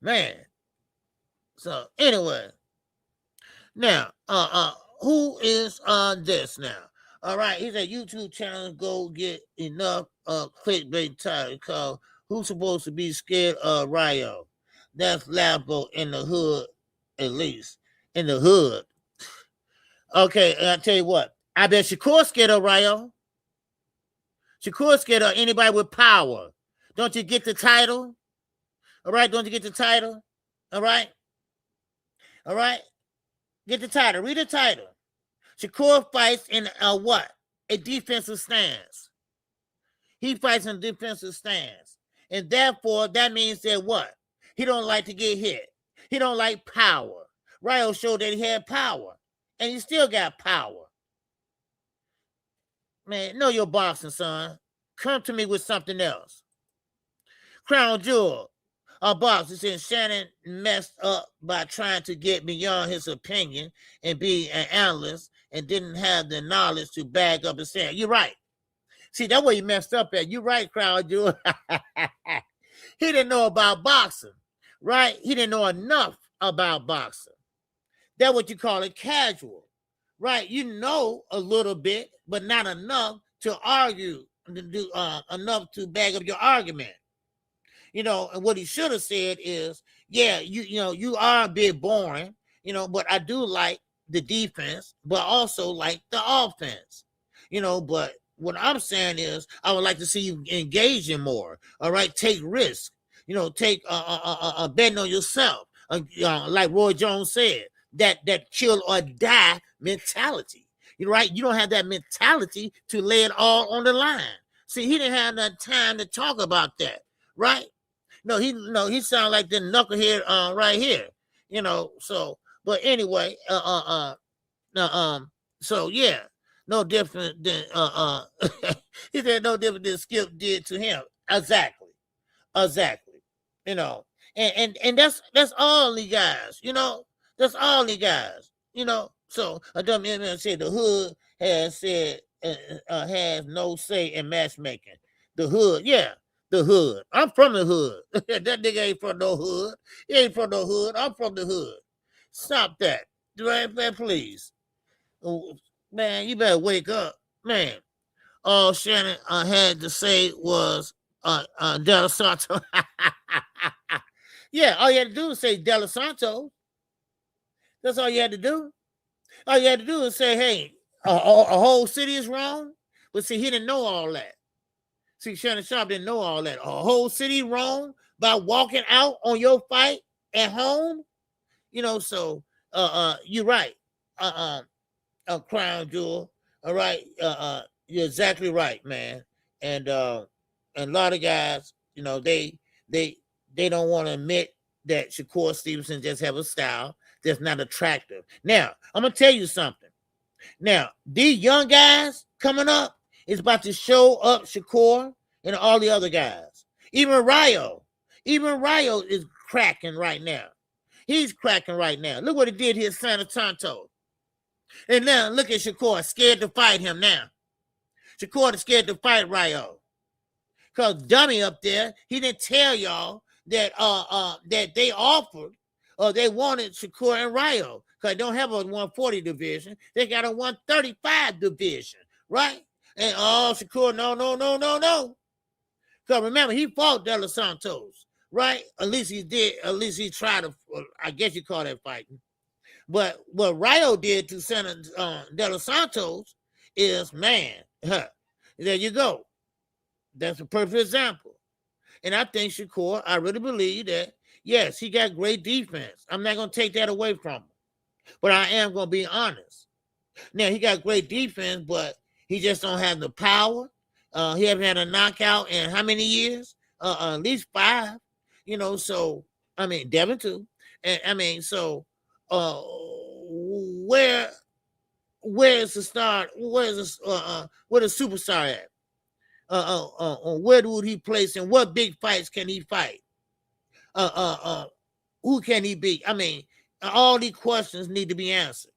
Man. So, anyway. Now, who is on this now? All right, he said YouTube channel go get enough clickbait title called Who's Supposed to Be Scared of Rayo? That's laughable in the hood, at least. In the hood. Okay, and I'll tell you what. I bet Shakur scared of Rayo. Shakur scared of anybody with power. Don't you get the title? All right, don't you get the title? All right? All right? Get the title. Read the title. Shakur fights in what? A defensive stance. He fights in a defensive stance. And therefore, that means that what? He don't like to get hit. He don't like power. Rayo showed that he had power. And you still got power. Man, know your boxing, son. Come to me with something else. Crown Jewel. A boxer said Shannon messed up by trying to get beyond his opinion and be an analyst and didn't have the knowledge to back up his saying. You're right. See, that's where he messed up at. You're right, Crown Jewel. He didn't know about boxing, right? He didn't know enough about boxing. That's what you call it casual, right? You know a little bit, but not enough to argue, enough to back up your argument. And what he should have said is, yeah, you are a bit boring, but I do like the defense, but also like the offense. But what I'm saying is I would like to see you engage in more. All right, take risks. Take betting on yourself. Like Roy Jones said, that kill or die mentality. Right? You don't have that mentality to lay it all on the line. See, he didn't have enough time to talk about that, right? He sounded like the knucklehead right here, So, but anyway, so yeah, no different than he said no different than Skip did to him. Exactly. And that's all the guys, That's all the guys, So a dumb man said the hood has no say in matchmaking. The hood, yeah, the hood. I'm from the hood. That nigga ain't from no hood. He ain't from no hood. I'm from the hood. Stop that, right, man, please. Oh, man, you better wake up, man. All Shannon had to say was De La Santo. Yeah, all you had to do was say De La Santo. That's all you had to do. All you had to do is say, hey, a whole city is wrong. But see, he didn't know all that. See, Shannon Sharp didn't know all that. A whole city wrong by walking out on your fight at home. So you're right. Crown Jewel. All right. You're exactly right, man. And a lot of guys, they don't want to admit that Shakur Stevenson just have a style that's not attractive. Now, I'm gonna tell you something. Now, these young guys coming up is about to show up Shakur and all the other guys. Even Rayo is cracking right now. He's cracking right now. Look what he did here at San Antonio. And now look at Shakur, scared to fight him now. Shakur is scared to fight Rayo. Because dummy up there, he didn't tell y'all that that they offered or they wanted Shakur and Rayo. Because they don't have a 140 division. They got a 135 division, right? And Shakur, no. Because remember, he fought De Los Santos, right? At least he did. At least he tried to, I guess you call that fighting. But what Rayo did to De Los Santos is, man, there you go. That's a perfect example. And I think Shakur, I really believe that, yes, he got great defense. I'm not going to take that away from him. But I am going to be honest. Now, he got great defense, but he just don't have the power. He haven't had a knockout in how many years? At least 5. So, I mean, Devin too. And I mean, so where is the star? Where the superstar at? Where would he place and what big fights can he fight? Who can he beat? I mean, all these questions need to be answered.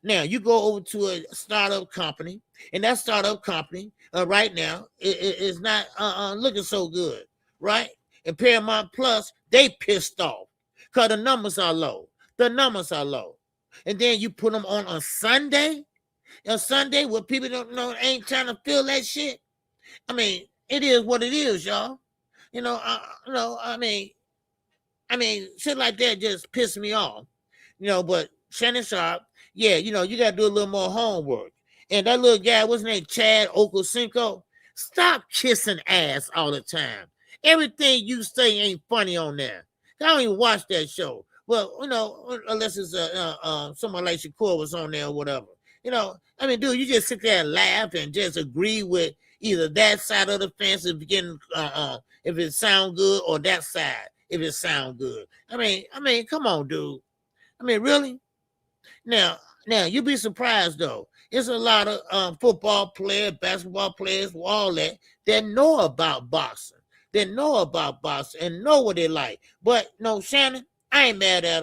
Now, you go over to a startup company, and that startup company right now is not looking so good, right? And Paramount Plus, they pissed off because the numbers are low. And then you put them on a Sunday where people don't know, ain't trying to feel that shit. I mean, it is what it is, y'all. I mean, shit like that just pissed me off. But Shannon Sharp, yeah, you got to do a little more homework. And that little guy, what's his name, Chad Okocinco, stop kissing ass all the time. Everything you say ain't funny on there. I don't even watch that show. Well, unless it's someone like Shakur was on there or whatever. I mean, dude, you just sit there and laugh and just agree with either that side of the fence if if it sound good, or that side if it sound good. I mean, come on, dude. I mean, really? Now you'd be surprised though. It's a lot of football players, basketball players, all that know about boxing. They know about boxing and know what they like. But no, Shannon, I ain't mad at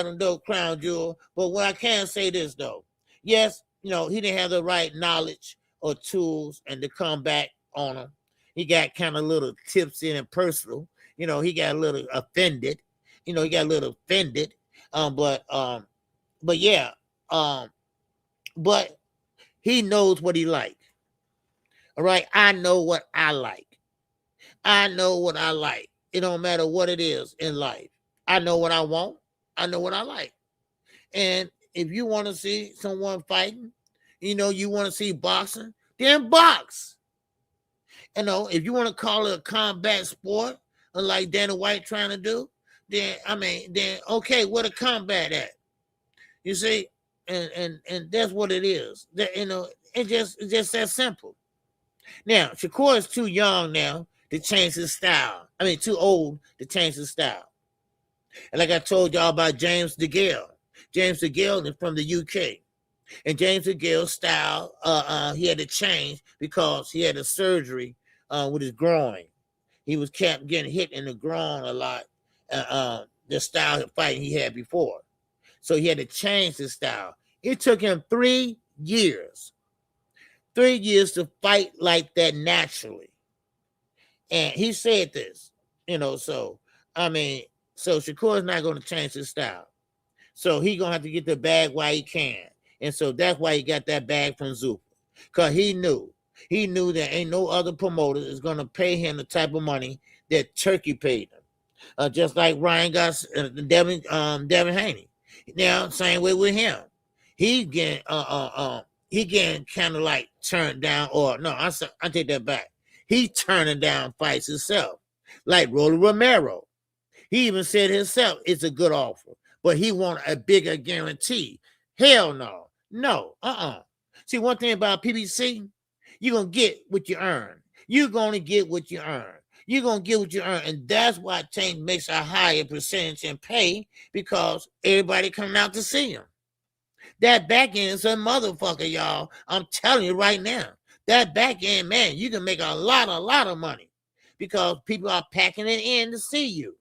him though, Crown Jewel. But what I can say this though, yes, he didn't have the right knowledge or tools and to come back on him. He got kind of a little tipsy and personal. He got a little offended. But yeah, but he knows what he like. All right, I know what I like. It don't matter what it is in life. I know what I want. I know what I like. And if you want to see someone fighting, you want to see boxing, then box. If you want to call it a combat sport, like Dana White trying to do, then okay, where the combat at? You see, and that's what it is. It's just that simple. Now, Shakur is too young now to change his style. Too old to change his style. And like I told y'all about James DeGale. James DeGale is from the UK. And James DeGale's style, he had to change because he had a surgery with his groin. He was kept getting hit in the groin a lot, the style of fighting he had before. So he had to change his style. It took him 3 years. 3 years to fight like that naturally. And he said this, so Shakur is not going to change his style. So he's going to have to get the bag while he can. And so that's why he got that bag from Zuffa. Because he knew that ain't no other promoter is going to pay him the type of money that Turkey paid him. Just like Ryan got Devin Haney. Now, same way with him. He getting kind of like turned down, or no, I take that back. He turning down fights himself, like Rolly Romero. He even said himself it's a good offer, but he want a bigger guarantee. Hell no, See, one thing about PBC, you're gonna get what you earn. You're gonna get what you earn. You're gonna get what you earn, and that's why Tank makes a higher percentage in pay, because everybody coming out to see him. That back end is a motherfucker, y'all. I'm telling you right now. That back end, man, you can make a lot of money because people are packing it in to see you.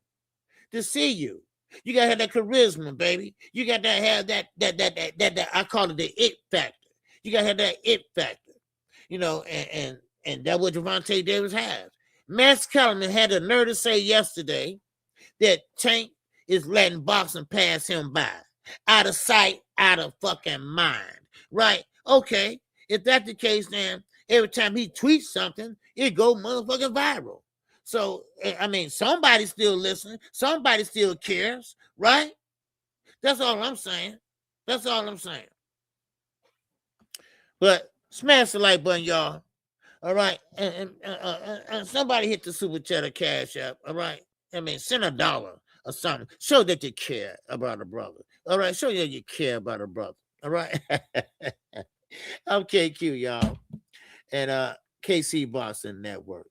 You gotta have that charisma, baby. You got to have that I call it the it factor. You gotta have that it factor, and that's what Gervonta Davis has. Max Kellerman had the nerve to say yesterday that Tank is letting boxing pass him by. Out of sight, out of fucking mind. Right? Okay. If that's the case, then every time he tweets something, it go motherfucking viral. So, somebody's still listening. Somebody still cares. Right? That's all I'm saying. But smash the like button, y'all. All right? And somebody hit the super chat or cash app. All right? Send $1 or something. Show that you care about a brother. All right? Show that you care about a brother. All right? I'm KQ, y'all. And KC Boxing Network.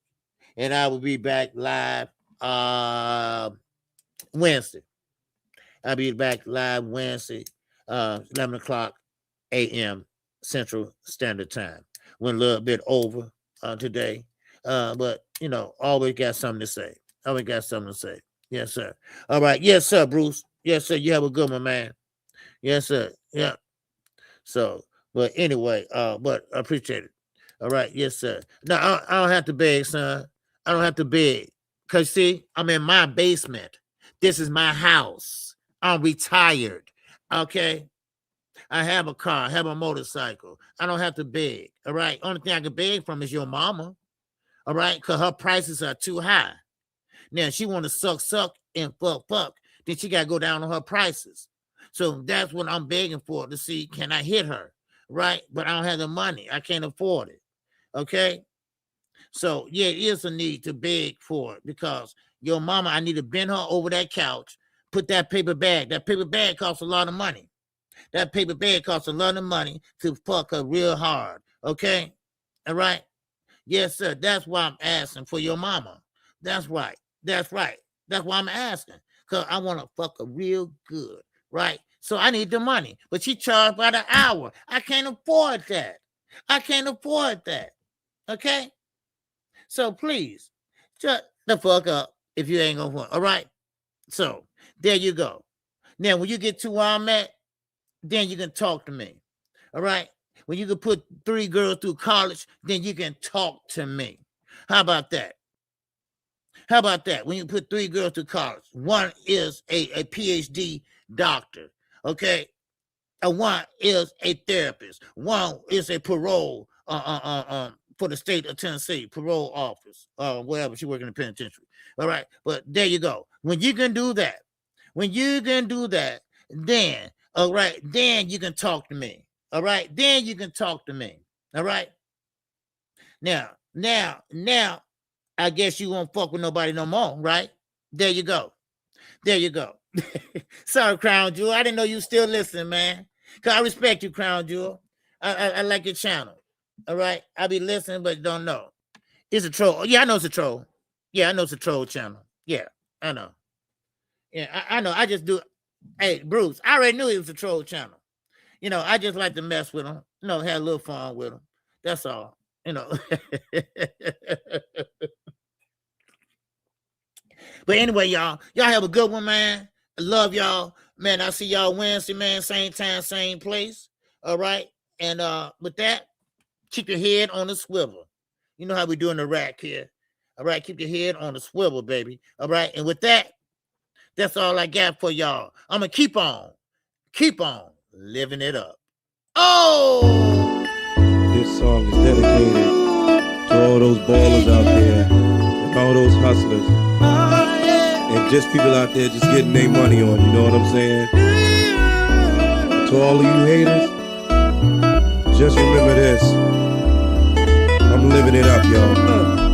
And I will be back live Wednesday. I'll be back live Wednesday, 11 o'clock a.m. Central Standard Time. Went a little bit over today. But, always got something to say. Yes, sir. All right. Yes, sir, Bruce. Yes, sir. You have a good one, man. Yes, sir. Yeah. So, but anyway, but I appreciate it. All right. Yes, sir. No, I don't have to beg, son. I don't have to beg. Because, see, I'm in my basement. This is my house. I'm retired. Okay? I have a car. I have a motorcycle. I don't have to beg. All right? Only thing I can beg from is your mama. All right? Because her prices are too high. Now, she want to suck, and fuck. Then she got to go down on her prices. So that's what I'm begging for, to see, can I hit her? Right? But I don't have the money. I can't afford it. Okay? So, yeah, it is a need to beg for it, because your mama, I need to bend her over that couch, put that paper bag. That paper bag costs a lot of money. That paper bag costs a lot of money to fuck her real hard. Okay? All right? Yes, sir. That's why I'm asking for your mama. That's right. That's why I'm asking, because I want to fuck her real good. Right? So I need the money. But she charged by the hour. I can't afford that. Okay? So please, shut the fuck up if you ain't gonna want. All right? So there you go. Now, when you get to where I'm at, then you can talk to me. All right? When you can put 3 girls through college, then you can talk to me. How about that? When you put 3 girls through college, one is a PhD doctor, okay? And one is a therapist. One is a parole for the state of Tennessee, parole office, whatever. She working in the penitentiary. All right, but there you go. When you can do that, then, all right, then you can talk to me. All right, then you can talk to me. All right. Now, I guess you won't fuck with nobody no more, right? There you go. Sorry, Crown Jewel. I didn't know you still listening, man. Cause I respect you, Crown Jewel. I like your channel. All right. I be listening, but don't know. It's a troll. Yeah, I know it's a troll. Yeah, I know it's a troll channel. Yeah, I know. Yeah, I know. I just do. Hey, Bruce, I already knew it was a troll channel. You know, I just like to mess with them. You know, have a little fun with them. That's all. You know. But anyway, y'all have a good one, man. I love y'all. Man, I'll see y'all Wednesday, man. Same time, same place. All right. And with that, keep your head on the swivel. You know how we do in the rack here. All right. Keep your head on the swivel, baby. All right. And with that, that's all I got for y'all. I'm going to keep on living it up. Oh! This song is dedicated to all those ballers out there and all those hustlers and just people out there just getting their money on, you know what I'm saying? To all of you haters, just remember this. I'm living it up, y'all.